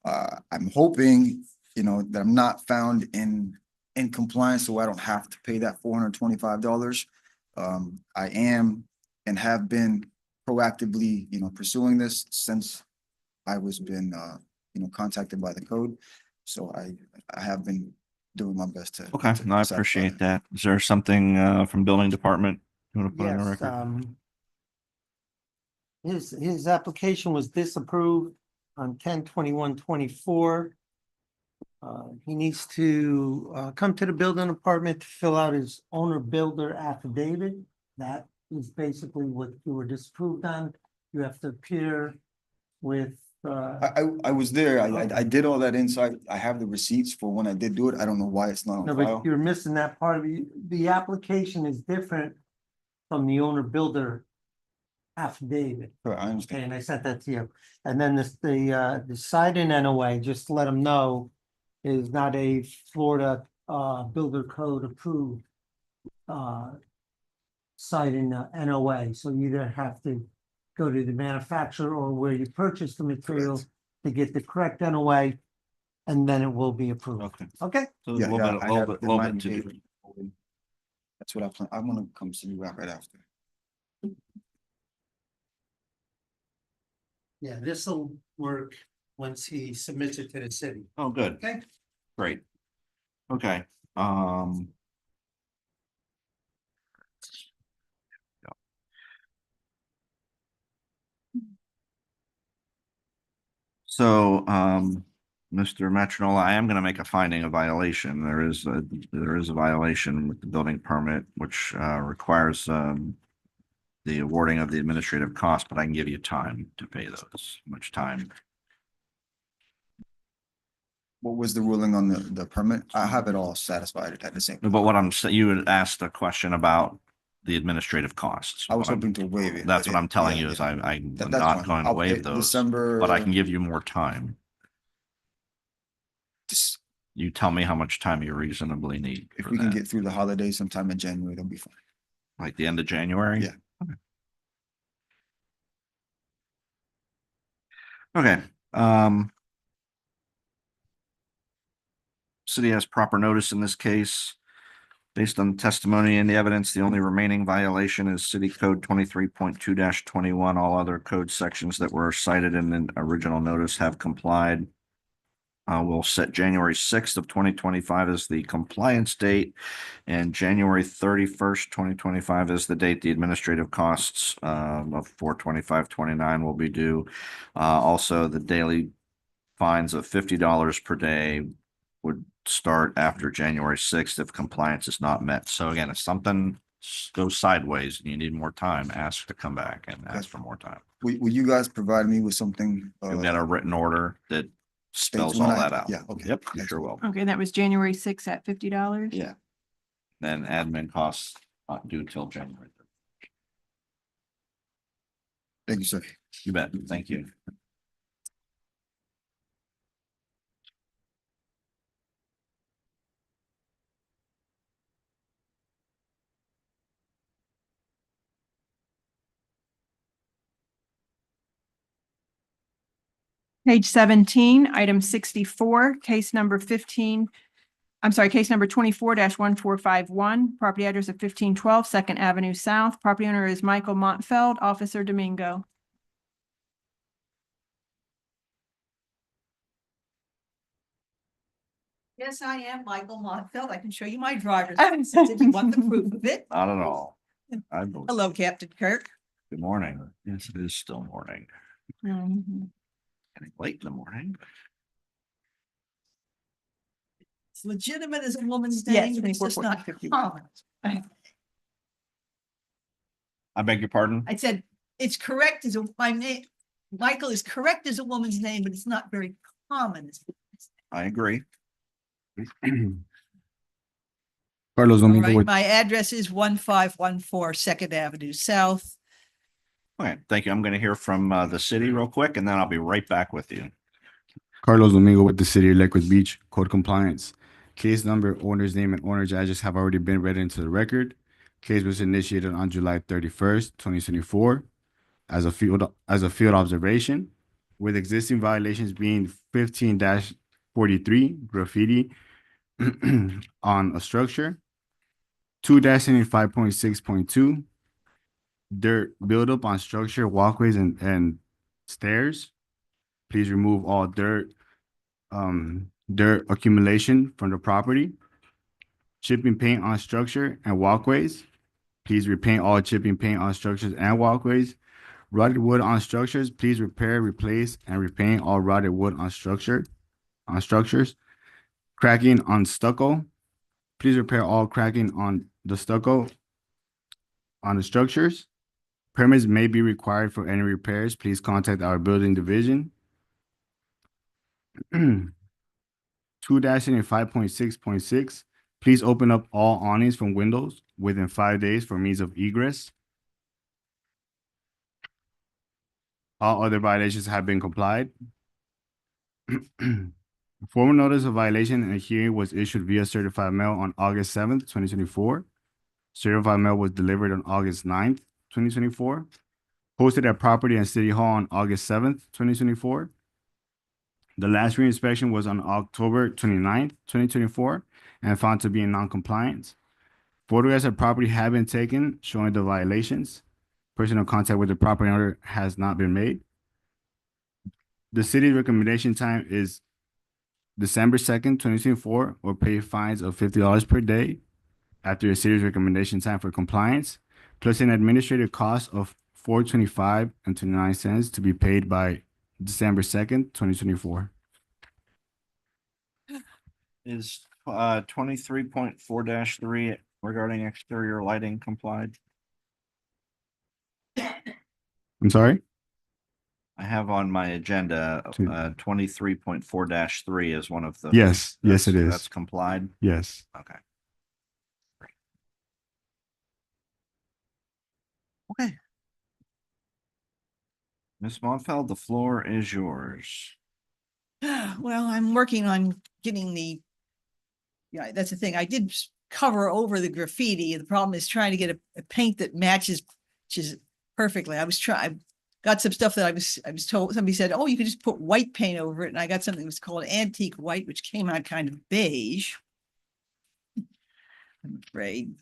I'm hoping, you know, that I'm not found in compliance, so I don't have to pay that $425. I am and have been proactively, you know, pursuing this since I was been, you know, contacted by the code. So I have been doing my best to. Okay, to no, I satisfy appreciate that. that. Is there something from building department you want to put on the Yes, record? his application was disapproved on 10/21/24. He needs to come to the building department to fill out his owner builder affidavit. That is basically what you were disapproved on. You have to appear with I was there. I did all that inside. I have the receipts for when I did do it. I don't know why it's not on no, file. but you're missing that part of the application is different from the owner builder affidavit. Sure, I understand. Okay, and I sent that to you. And then the siding NOA, just to let them know, is not a Florida builder code approved siding NOA. So you either have to go to the manufacturer or where you purchase the material to get the correct NOA, and then it will be approved. Okay. Okay? So Yeah, a yeah, little I bit, have little my bit to do. engagement. That's what I plan. I'm gonna come see you right after. Yeah, this will work once he submits it to the city. Oh, good. Okay? Great. Okay, so, Mr. Matrinola, I am gonna make a finding of violation. There is a violation with the building permit, which requires the awarding of the administrative cost, but I can give you time to pay those. Much time? What was the ruling on the permit? I have it all satisfied at the same. But what I'm saying, you had asked a question about the administrative costs. I was hoping to waive it. That's but what I'm telling yeah, you is yeah. I'm That's not fine. going to I'll pay waive those, December. but I can give you more time. Just You tell me how much time you reasonably need if for we can that. get through the holidays sometime in January, that'll be fine. Like the end of January? Yeah. Okay, city has proper notice in this case. Based on testimony and the evidence, the only remaining violation is City Code 23.2-21. All other code sections that were cited in the original notice have complied. We'll set January 6th of 2025 as the compliance date, and January 31st, 2025 is the date the administrative costs of $425.29 will be due. Also, the daily fines of $50 per day would start after January 6th if compliance is not met. So again, if something goes sideways and you need more time, ask to come back and ask for more time. Will you guys provide me with something? You've got a written order that spells when all I- that out. yeah, okay. Yep, you sure will. Okay, that was January 6th at $50. Yeah. Then admin costs not due till January. Thank you, sir. You bet. Thank you. Page 17, item 64, case number 24-1451, property address of 1512 Second Avenue South. Property owner is Michael Montfeld, Officer Domingo. Yes, I am Michael Montfeld. I can show you my driver's license if you want the proof of it. Not at all. I believe. Hello, Captain Kirk. Good morning. Yes, it is still morning. Getting late in the morning. It's legitimate as a woman's Yes, name, but it's just not 24, common. I beg your pardon? I said, it's correct as my name, Michael is correct as a woman's name, but it's not very common. I agree. Carlos All Domingo right, with, my address is 1514 Second Avenue South. Okay, thank you. I'm going to hear from the city real quick and then I'll be right back with you. Carlos Domingo with the City of Lake Worth Beach, code compliance. Case number, owner's name, and owner's address have already been read into the record. Case was initiated on July 31st, 2024 as a field observation, with existing violations being 15-43 graffiti on a structure, 2-75.6.2 dirt buildup on structure, walkways, and stairs. Please remove all dirt accumulation from the property. Chipping paint on structure and walkways. Please repaint all chipping paint on structures and walkways. Rotted wood on structures. Please repair, replace, and repaint all rotted wood on structures. Cracking on stucco. Please repair all cracking on the stucco on the structures. Permits may be required for any repairs. Please contact our building division. 2-5.6.6. Please open up all awnings from windows within 5 days for means of egress. All other violations have been complied. Formal notice of violation and a hearing was issued via certified mail on August 7th, 2024. Certified mail was delivered on August 9th, 2024. Posted at Property and City Hall on August 7th, 2024. The last reinspection was on October 29th, 2024, and found to be in non-compliance. Photographs of property have been taken showing the violations. Personal contact with the property owner has not been made. The city's recommendation time is December 2nd, 2024, or pay fines of $50 per day after a city's recommendation time for compliance, plus an administrative cost of $425.29 to be paid by December 2nd, 2024. Is 23.4-3 regarding exterior lighting complied? I'm sorry? I have on my agenda 23.4-3 is one of the. Yes, yes, it is. That's complied? Yes. Okay. Okay. Ms. Montfeld, the floor is yours. Well, I'm working on getting yeah, that's the thing. I did cover over the graffiti. The problem is trying to get a paint that matches perfectly. I got some stuff that I was told, somebody said, oh, you can just put white paint over it. And I got something that was called antique white, which came out kind of beige. I'm afraid.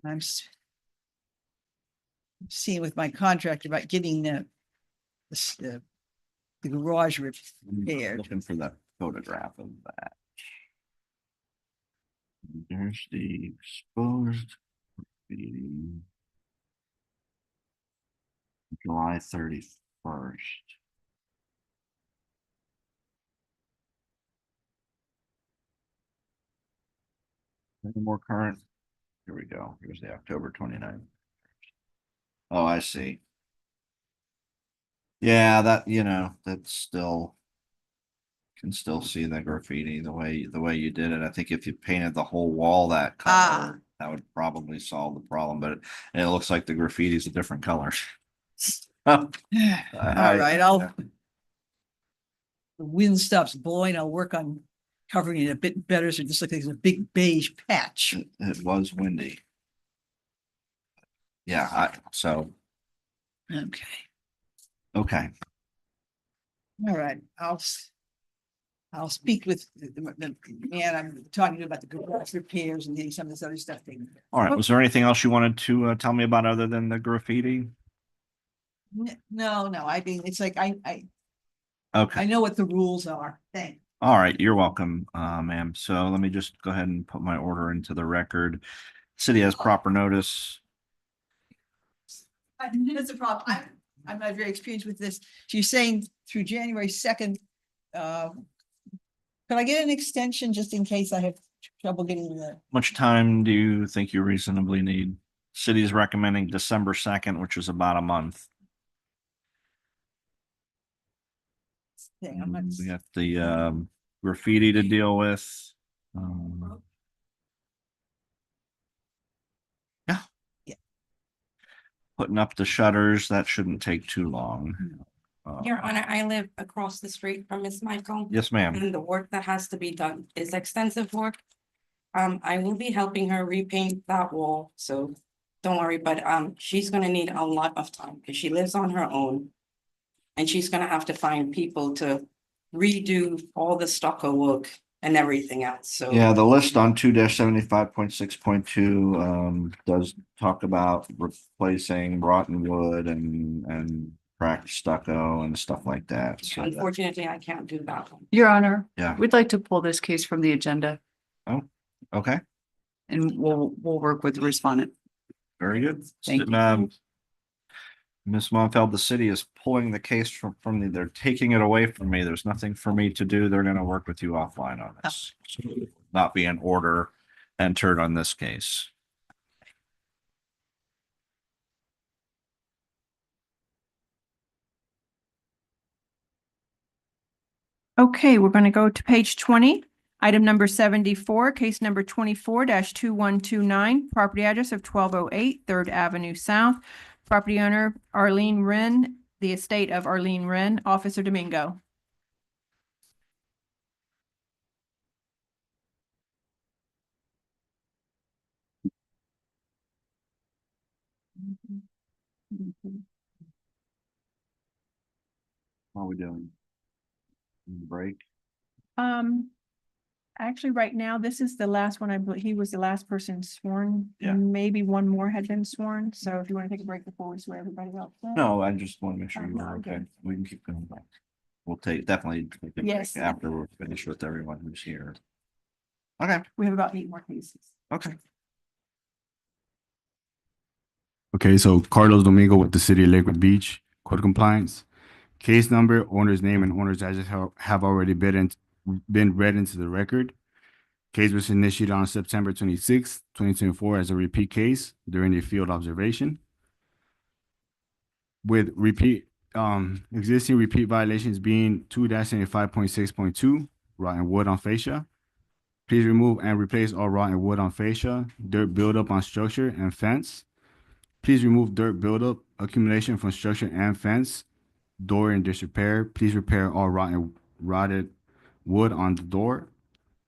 I'm seeing with my contractor about getting the garage repaired. Looking for that photograph of that. There's the exposed graffiti. July 31st. Any more current? Here we go. Here's the October 29th. Oh, I see. Yeah, that's still can still see the graffiti the way you did it. I think if you painted the whole wall that color, that would probably solve the problem, but it looks like the graffiti is a different color. All right, the wind stops blowing, I'll work on covering it a bit better, so it just looks like it's a big beige patch. It was windy. Yeah, Okay, okay. all right, I'll speak with the man I'm talking to about the garage repairs and getting some of this other stuff taken. All right. Was there anything else you wanted to tell me about other than the graffiti? No, I mean, it's like, I Okay. know what the rules are. Thanks. All right. You're welcome, ma'am. So let me just go ahead and put my order into the record. City has proper notice. That's a problem. I'm not very experienced with this. So you're saying through January 2nd, can I get an extension just in case I have trouble getting the? Much time do you think you reasonably need? City is recommending December 2nd, which is about a month. Thing? I'm not- We got the graffiti to deal with. Yeah. Putting up the shutters, that shouldn't take too long. Your Honor, I live across the street from Miss Michael. Yes, ma'am. And the work that has to be done is extensive work. I will be helping her repaint that wall, so don't worry, but she's gonna need a lot of time because she lives on her own. And she's gonna have to find people to redo all the stucco work and everything else, so. Yeah, the list on 2-75.6.2 does talk about replacing rotten wood and cracked stucco and stuff like that. So that- Unfortunately, I can't do that one. Your Honor. Yeah. We'd like to pull this case from the agenda Oh, okay, and we'll work with the respondent. very good. Thank you. Ms. Monfeld, the city is pulling the case from me. They're taking it away from me. There's nothing for me to do. They're gonna work with you offline on this. So not be an order entered on this case. Okay, we're going to go to page 20. Item number 74, case number 24-2129, property address of 1208 3rd Avenue South. Property owner Arlene Wren, the estate of Arlene Wren, Officer Domingo. What are we doing? Break? Actually, right now, this is the last one. I believe he was the last person sworn. Yeah. Maybe one more had been sworn. So if you want to take a break before we swear everybody else. in. No, I just want to make sure you No, are I'm okay. good. We can keep going back. We'll definitely take a break Yes. after we're finished with everyone who's here. Okay, We have about 8 more cases. okay. Okay, so Carlos Domingo with the City of Lakewood Beach, code compliance. Case number, owner's name, and owner's address have already been read into the record. Case was initiated on September 26, 2024 as a repeat case during a field observation. With existing repeat violations being 2-75.6.2, rotten wood on fascia. Please remove and replace all rotten wood on fascia, dirt buildup on structure and fence. Please remove dirt buildup, accumulation from structure and fence, door in disrepair. Please repair all rotted wood on the door.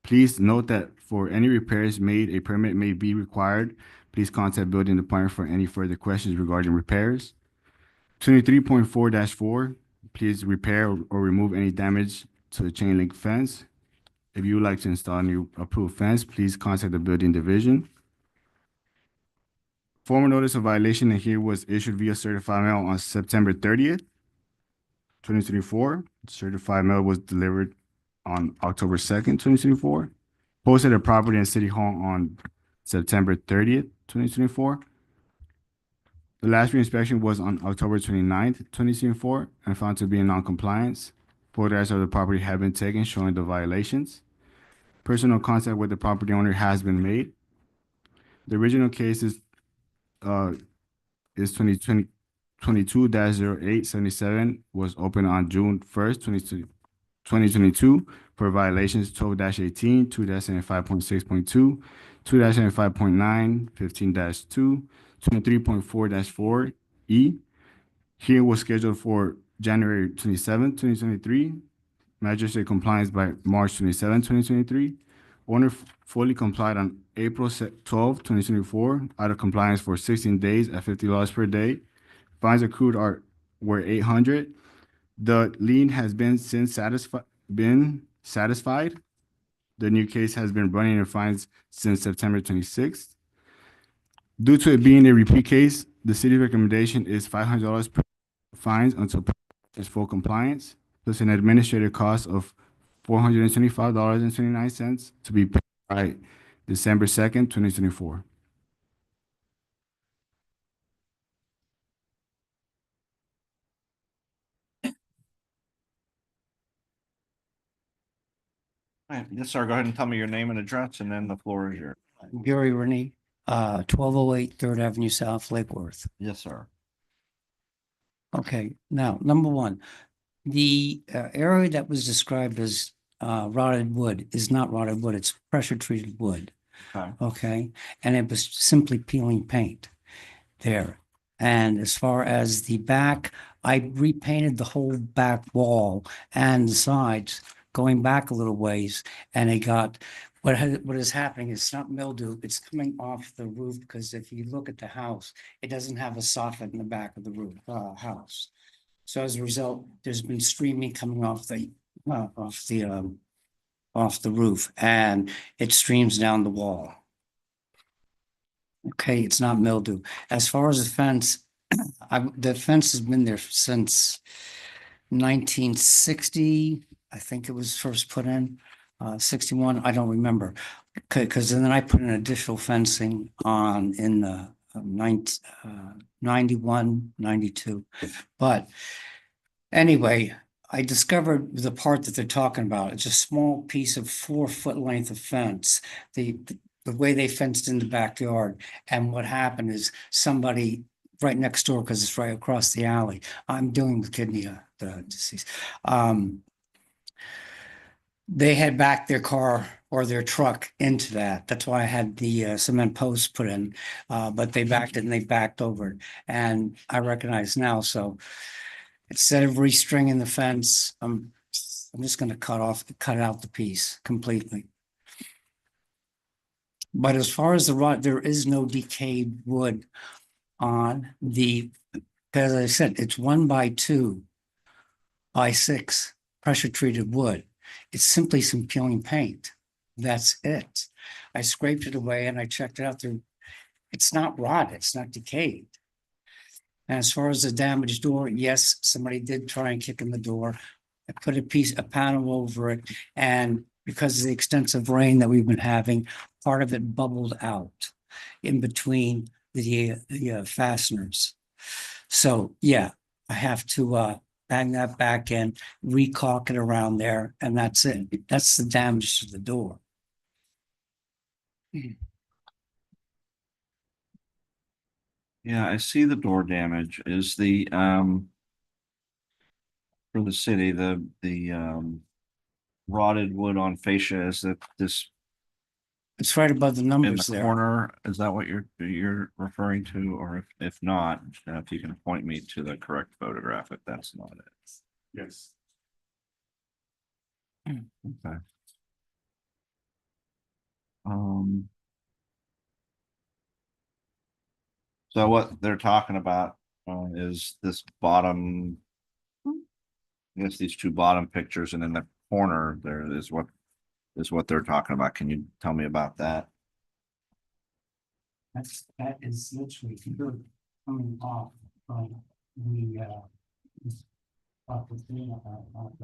Please note that for any repairs made, a permit may be required. Please contact building department for any further questions regarding repairs. 23.4-4, please repair or remove any damage to the chain link fence. If you would like to install a new approved fence, please contact the building division. Formal notice of violation here was issued via certified mail on September 30th, 2024. Certified mail was delivered on October 2nd, 2024. Posted at property and city hall on September 30th, 2024. The last reinspection was on October 29th, 2024, and found to be in non-compliance. Photographs of the property have been taken showing the violations. Personal contact with the property owner has been made. The original case is 22-0877, was opened on June 1st, 2022 for violations 12-18, 2-75.6.2, 2-75.9, 15-2, 23.4-4 E. Hearing was scheduled for January 27, 2023. Magistrate compliance by March 27, 2023. Owner fully complied on April 12, 2024, out of compliance for 16 days at $50 per day. Fines accrued were $800. The lien has been since satisfied. The new case has been running in fines since September 26th. Due to it being a repeat case, the city recommendation is $500 per fines until is full compliance, plus an administrative cost of $425.29 to be paid by December 2nd, 2024. Yes, sir. Go ahead and tell me your name and address, and then the floor is yours. Gary Rennie, 1208 Third Avenue South, Lake Worth. Yes, sir. Okay, now, number one, the area that was described as rotted wood is not rotted wood, it's pressure treated wood. Okay. Okay, and it was simply peeling paint there. And as far as the back, I repainted the whole back wall and the sides, going back a little ways, and it got, what is happening is it's not mildew, it's coming off the roof, because if you look at the house, it doesn't have a soffit in the back of the roof, house. So as a result, there's been streaming coming off the roof, and it streams down the wall. Okay, it's not mildew. As far as the fence, the fence has been there since 1960. I think it was first put in, 61, I don't remember. Because then I put an additional fencing on in the 91, 92. But anyway, I discovered the part that they're talking about. It's a small piece of 4-foot length of fence. The way they fenced in the backyard. And what happened is somebody right next door, because it's right across the alley. I'm dealing with kidney disease. They had backed their car or their truck into that. That's why I had the cement posts put in, but they backed it and they backed over it. And I recognize now, so instead of restringing the fence, I'm just going to cut out the piece completely. But as far as the rot, there is no decayed wood on the, as I said, it's 1x2 by 6 pressure treated wood. It's simply some peeling paint. That's it. I scraped it away and I checked it out there. It's not rotted, it's not decayed. And as far as the damaged door, yes, somebody did try and kick in the door. I put a panel over it, and because of the extensive rain that we've been having, part of it bubbled out in between the fasteners. So yeah, I have to bang that back in, re-caulk it around there, and that's it. That's the damage to the door. Yeah, I see the door damage. Is the for the city, the rotted wood on fascia, is that this It's right above the in numbers the there. corner? Is that what you're referring to? Or if not, if you can point me to the correct photograph, if that's not it. Yes. Okay. So what they're talking about is this bottom, I guess these two bottom pictures, and in the corner there is what they're talking about. Can you tell me about that? That is literally coming off from the off the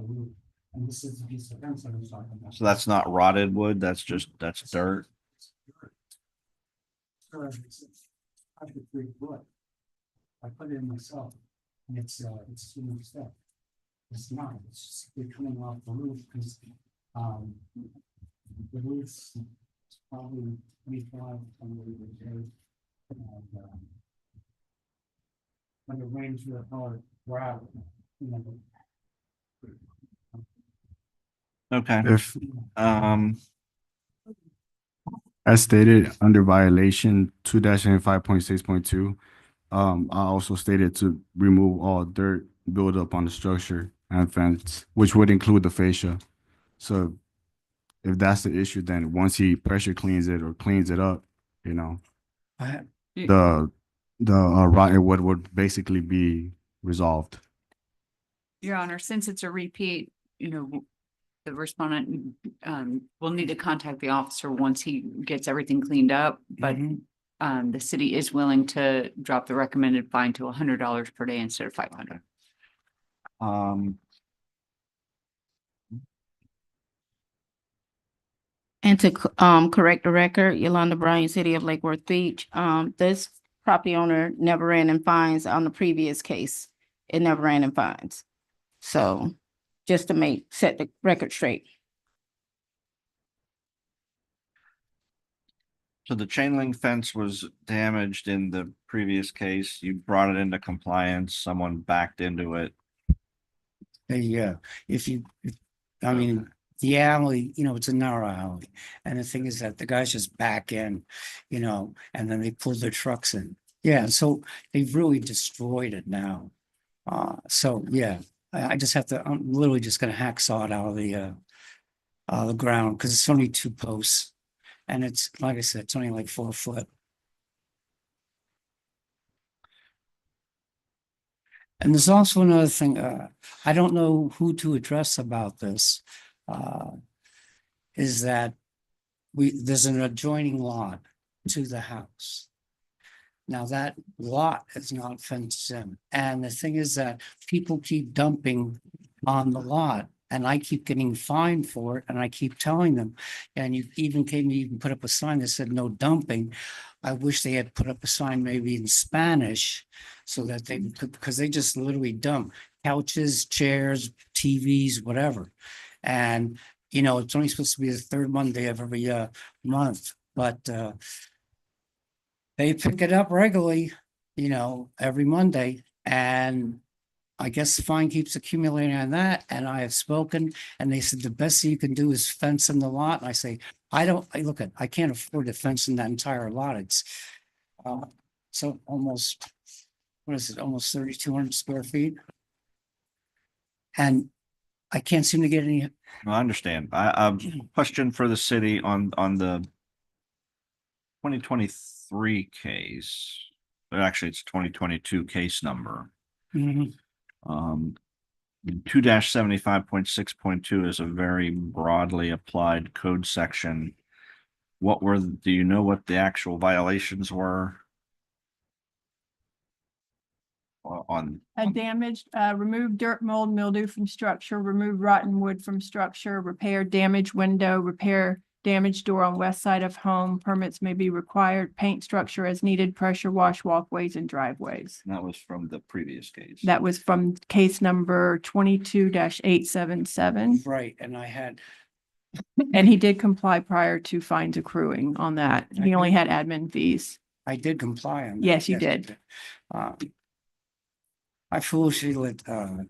roof. And this is a piece of fence that I'm talking about. So that's not rotted wood, that's dirt. I put it in myself, and it's too much stuff. It's not, it's just they're coming off the roof, because, the roof's probably 25 under the day. And, when it rains real hard, gravel, you know. Okay. If, Um, as stated, under violation 2-75.6.2, I also stated to remove all dirt buildup on the structure and fence, which would include the fascia. So if that's the issue, then once he pressure cleans it or cleans it up, you know, I, the rotten wood would basically be resolved. Your Honor, since it's a repeat, the respondent, will need to contact the officer once he gets everything cleaned up, but the city is willing to drop the recommended fine to $100 per day instead of 500. And to correct the record, Yolanda Bryan, City of Lake Worth Beach, this property owner never ran in fines on the previous case. It never ran in fines. So just to set the record straight. so the chain link fence was damaged in the previous case. You brought it into compliance. Someone backed into it. Yeah, I mean, the alley, it's a narrow alley. And the thing is that the guys just back in, and then they pull their trucks in. Yeah, so they've really destroyed it now. So yeah, I just have to, I'm literally just gonna hacksaw it out of the ground, because it's only 2 posts. And it's, like I said, it's only like 4 foot. And there's also another thing, I don't know who to address about this, is that there's an adjoining lot to the house. Now that lot is not fenced in, and the thing is that people keep dumping on the lot, and I keep getting fined for it, and I keep telling them, and you even put up a sign that said no dumping. I wish they had put up a sign maybe in Spanish, so that they could, because they just literally dump couches, chairs, TVs, whatever. And, it's only supposed to be the 3rd Monday of every month, but they pick it up regularly, every Monday. And I guess the fine keeps accumulating on that. And I have spoken, and they said the best thing you can do is fence in the lot. And I say, I can't afford to fence in that entire lot. It's so almost, almost 3,200 square feet. And I can't seem to get any. I understand. I question for the city on the 2023 case, but actually it's 2022 case number. 2-75.6.2 is a very broadly applied code section. Do you know what the actual violations were? Damaged, remove dirt, mold, mildew from structure, remove rotten wood from structure, repair damaged window, repair damaged door on west side of home. Permits may be required, paint structure as needed, pressure wash walkways and driveways. That was from the previous case. That was from case number 22-877. Right, and I had. And he did comply prior to fines accruing on that. He only had admin fees. I did comply on that. Yes, you did. I foolishly let a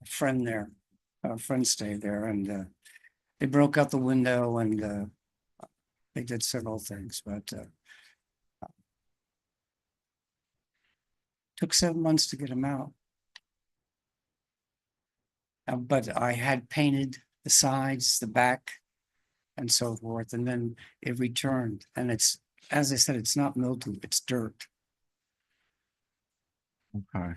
friend stay there, and they broke out the window, and they did several things, but took 7 months to get them out. But I had painted the sides, the back, and so forth, and then it returned, and it's, as I said, it's not mildew, it's dirt. Okay.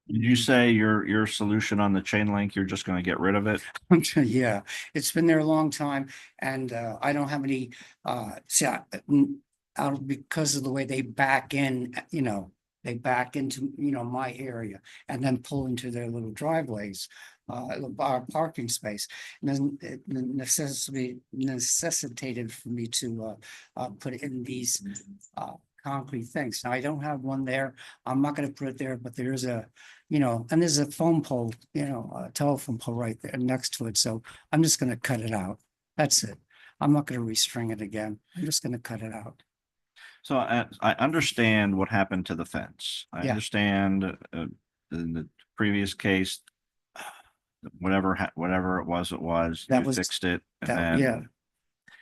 Did you say your solution on the chain link, you're just gonna get rid of it? Yeah, it's been there a long time, and I don't have any because of the way they back in, they back into, my area and then pull into their little driveways. our parking space. And then it necessitated for me to, put in these, concrete things. Now, I don't have one there. I'm not gonna put it there, but there's a, and there's a phone pole, a telephone pole right there next to it. So I'm just gonna cut it out. That's it. I'm not gonna restring it again. I'm just gonna cut it out. So I understand what happened to the fence. I Yeah. understand in the previous case, whatever it was, That you was- fixed it. And That, yeah. then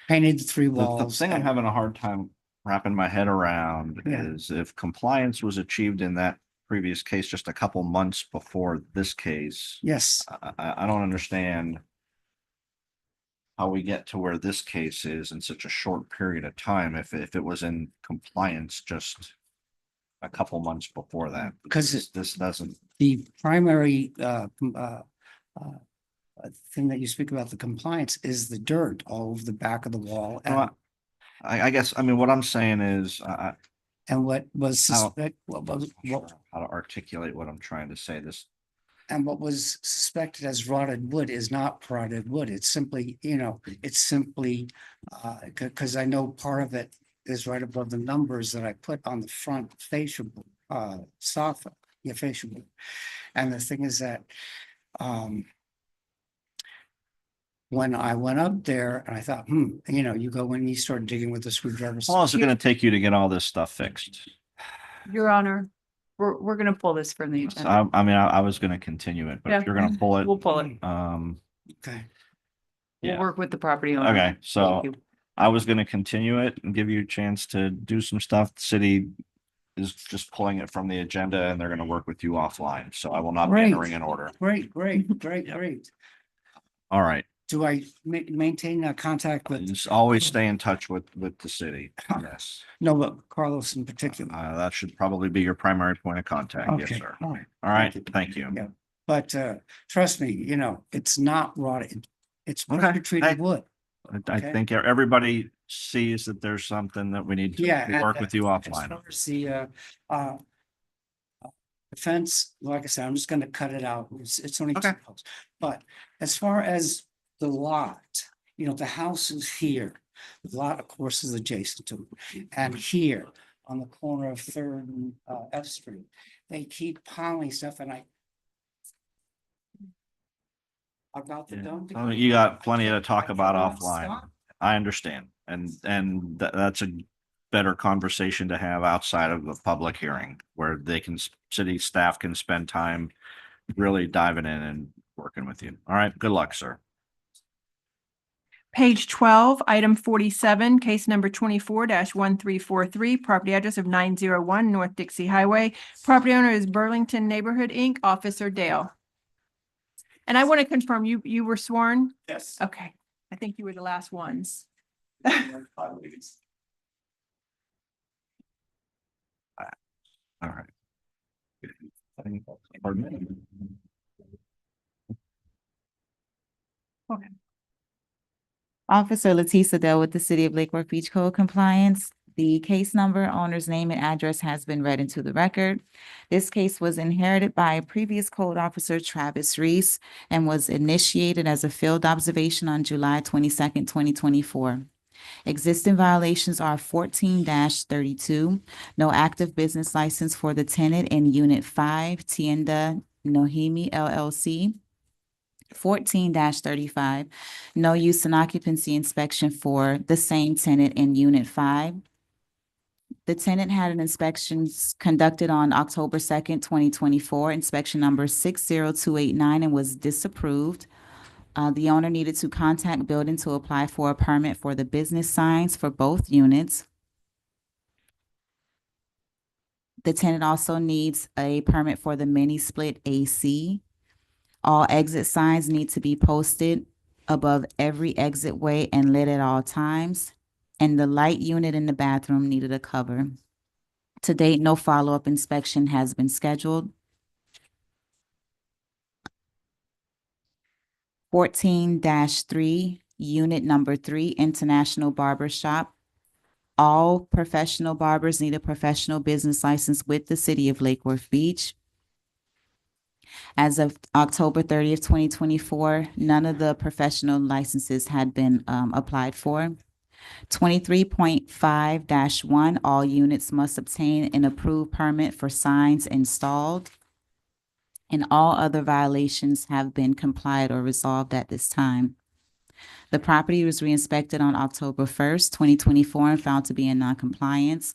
Painted the three the walls. thing I'm and- having a hard time wrapping my head around Yeah. is if compliance was achieved in that previous case just a couple months before this case, Yes, I don't understand how we get to where this case is in such a short period of time if it was in compliance just a couple months before that. 'Cause This doesn't, the primary, thing that you speak about, the compliance, is the dirt all over the back of the wall. Well, I guess, I mean, what I'm saying is, And what was how what to articulate what I'm trying to say. and what was suspected as rotted wood is not rotted wood. It's simply, because I know part of it is right above the numbers that I put on the front facial, soffit, facial. And the thing is that, when I went up there and I thought, you go in, you start digging with the screwdriver. How long is it gonna take you to get all this stuff fixed? Your Honor, we're gonna pull this from the So agenda. I was gonna continue it, but if Yeah. you're gonna pull it, We'll pull it. Okay. We'll yeah. work with the property owner. Okay, so Thank you. I was gonna continue it and give you a chance to do some stuff. The city is just pulling it from the agenda and they're gonna work with you offline, so I will not be Great. entering an order. Great. Yeah. Great. All right, Do I maintain contact with, just always stay in touch with the city. Yes, no, but Carlos in particular? that should probably be your primary point of contact. Yes, Okay, sir. all right. All right, thank you. Yeah. But trust me, it's not rotted. It's Okay. pressure treated wood. I Okay. think everybody sees that there's something that we need Yeah. to work with you As offline. far as the fence, like I said, I'm just gonna cut it out. It's only two posts. But as far as the lot, the house is here. The lot, of course, is adjacent to it. And here on the corner of Third and F Street, they keep piling stuff and about the dump. You got plenty to talk about cannot offline. stop. I understand. And that's a better conversation to have outside of the public hearing where city staff can spend time really diving in and working with you. All right, good luck, sir. Page 12, item 47, case number 24-1343, property address of 901 North Dixie Highway. Property owner is Burlington Neighborhood, Inc., Officer Dale. And I want to confirm, you were sworn? Yes. Okay, I think you were the last ones. All right. Pardon me? Okay. Officer Letisa Dell with the City of Lake Worth Beach Code Compliance. The case number, owner's name and address has been read into the record. This case was inherited by a previous code officer, Travis Reese, and was initiated as a field observation on July 22nd, 2024. Existing violations are 14-32, no active business license for the tenant in Unit 5, Tienda Nohimi LLC. 14-35, no use and occupancy inspection for the same tenant in Unit 5. The tenant had an inspection conducted on October 2nd, 2024, inspection number 60289, and was disapproved. The owner needed to contact building to apply for a permit for the business signs for both units. The tenant also needs a permit for the mini split AC. All exit signs need to be posted above every exit way and lit at all times. And the light unit in the bathroom needed a cover. To date, no follow-up inspection has been scheduled. 14-3, unit number 3, International Barber Shop. All professional barbers need a professional business license with the City of Lake Worth Beach. As of October 30th, 2024, none of the professional licenses had been applied for. 23.5-1, all units must obtain an approved permit for signs installed. And all other violations have been complied or resolved at this time. The property was re-inspected on October 1st, 2024, and found to be in noncompliance.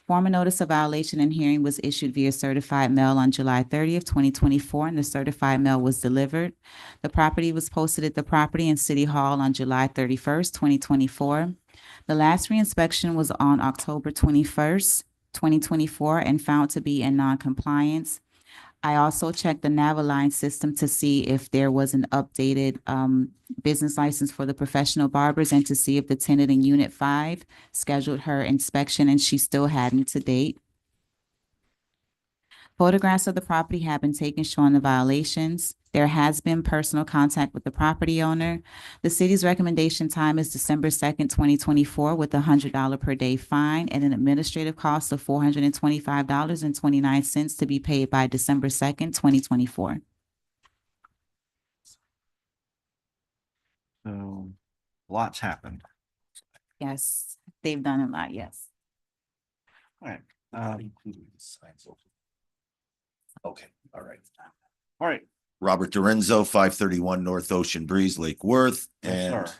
Formal notice of violation and hearing was issued via certified mail on July 30th, 2024, and the certified mail was delivered. The property was posted at the Property and City Hall on July 31st, 2024. The last re-inspection was on October 21st, 2024, and found to be in noncompliance. I also checked the Navaline system to see if there was an updated business license for the professional barbers and to see if the tenant in Unit 5 scheduled her inspection, and she still hadn't to date. Photographs of the property have been taken showing the violations. There has been personal contact with the property owner. The city's recommendation time is December 2nd, 2024, with a $100 per day fine and an administrative cost of $425.29 to be paid by December 2nd, 2024. So lots happened. Yes, they've done a lot, yes. All right. Okay, all right. All right. Robert Dorenzo, 531 North Ocean Breeze, Lake Worth, Yes, and sir.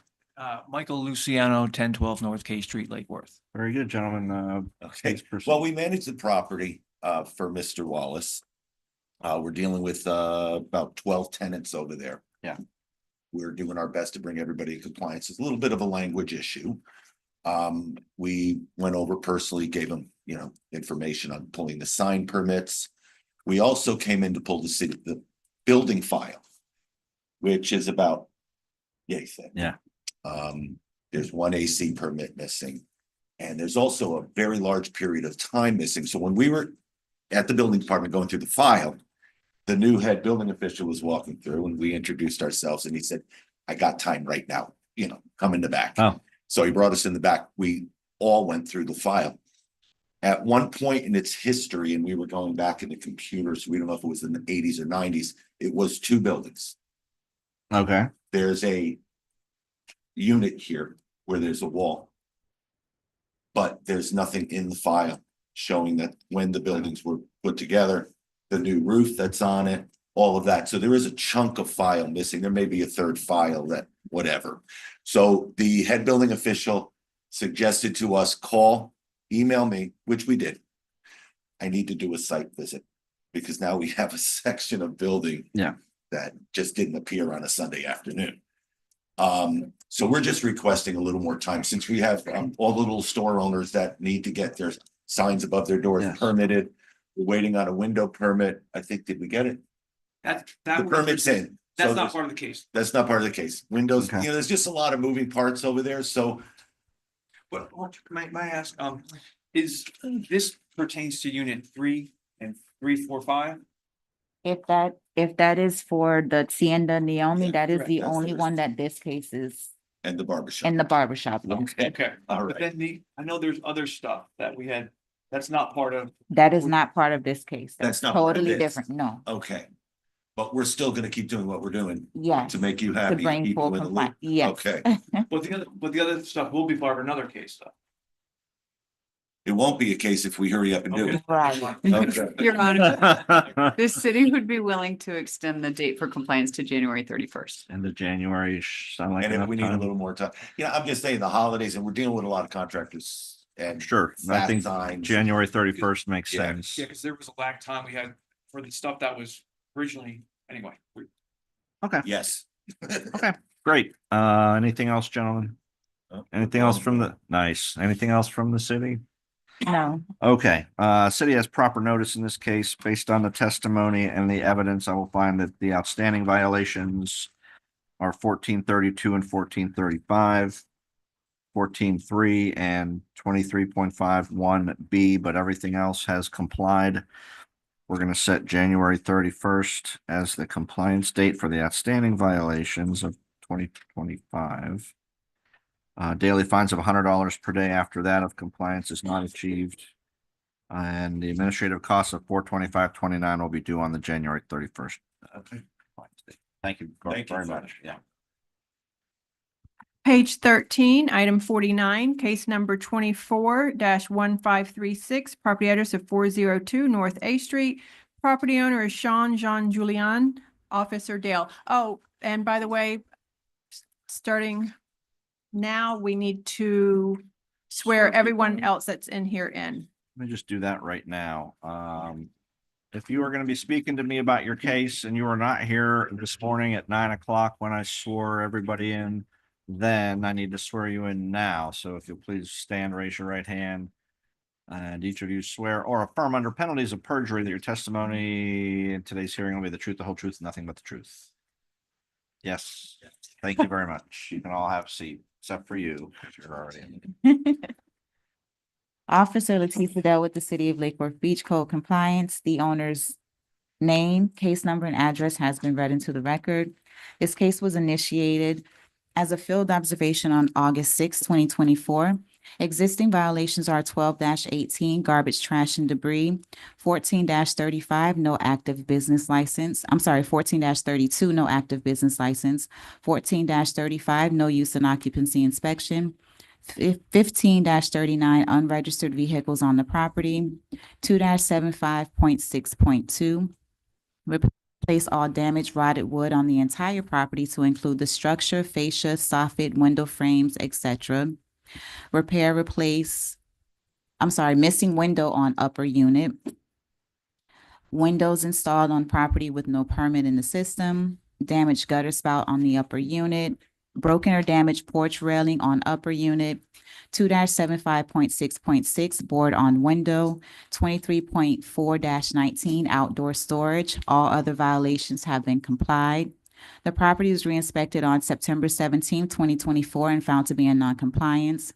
Michael Luciano, 1012 North K Street, Lake Worth. Very good, gentlemen. okay, please proceed. well, we manage the property for Mr. Wallace. We're dealing with about 12 tenants over there. Yeah. We're doing our best to bring everybody in compliance. It's a little bit of a language issue. We went over personally, gave them, information on pulling the sign permits. We also came in to pull the building file, which is about, Yeah. There's one AC permit missing. And there's also a very large period of time missing. So when we were at the building department going through the file, the new head building official was walking through and we introduced ourselves and he said, I got time right now, come in the back. Oh. So he brought us in the back. We all went through the file. At one point in its history, and we were going back in the computers, we don't know if it was in the 80s or 90s, it was 2 buildings. Okay. There's a unit here where there's a wall. But there's nothing in the file showing that when the buildings were put together, the new roof that's on it, all of that. So there is a chunk of file missing. There may be a third file that whatever. So the head building official suggested to us email me, which we did. I need to do a site visit because now we have a section of building that just didn't appear on a Sunday afternoon. So we're just requesting a little more time since we have all the little store owners that need to get their signs above their doors permitted. We're waiting on a window permit. I think, did we get it? The permit's in. That's So not there's- part of the case. That's not part of the case. Windows, Okay. there's just a lot of moving parts over there. So But may I ask, is this pertains to unit 3 and 345? If that is for the Tienda Naomi, that is correct. the That's the only list. one that this case is and the barbershop. in the barbershop. Yes. Okay. All But right. then I know there's other stuff that we had, that's not part of. That is not part of this case. That's not part of totally this. different. No. Okay. But we're still gonna keep doing what we're doing Yes. to make you To happy. bring keep full you in the compliance. loop. Yes. Okay. But the other stuff will be part of another case though. It won't be a case if we hurry up and do it. Right. Okay. Your Honor, the city would be willing to extend the date for compliance to January 31st. End of January, sound like And if enough we need a time? little more time, I'm just saying the holidays and we're dealing with a lot of contractors and. Sure, I fast think signs. January 31st makes Yeah. sense. Yeah, because there was a lag time we had for the stuff that was originally, anyway. Okay. Yes. Okay, great. Anything else, gentlemen? Anything else from anything else from the city? No. Okay, city has proper notice in this case. Based on the testimony and the evidence, I will find that the outstanding violations are 1432 and 1435, 14.3 and 23.51B, but everything else has complied. We're gonna set January 31st as the compliance date for the outstanding violations of 2025. Daily fines of $100 per day after that if compliance is not achieved. And the administrative costs of $425.29 will be due on the January 31st Okay. Thank you very much. Yeah. Page 13, item 49, case number 24-1536, property address of 402 North A Street. Property owner is Sean Jean Julian, Officer Dale. Oh, and by the way, starting now, we need to swear everyone else that's in here in. Let me just do that right now. If you are going to be speaking to me about your case and you are not here this morning at 9 o'clock when I swore everybody in, then I need to swear you in now. So if you'll please stand, raise your right hand. And each of you swear or affirm under penalties of perjury that your testimony in today's hearing will be the truth, the whole truth, and nothing but the truth. Yes. Thank you very much. You can all have a seat, except for you, because you're already in. Officer Leticia Dell with the City of Lake Worth Beach Code Compliance. The owner's name, case number, and address has been read into the record. This case was initiated as a field observation on August 6, 2024. Existing violations are 12-18, garbage, trash, and debris, 14-35, no active business license. 14-32, no active business license, 14-35, no use and occupancy inspection, 15-39, unregistered vehicles on the property, 2-75.6.2, replace all damaged rotted wood on the entire property to include the structure, fascia, soffit, window frames, etc. Missing window on upper unit. Windows installed on property with no permit in the system. Damaged gutter spout on the upper unit. Broken or damaged porch railing on upper unit. 2-75.6.6 board on window. 23.4-19 outdoor storage. All other violations have been complied. The property was re-inspected on September 17, 2024 and found to be in non-compliance.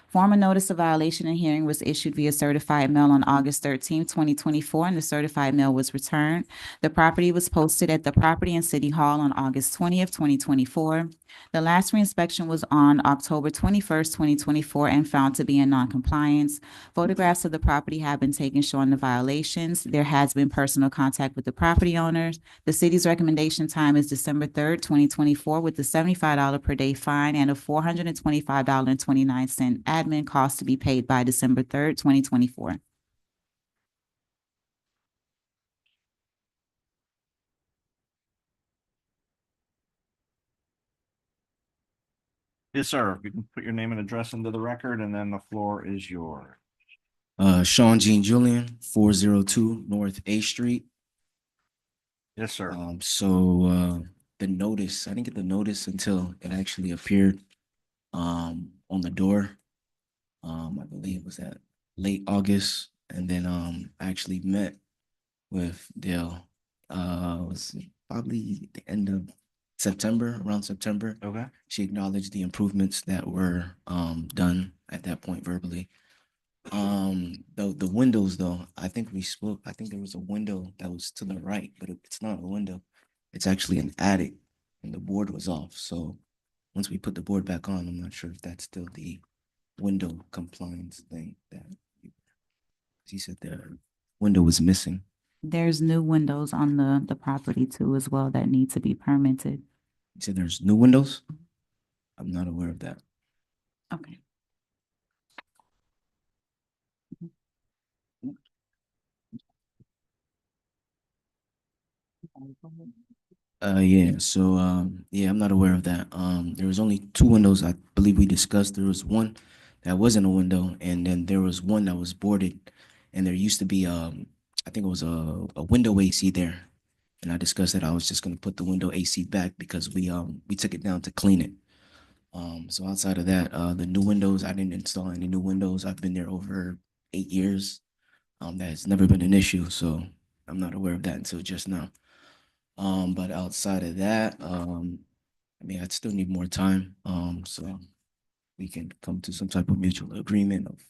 Formal notice of violation and hearing was issued via certified mail on August 13, 2024, and the certified mail was returned. The property was posted at the Property and City Hall on August 20th, 2024. The last reinspection was on October 21st, 2024, and found to be in non-compliance. Photographs of the property have been taken showing the violations. There has been personal contact with the property owners. The city's recommendation time is December 3rd, 2024, with a $75 per day fine and a $425.29 admin cost to be paid by December 3rd, 2024. Yes, sir. You can put your name and address into the record, and then the floor is yours. Sean Jean Julian, 402 North A Street. Yes, sir. The notice, I didn't get the notice until it actually appeared on the door. I believe it was at late August, and then I actually met with Dale. It was probably the end of September, around September. Okay. She acknowledged the improvements that were done at that point verbally. The windows though, I think we spoke. I think there was a window that was to the right, but it's not a window. It's actually an attic, and the board was off. So once we put the board back on, I'm not sure if that's still the window compliance thing that he said the window was missing. There's new windows on the property too as well that need to be permitted. He said there's new windows. I'm not aware of that. Okay. Yeah, I'm not aware of that. There was only two windows I believe we discussed. There was one that wasn't a window, and then there was one that was boarded, and there used to be I think it was a window AC there. And I discussed that I was just gonna put the window AC back because we took it down to clean it. So outside of that, the new windows, I didn't install any new windows. I've been there over 8 years. That has never been an issue, so I'm not aware of that until just now. But outside of that, I mean, I'd still need more time. So we can come to some type of mutual agreement of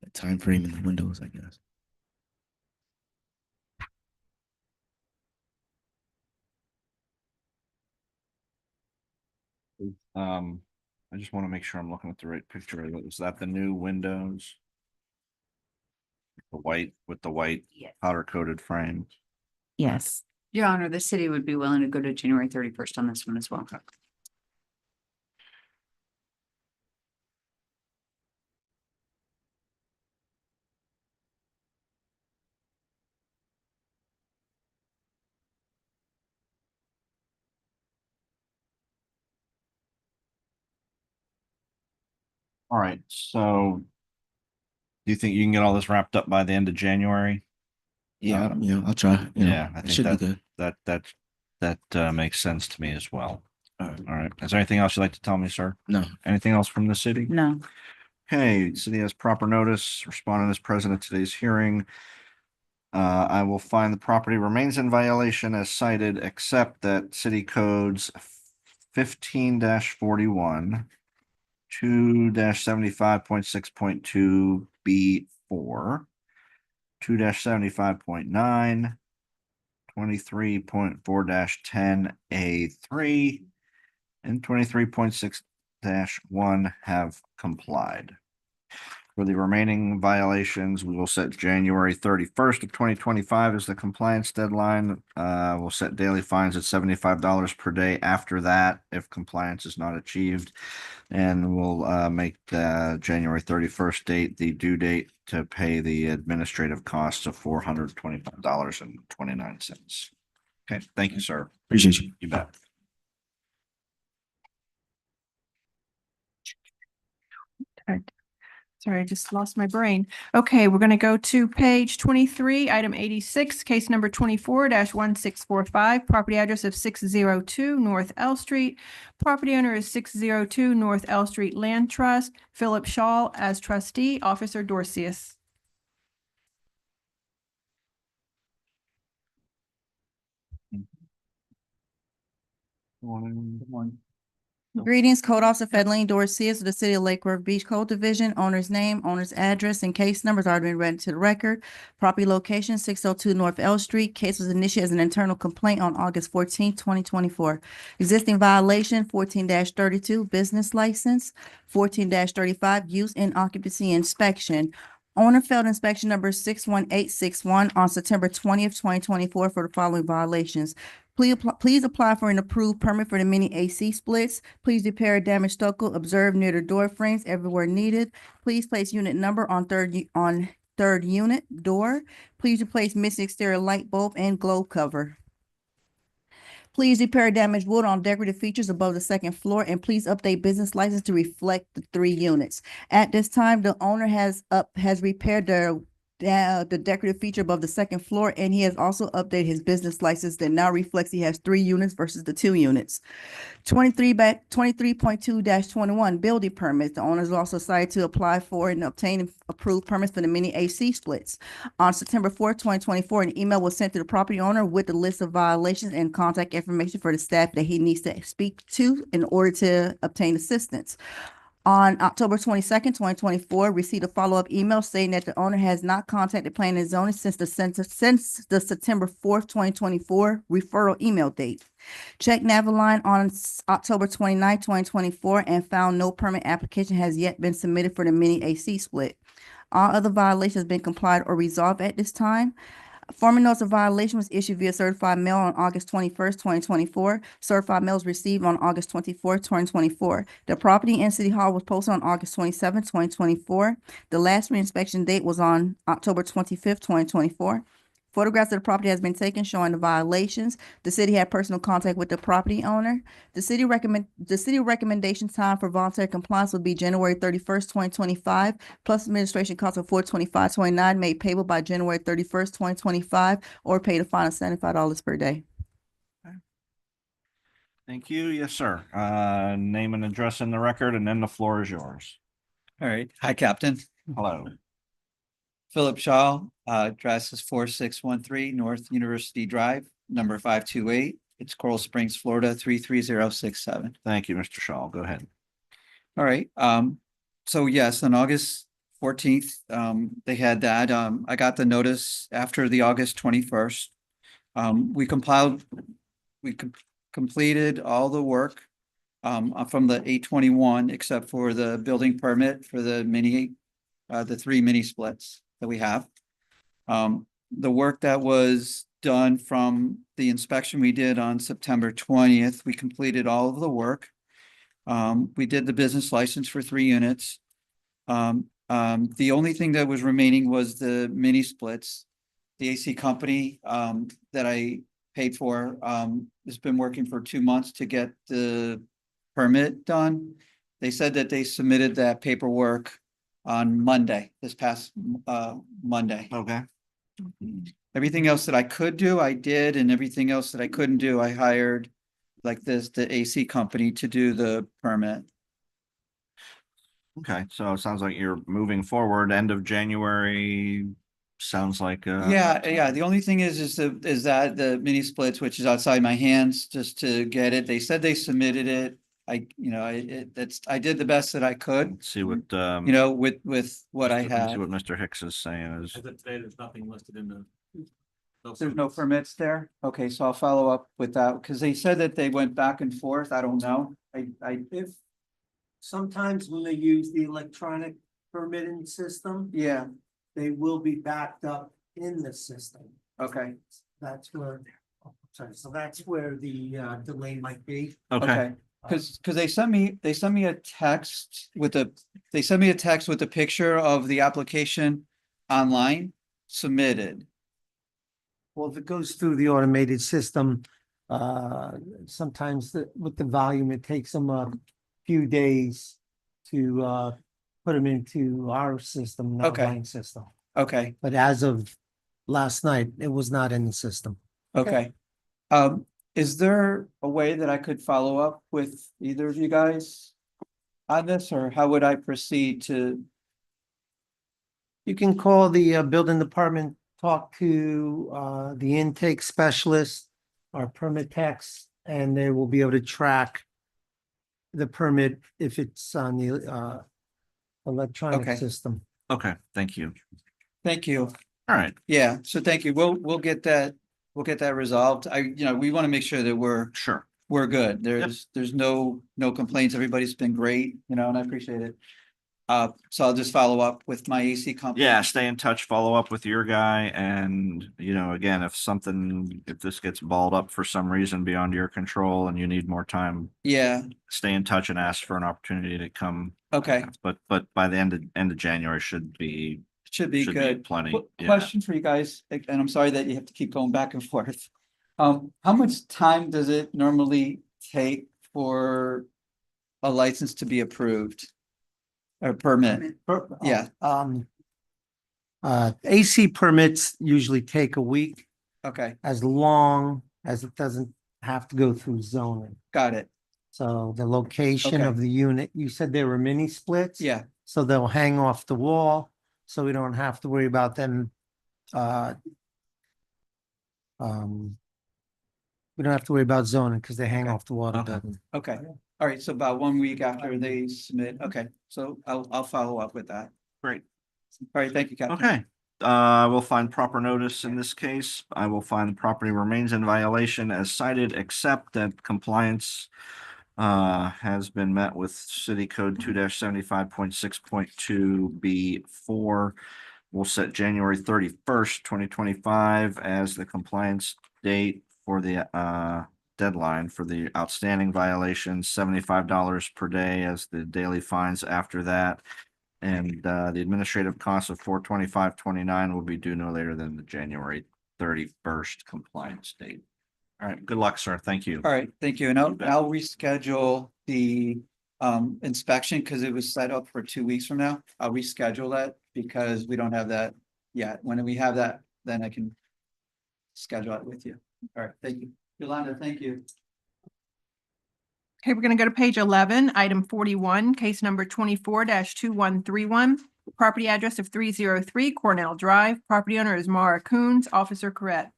the time frame and the windows, I guess. I just want to make sure I'm looking at the right picture. Is that the new windows? The white with the white Yes. powder coated frame. Yes. Your Honor, the city would be willing to go to January 31st on this one as well. All right, so do you think you can get all this wrapped up by the end of January? Yeah, yeah, I'll try. You know, Yeah, I it think should be that, good. that makes sense to me as well. All right. All right. Is there anything else you'd like to tell me, sir? No. Anything else from the city? No. Okay, city has proper notice, respondent is present at today's hearing. I will find the property remains in violation as cited, except that city codes 15-41, 2-75.6.2 B4, 2-75.9, 23.4-10 A3, and 23.6-1 have complied. For the remaining violations, we will set January 31st of 2025 as the compliance deadline. We'll set daily fines at $75 per day after that if compliance is not achieved. And we'll make the January 31st date the due date to pay the administrative costs of $425.29. Okay, thank you, sir. Appreciate you. You bet. Sorry, I just lost my brain. Okay, we're gonna go to page 23, item 86, case number 24-1645, property address of 602 North L Street. Property owner is 602 North L Street Land Trust, Philip Shaw as trustee, Officer Dorcius. Greetings, Code Officer Fedleen Dorcius of the City of Lake Worth Beach Code Division. Owner's name, owner's address, and case numbers already been read to the record. Property location, 602 North L Street. Case was initiated as an internal complaint on August 14th, 2024. Existing violation, 14-32, business license, 14-35, use and occupancy inspection. Owner failed inspection number 61861 on September 20th, 2024 for the following violations. Please apply for an approved permit for the mini AC splits. Please repair damaged stucco observed near the door frames everywhere needed. Please place unit number on third unit door. Please replace missing exterior light bulb and globe cover. Please repair damaged wood on decorative features above the second floor, and please update business license to reflect the 3 units. At this time, the owner has repaired the decorative feature above the second floor, and he has also updated his business license that now reflects he has 3 units versus the 2 units. 23.2-21 building permits. The owner is also cited to apply for and obtain approved permits for the mini AC splits. On September 4th, 2024, an email was sent to the property owner with the list of violations and contact information for the staff that he needs to speak to in order to obtain assistance. On October 22nd, 2024, received a follow-up email stating that the owner has not contacted Planning and Zoning since the September 4th, 2024 referral email date. Checked Naviline on October 29th, 2024, and found no permit application has yet been submitted for the mini AC split. All other violations have been complied or resolved at this time. Formal notice of violation was issued via certified mail on August 21st, 2024. Certified mail was received on August 24th, 2024. The property in City Hall was posted on August 27th, 2024. The last reinspection date was on October 25th, 2024. Photographs of the property has been taken showing the violations. The city had personal contact with the property owner. The city recommendation time for voluntary compliance would be January 31st, 2025, plus administration costs of $425.29 made payable by January 31st, 2025, or paid a fine of $75 per day. Thank you. Yes, sir. Name and address in the record, and then the floor is yours. All right. Hi, Captain. Hello. Philip Shaw, address is 4613 North University Drive, number 528. It's Coral Springs, Florida, 33067. Thank you, Mr. Shaw. Go ahead. All right. So yes, on August 14th, they had that. I got the notice after the August 21st. We completed all the work from the 821, except for the building permit for the 3 mini splits that we have. The work that was done from the inspection we did on September 20th, we completed all of the work. We did the business license for 3 units. The only thing that was remaining was the mini splits. The AC company, that I paid for, has been working for 2 months to get the permit done. They said that they submitted that paperwork on Monday, this past, Monday. Okay. Everything else that I could do, I did, and everything else that I couldn't do, I hired like the AC company to do the permit. Okay, so it sounds like you're moving forward, end of January, sounds like, Yeah, the only thing is that the mini splits, which is outside my hands, just to get it, they said they submitted it. I did the best that I could, see what, with what I see had. what Mr. Hicks is saying is, As of today, there's nothing listed in the. There's no permits there? Okay, so I'll follow up with that, because they said that they went back and forth. I don't know. If sometimes when they use the electronic permitting system, Yeah, they will be backed up in the system. okay, That's where, sorry, so that's where the delay might be. okay, Because they sent me a text with a picture of the application online submitted. Well, if it goes through the automated system, sometimes with the volume, it takes them a few days to put them into our system, not Okay. line system. Okay, But as of last night, it was not in the system. okay. Is there a way that I could follow up with either of you guys on this, or how would I proceed to? You can call the building department, talk to the intake specialist, our permit techs, and they will be able to track the permit if it's on the electronic Okay. system. okay, thank you. Thank you. All right, Yeah, so thank you. We'll get that resolved. We want to make sure that sure. we're good. There's no complaints. Everybody's been great, and I appreciate it. So I'll just follow up with my AC company. Yeah, stay in touch, follow up with your guy, and, again, if this gets balled up for some reason beyond your control and you need more time, Yeah, stay in touch and ask for an opportunity to come. okay, But by the end of January should be should be good. plenty. Yeah. Question for you guys, and I'm sorry that you have to keep going back and forth. How much time does it normally take for a license to be approved? Or permit? Yeah. AC permits usually take a week, Okay, as long as it doesn't have to go through zoning. got it. So the location Okay. of the unit, you said they were mini splits? Yeah, So they'll hang off the wall, so we don't have to worry about them. We don't have to worry about zoning because they hang off the wall. Okay. okay. All right, so about 1 week after they submit, okay, so I'll follow up with that. Great. All right, thank you, Captain. Okay, we'll find proper notice in this case. I will find the property remains in violation as cited, except that compliance has been met with City Code 2-75.6.2 B4. We'll set January 31st, 2025 as the compliance date for the deadline for the outstanding violations, $75 per day as the daily fines after that. And the administrative cost of $425.29 will be due no later than the January 31st compliance date. All right, good luck, sir. Thank you. All right, thank you, and I'll reschedule the inspection because it was set up for 2 weeks from now. I'll reschedule that because we don't have that yet. When we have that, then I can schedule it with you. All right, thank you. Yolanda, thank you. Okay, we're gonna go to page 11, item 41, case number 24-2131. Property address of 303 Cornell Drive. Property owner is Mara Coons, Officer Correct.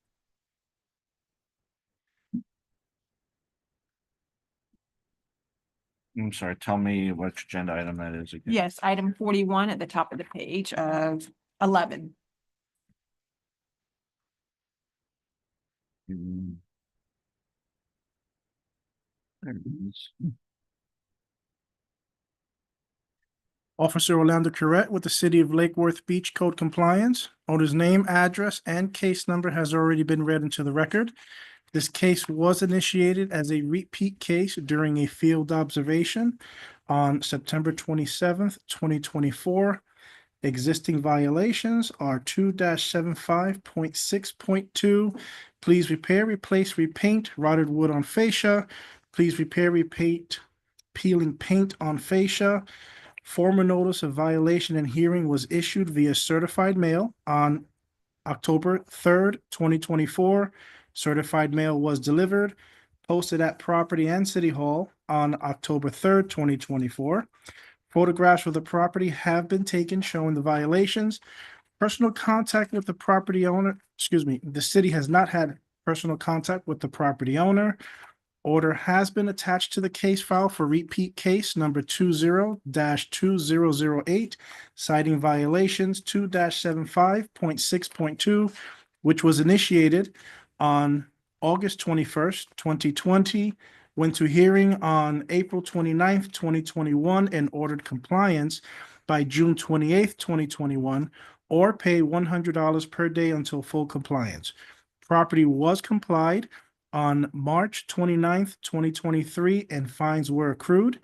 I'm sorry, tell me which agenda item that is again. Yes, item 41 at the top of the page of 11. There it is. Officer Orlando Curette with the City of Lake Worth Beach Code Compliance. Owner's name, address, and case number has already been read into the record. This case was initiated as a repeat case during a field observation on September 27th, 2024. Existing violations are 2-75.6.2. Please repair, replace, repaint rotted wood on fascia. Please repair, repaint, peeling paint on fascia. Former notice of violation and hearing was issued via certified mail on October 3rd, 2024. Certified mail was delivered, posted at Property and City Hall on October 3rd, 2024. Photographs of the property have been taken showing the violations. Personal contact with the property owner, the city has not had personal contact with the property owner. Order has been attached to the case file for repeat case number 20-2008, citing violations 2-75.6.2, which was initiated on August 21st, 2020, went to hearing on April 29th, 2021, and ordered compliance by June 28th, 2021, or pay $100 per day until full compliance. Property was complied on March 29th, 2023, and fines were accrued.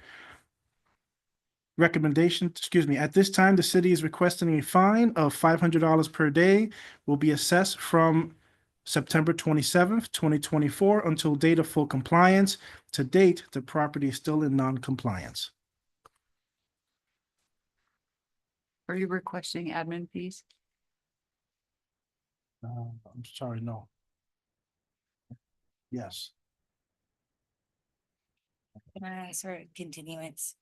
At this time, the city is requesting a fine of $500 per day will be assessed from September 27th, 2024 until date of full compliance. To date, the property is still in non-compliance. Are you requesting admin fees? I'm sorry, no. Yes. Can I ask for a continuance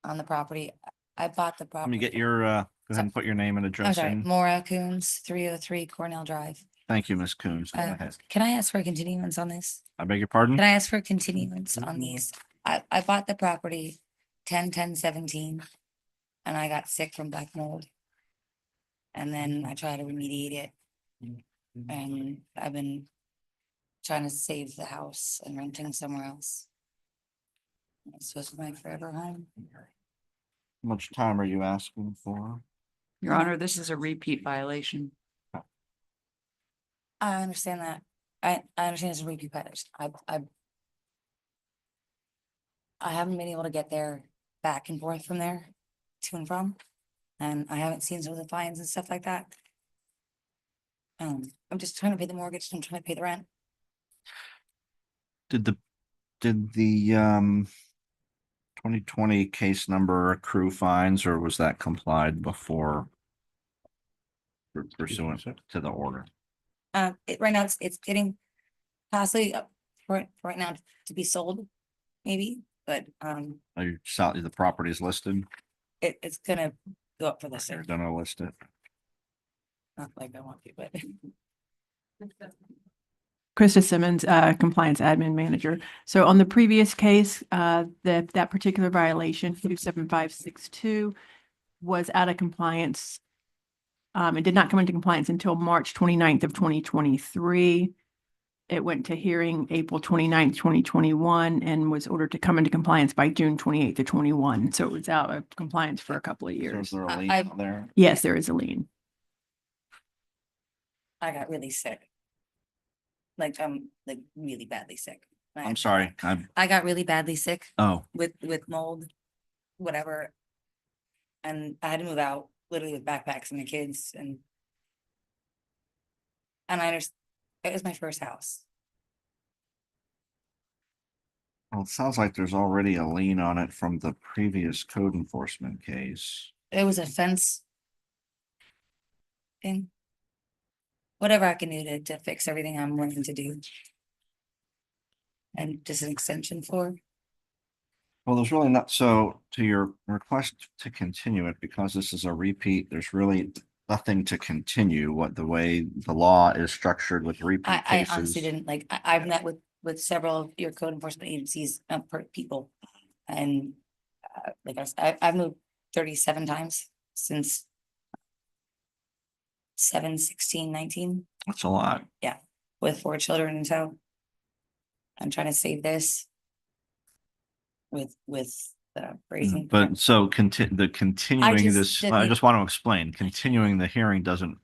on the property? I bought the Let property. me get your, go ahead and put your name and I'm address sorry, in. Maura Coombs, 303 Cornell Drive. Thank you, Ms. Coombs. Go ahead. Can I ask for a continuance on this? I beg your pardon? Can I ask for a continuance on these? I bought the property 10/10/17, and I got sick from black mold. And then I tried to remediate it. And I've been trying to save the house and renting somewhere else. This was my forever home. How much time are you asking for? Your Honor, this is a repeat violation. I understand that. I understand it's a repeat violation. I haven't been able to get there back and forth from there to and from. And I haven't seen some of the fines and stuff like that. I'm just trying to pay the mortgage. I'm trying to pay the rent. Did the 2020 case number accrue fines, or was that complied before pursuant to the order? Right now it's getting possibly up for right now to be sold, maybe, but Are you, the property is listed? it's gonna go up for this. They're gonna list it. Not like I want to, but. Krista Simmons, Compliance Admin Manager. So on the previous case, that particular violation, 27562, was out of compliance. It did not come into compliance until March 29th of 2023. It went to hearing April 29th, 2021, and was ordered to come into compliance by June 28th of 21. So it was out of compliance for a couple of So years. is there a lien out there? Yes, there is a lien. I got really sick. Like really badly sick. I'm sorry. I got really badly sick Oh, with mold, whatever. And I had to move out literally with backpacks and the kids and I understand it was my first house. well, it sounds like there's already a lien on it from the previous code enforcement case. It was a fence thing. Whatever I can do to fix everything I'm willing to do. And just an extension for. Well, there's really not, so to your request to continue it, because this is a repeat, there's really nothing to continue. What the way the law is structured with repeat I cases. honestly didn't like, I've met with several of your code enforcement agencies, people. And like I've moved 37 times since 7, 16, 19. That's a lot. Yeah, with 4 children in tow. I'm trying to save this with the raising. But so continuing just this, I didn't- just want to explain, continuing the hearing doesn't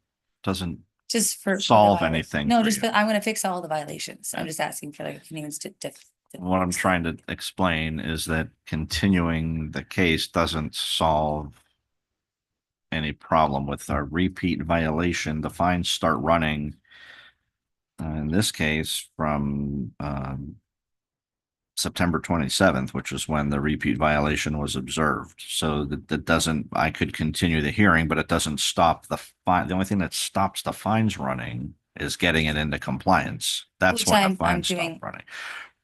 Just for. the solve viola- anything No, for just, you. I'm gonna fix all the violations. I'm just asking for like, continuance to. What I'm trying to explain is that continuing the case doesn't solve any problem with our repeat violation. The fines start running, in this case, from September 27th, which is when the repeat violation was observed. So that doesn't, I could continue the hearing, but it doesn't stop the fine. The only thing that stops the fines running is getting it into compliance. That's Which when the I'm fines stop doing. running.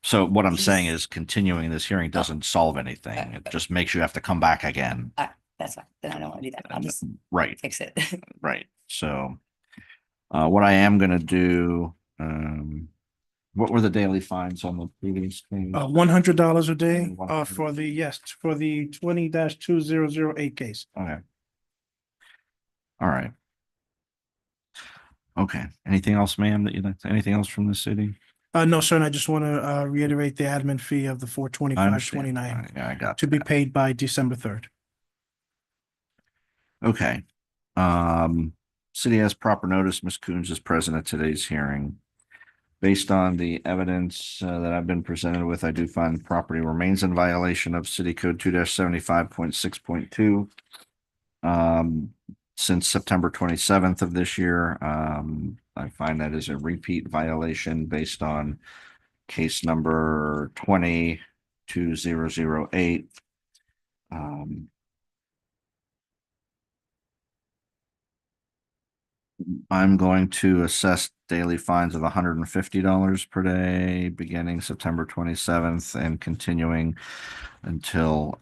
So what I'm saying is continuing this hearing doesn't solve anything. It just makes you have to come back again. That's fine. Then I don't want to do that. I'll just Right, fix it. right. So what I am gonna do, what were the daily fines on the previous case? $100 a day, 100. for the 20-2008 case. Okay. All right. Okay. Anything else, ma'am, that you'd like, anything else from the city? No, sir, and I just want to, reiterate the admin fee of the I $425.29 understand. Yeah, I got to be paid by December 3rd. Okay. City has proper notice. Ms. Coons is present at today's hearing. Based on the evidence that I've been presented with, I do find the property remains in violation of City Code 2-75.6.2. Since September 27th of this year, I find that is a repeat violation based on case number 20-2008. I'm going to assess daily fines of $150 per day, beginning September 27th and continuing until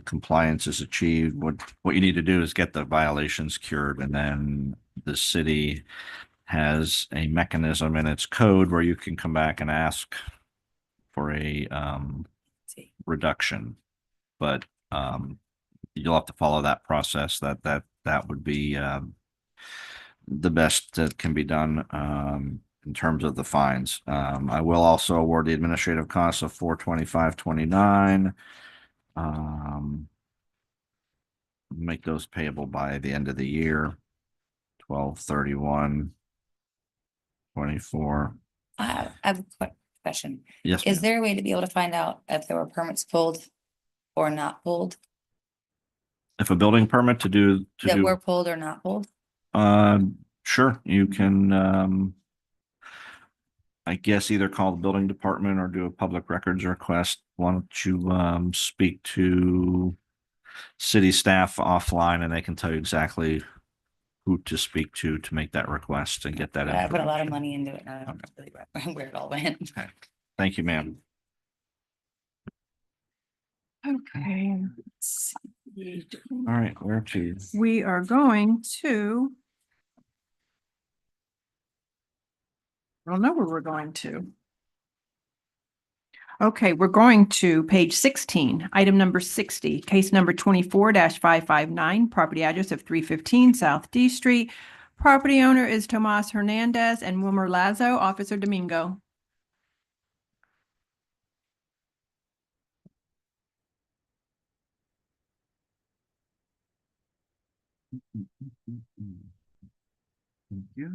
compliance is achieved. What you need to do is get the violations cured, and then the city has a mechanism in its code where you can come back and ask for a reduction. But you'll have to follow that process. That would be the best that can be done in terms of the fines. I will also award the administrative costs of $425.29. Make those payable by the end of the year, 12/31/24. I have a quick question. Yes, Is ma'am. there a way to be able to find out if there were permits pulled or not pulled? If a building permit to That do, were pulled or not pulled? sure, you can, I guess either call the building department or do a public records request. Why don't you, speak to city staff offline and they can tell you exactly who to speak to make that request and get that I put a lot of information. money into it. And I don't really remember where it all went. Thank you, ma'am. Okay. All right, where to? We are going to. I don't know where we're going to. Okay, we're going to page 16, item number 60, case number 24-559, property address of 315 South D Street. Property owner is Tomas Hernandez and Wilmer Lazo, Officer Domingo. Thank you.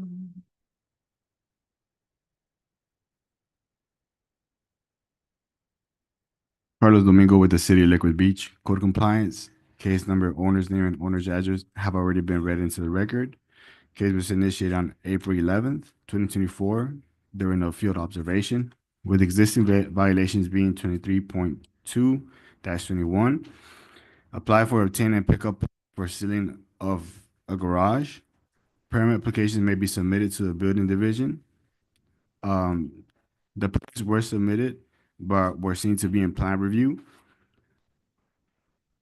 Carlos Domingo with the City of Liquid Beach. Code compliance. Case number, owner's name, and owner's address have already been read into the record. Case was initiated on April 11th, 2024, during a field observation, with existing violations being 23.2-21. Apply for, obtain, and pick up for sealing of a garage. Permit applications may be submitted to the building division. The permits were submitted, but were seen to be in plan review.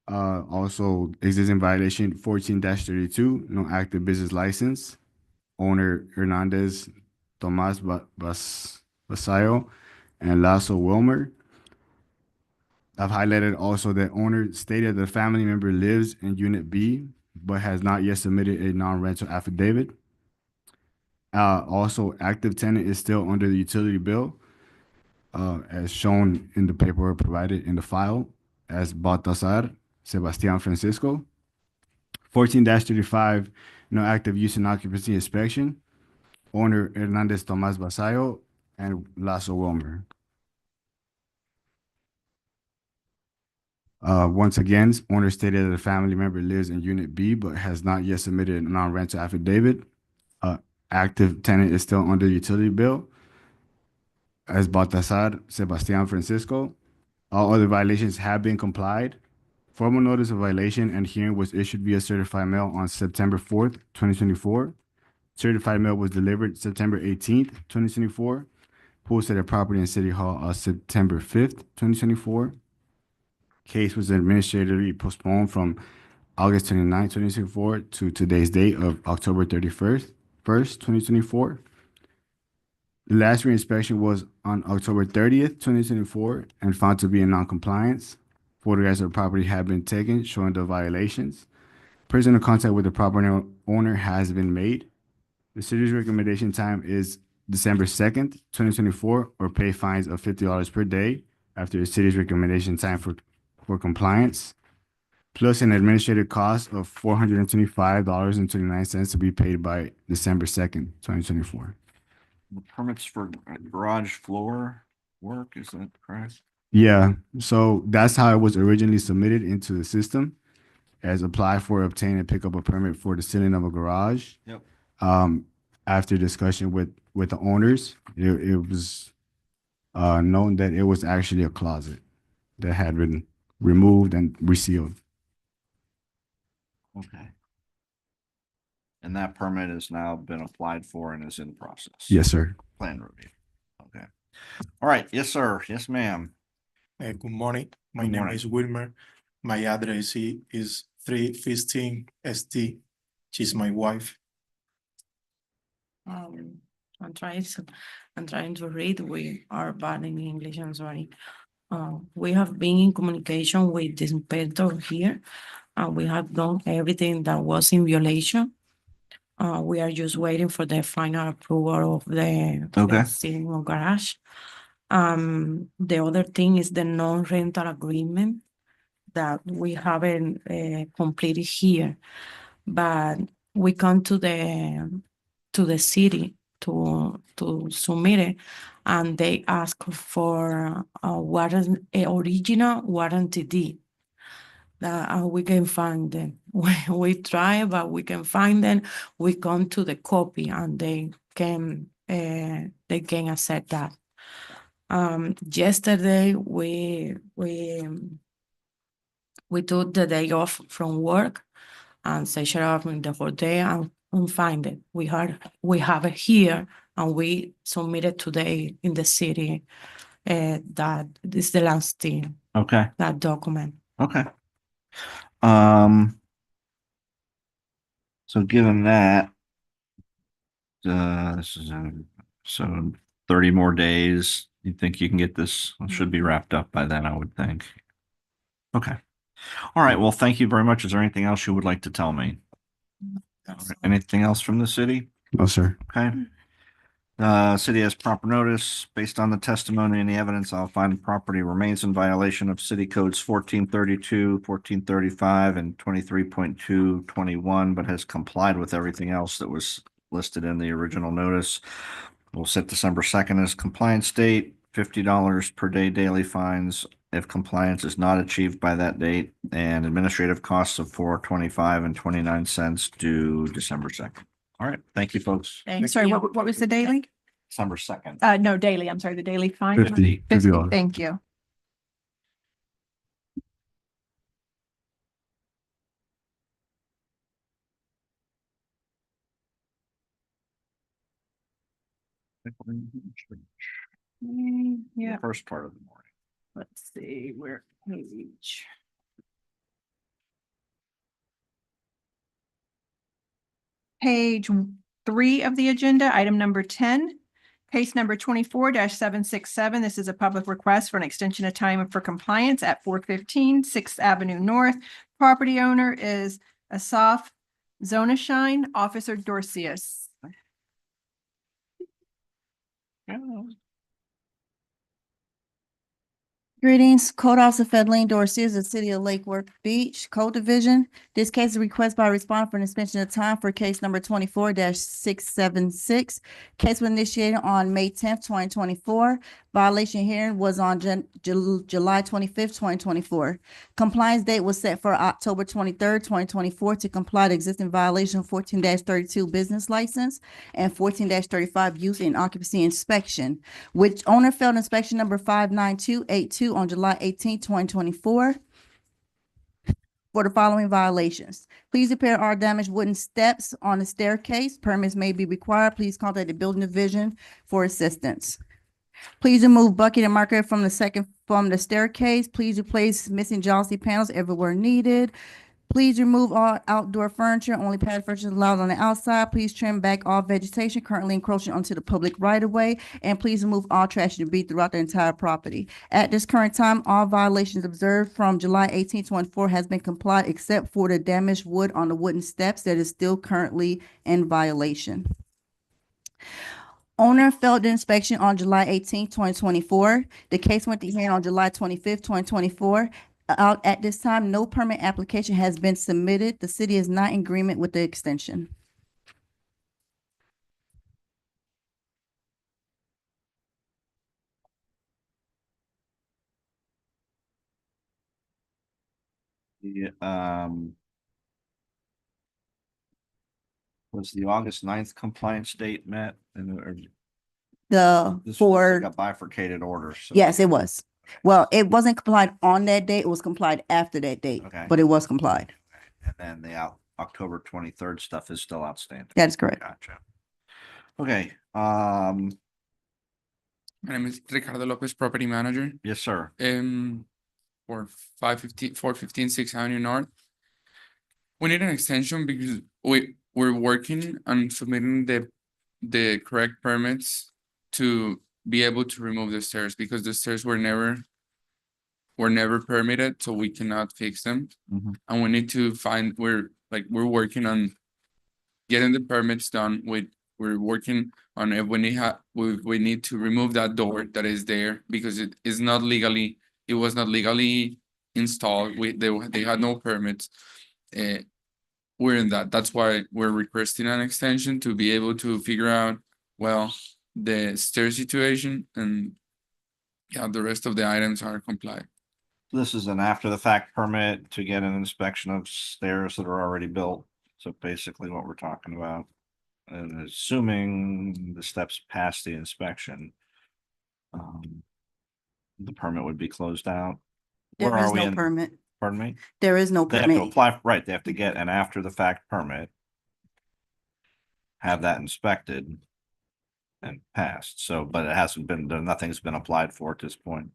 Also existing violation 14-32, no active business license. Owner Hernandez, Tomas Basayo, and Lasso Wilmer. I've highlighted also that owner stated the family member lives in Unit B, but has not yet submitted a non-rental affidavit. Also, active tenant is still under the utility bill, as shown in the paperwork provided in the file. as Baltasar Sebastian Francisco. 14-35, no active use and occupancy inspection. Owner Hernandez Tomas Basayo and Lasso Wilmer. Once again, owner stated that a family member lives in Unit B but has not yet submitted a non-rental affidavit. Active tenant is still under utility bill as Baltasar Sebastian Francisco. All other violations have been complied. Formal notice of violation and hearing was issued via certified mail on September 4th, 2024. Certified mail was delivered September 18th, 2024. Posted at property in City Hall on September 5th, 2024. Case was administratively postponed from August 29th, 2024 to today's date of October 31st, 2024. The last reinspection was on October 30th, 2024 and found to be in non-compliance. Photographs of the property have been taken showing the violations. Personal contact with the property owner has been made. The city's recommendation time is December 2nd, 2024, or pay fines of $50 per day after the city's recommendation time for compliance, plus an administrative cost of $425.29 to be paid by December 2nd, 2024. Permits for garage floor work, is that correct? Yeah, so that's how it was originally submitted into the system as apply for, obtain, and pick up a permit for the ceiling of a garage. Yep. After discussion with the owners, it was known that it was actually a closet that had been removed and resealed. Okay. And that permit has now been applied for and is in process? Yes, sir. Plan review. Okay. All right. Yes, sir. Yes, ma'am. Good morning. My Good name morning. is Wilmer. My address is 315 ST. She's my wife. I'm trying to read. We are bad in English, I'm sorry. We have been in communication with the inspector here. We have done everything that was in violation. We are just waiting for the final approval of the Okay. ceiling of garage. The other thing is the non-rental agreement that we haven't completed here, but we come to the city to submit it, and they ask for a original warranty deed. That we can find them. We try, but we can find them. We come to the copy, and they can accept that. Yesterday we took the day off from work and set up in the whole day and find it. We have it here, and we submitted today in the city. That is the last thing. Okay. That document. Okay. So given that, this is so 30 more days, you think you can get this? It should be wrapped up by then, I would think. Okay. All right. Well, thank you very much. Is there anything else you would like to tell me? All right. Anything else from the city? No, sir. Okay. City has proper notice. Based on the testimony and the evidence, I'll find the property remains in violation of city codes 1432, 1435, and 23.221, but has complied with everything else that was listed in the original notice. We'll set December 2nd as compliance date, $50 per day daily fines if compliance is not achieved by that date, and administrative costs of $425 and 29 cents due December 2nd. All right. Thank you, folks. Thanks. Sorry, what was the daily? December 2nd. No, daily. I'm sorry, the daily fine. 50. $50. Thank you. Yeah. First part of the morning. Let's see, where page. Page 3 of the agenda, item number 10, case number 24-767. This is a public request for an extension of time for compliance at 415 6th Avenue North. Property owner is Asaf Zonashine, Officer Dorcius. Greetings, Code Officer Fedleen Dorsey, the City of Lake Worth Beach, Code Division. This case is a request by respondent for an extension of time for case number 24-676. Case was initiated on May 10th, 2024. Violation hearing was on July 25th, 2024. Compliance date was set for October 23rd, 2024 to comply to existing violation 14-32 business license and 14-35 use and occupancy inspection, which owner failed inspection number 59282 on July 18th, 2024 for the following violations. Please repair all damaged wooden steps on the staircase. Permits may be required. Please contact the building division for assistance. Please remove bucket and marker from the staircase. Please replace missing jalousie panels everywhere needed. Please remove all outdoor furniture. Only pad furniture is allowed on the outside. Please trim back all vegetation currently encroaching onto the public right of way. And please remove all trash and debris throughout the entire property. At this current time, all violations observed from July 18, 2024 has been complied except for the damaged wood on the wooden steps that is still currently in violation. Owner failed the inspection on July 18, 2024. The case went to hearing on July 25th, 2024. At this time, no permit application has been submitted. The city is not in agreement with the extension. The, was the August 9th compliance date met? And this was like a bifurcated order. So. Yes, it was. Well, it wasn't complied on that date. It was complied after that date, Okay. but it was complied. And then the October 23rd stuff is still outstanding. That is correct. Gotcha. Okay, My name is Ricardo Lopez, property manager. yes, sir. For 415 6th Avenue North. We need an extension because we're working on submitting the correct permits to be able to remove the stairs because the stairs were never permitted, so we cannot fix them. And we need to find, we're working on getting the permits done. We're working on if we need to remove that door that is there because it was not legally installed. They had no permits. We're in that. That's why we're requesting an extension to be able to figure out, well, the stair situation, and yeah, the rest of the items are complied. This is an after the fact permit to get an inspection of stairs that are already built. So basically what we're talking about. And assuming the steps pass the inspection, the permit would be closed out. There Where is are we no in- permit. Pardon me? There is no They have to permit. apply, right, they have to get an after the fact permit. Have that inspected. And passed, so, but it hasn't been, nothing's been applied for at this point.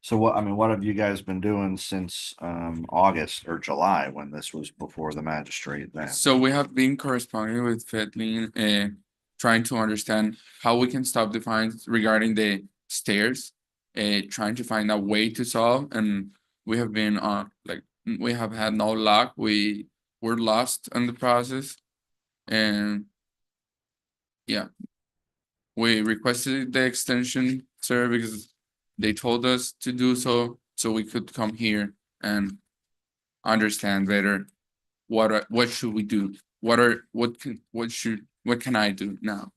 So what have you guys been doing since August or July when this was before the magistrate then? So we have been corresponding with Fedleen, trying to understand how we can stop the fines regarding the stairs, trying to find a way to solve, and we have been we have had no luck. We were lost in the process, and yeah. We requested the extension, sir, because they told us to do so we could come here and understand better what should we do? What can I do now?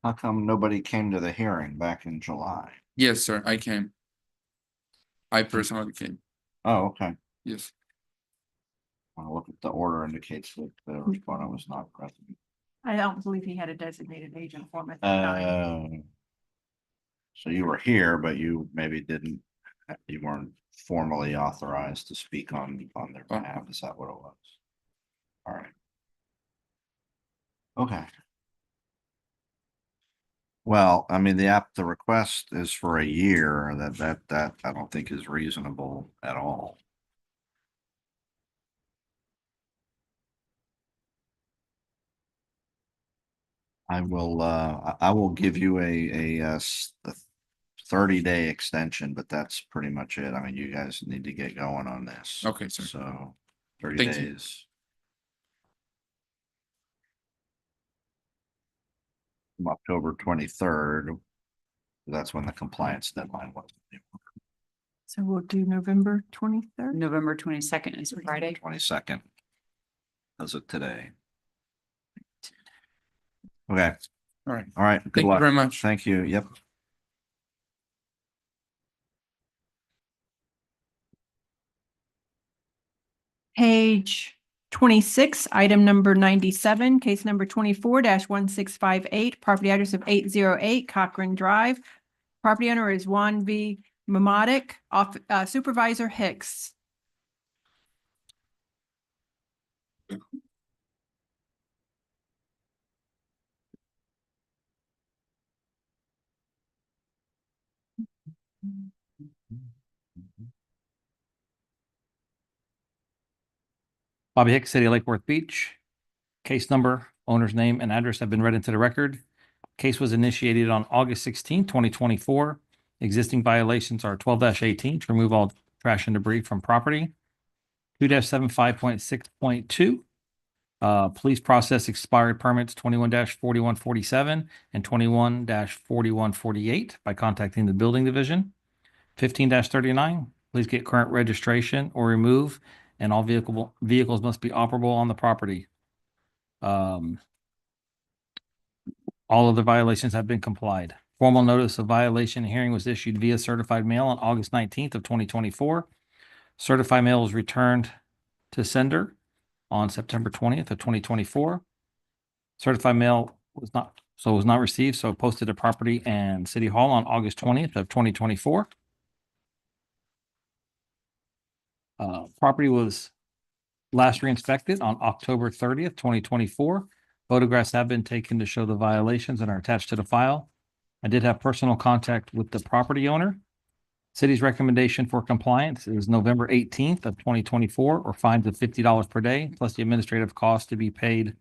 How come nobody came to the hearing back in July? Yes, sir, I came. I personally came. Oh, okay. Yes. Well, look at the order indicates that the respondent was not present. I don't believe he had a designated agent for him at the time. So you were here, but you maybe you weren't formally authorized to speak on their behalf. Is that what it was? All right. Okay. Well, I mean, the request is for a year. That I don't think is reasonable at all. I will give you a 30-day extension, but that's pretty much it. I mean, you guys need to get going on this. Okay, sir. So 30 Thank you. days. from October 23rd. That's when the compliance deadline was. So we'll do November 23rd. November 22nd is Friday. 22nd. As of today. Okay. All right. All right. Good Thank you luck. very much. Thank you. Yep. Page 26, item number 97, case number 24-1658, property address of 808 Cochran Drive. Property owner is Juan V. Mamadik, Supervisor Hicks. Bobby Hicks, City of Lake Worth Beach. Case number, owner's name and address have been read into the record. Case was initiated on August 16, 2024. Existing violations are 12-18 to remove all trash and debris from property. 2-75.6.2. Police process expired permits 21-4147 and 21-4148 by contacting the building division. 15-39, please get current registration or remove, and all vehicles must be operable on the property. All of the violations have been complied. Formal notice of violation hearing was issued via certified mail on August 19th of 2024. Certified mail was returned to sender on September 20th of 2024. Certified mail was not received, so posted to property and city hall on August 20th of 2024. Property was last re-inspected on October 30th, 2024. Photographs have been taken to show the violations and are attached to the file. I did have personal contact with the property owner. City's recommendation for compliance is November 18th of 2024, or fines of $50 per day, plus the administrative cost to be paid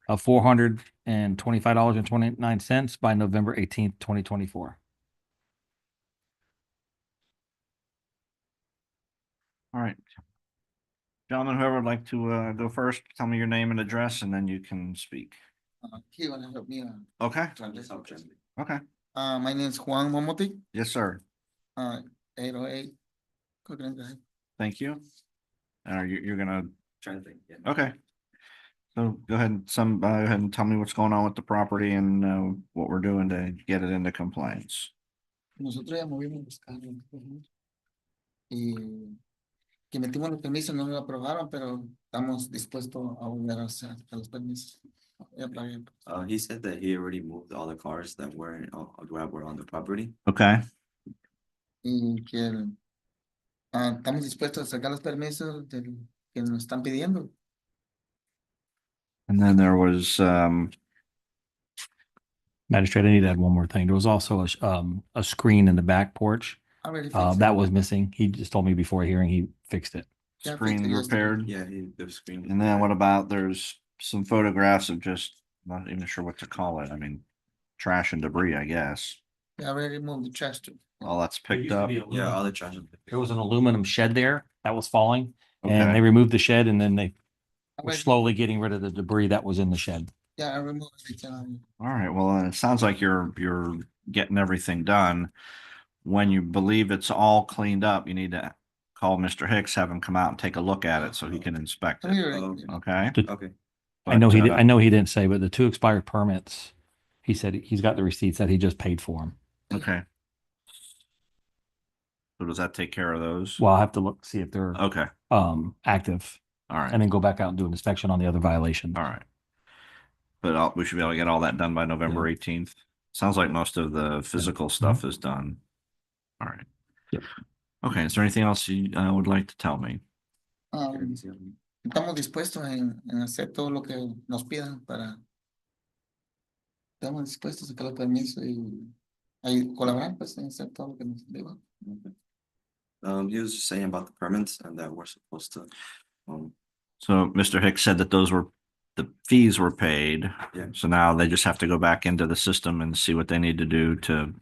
of $425.29 by November 18th, 2024. All right. Gentlemen, whoever would like to go first, tell me your name and address, and then you can speak. He wanna help me Okay. translate. Okay. My name is Juan Momoti, Yes, sir. 808 Cochran Drive. Thank you. And you're gonna, Translate, yeah. okay. So go ahead and go ahead and tell me what's going on with the property and what we're doing to get it into compliance. Nosotros ya movimos los carros. Y que metimos los permisos, no lo aprobaron, pero estamos dispuestos a volver a hacer los permisos. He said that he already moved all the cars that were on the property. Okay. Y que estamos dispuestos a sacar los permisos que nos están pidiendo. And then there was, Magistrate, I need to add one more thing. There was also a screen in the back porch. Already fixed That it. was missing. He just told me before hearing he fixed it. Yeah, screen fixed it yesterday. repaired. Yeah, the screen. And then what about, there's some photographs of just, not even sure what to call it. I mean, trash and debris, I guess. Yeah, I already moved the trash too. All that's picked up. Yeah, all the trash. There was an aluminum shed there that was falling, Okay. and they removed the shed, and then they were Already- slowly getting rid of the debris that was in the shed. Yeah, I removed everything. All right, well, it sounds like you're getting everything done. When you believe it's all cleaned up, you need to call Mr. Hicks, have him come out and take a look at it so he can inspect it. Okay? Okay. I know But, I know he didn't say, but the 2 expired permits, he said he's got the receipts that he just paid for them. Okay. So does that take care of those? Well, I'll have to look, see if they're Okay, active, all right, and then go back out and do an inspection on the other violations. all right. But we should be able to get all that done by November 18th. Sounds like most of the physical stuff is done. All right. Yep. Okay, is there anything else you would like to tell me? Estamos dispuestos en hacer todo lo que nos pidan para. Estamos dispuestos a sacar los permisos y colaborar pues en hacer todo lo que nos digan. He was just saying about the permits and that we're supposed to. So Mr. Hicks said that the fees were paid. Yeah. So now they just have to go back into the system and see what they need to do to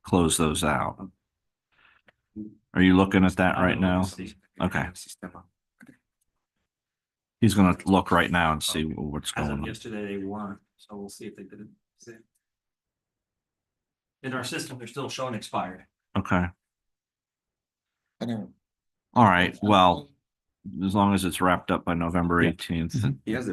close those out. Are you looking at that right now? Okay. He's gonna look right now and see what's As going of on. yesterday, they weren't, so we'll see if they did it. in our system, they're still showing expired. Okay. Pero All right. Well, as long as it's wrapped up by November 18th. He has the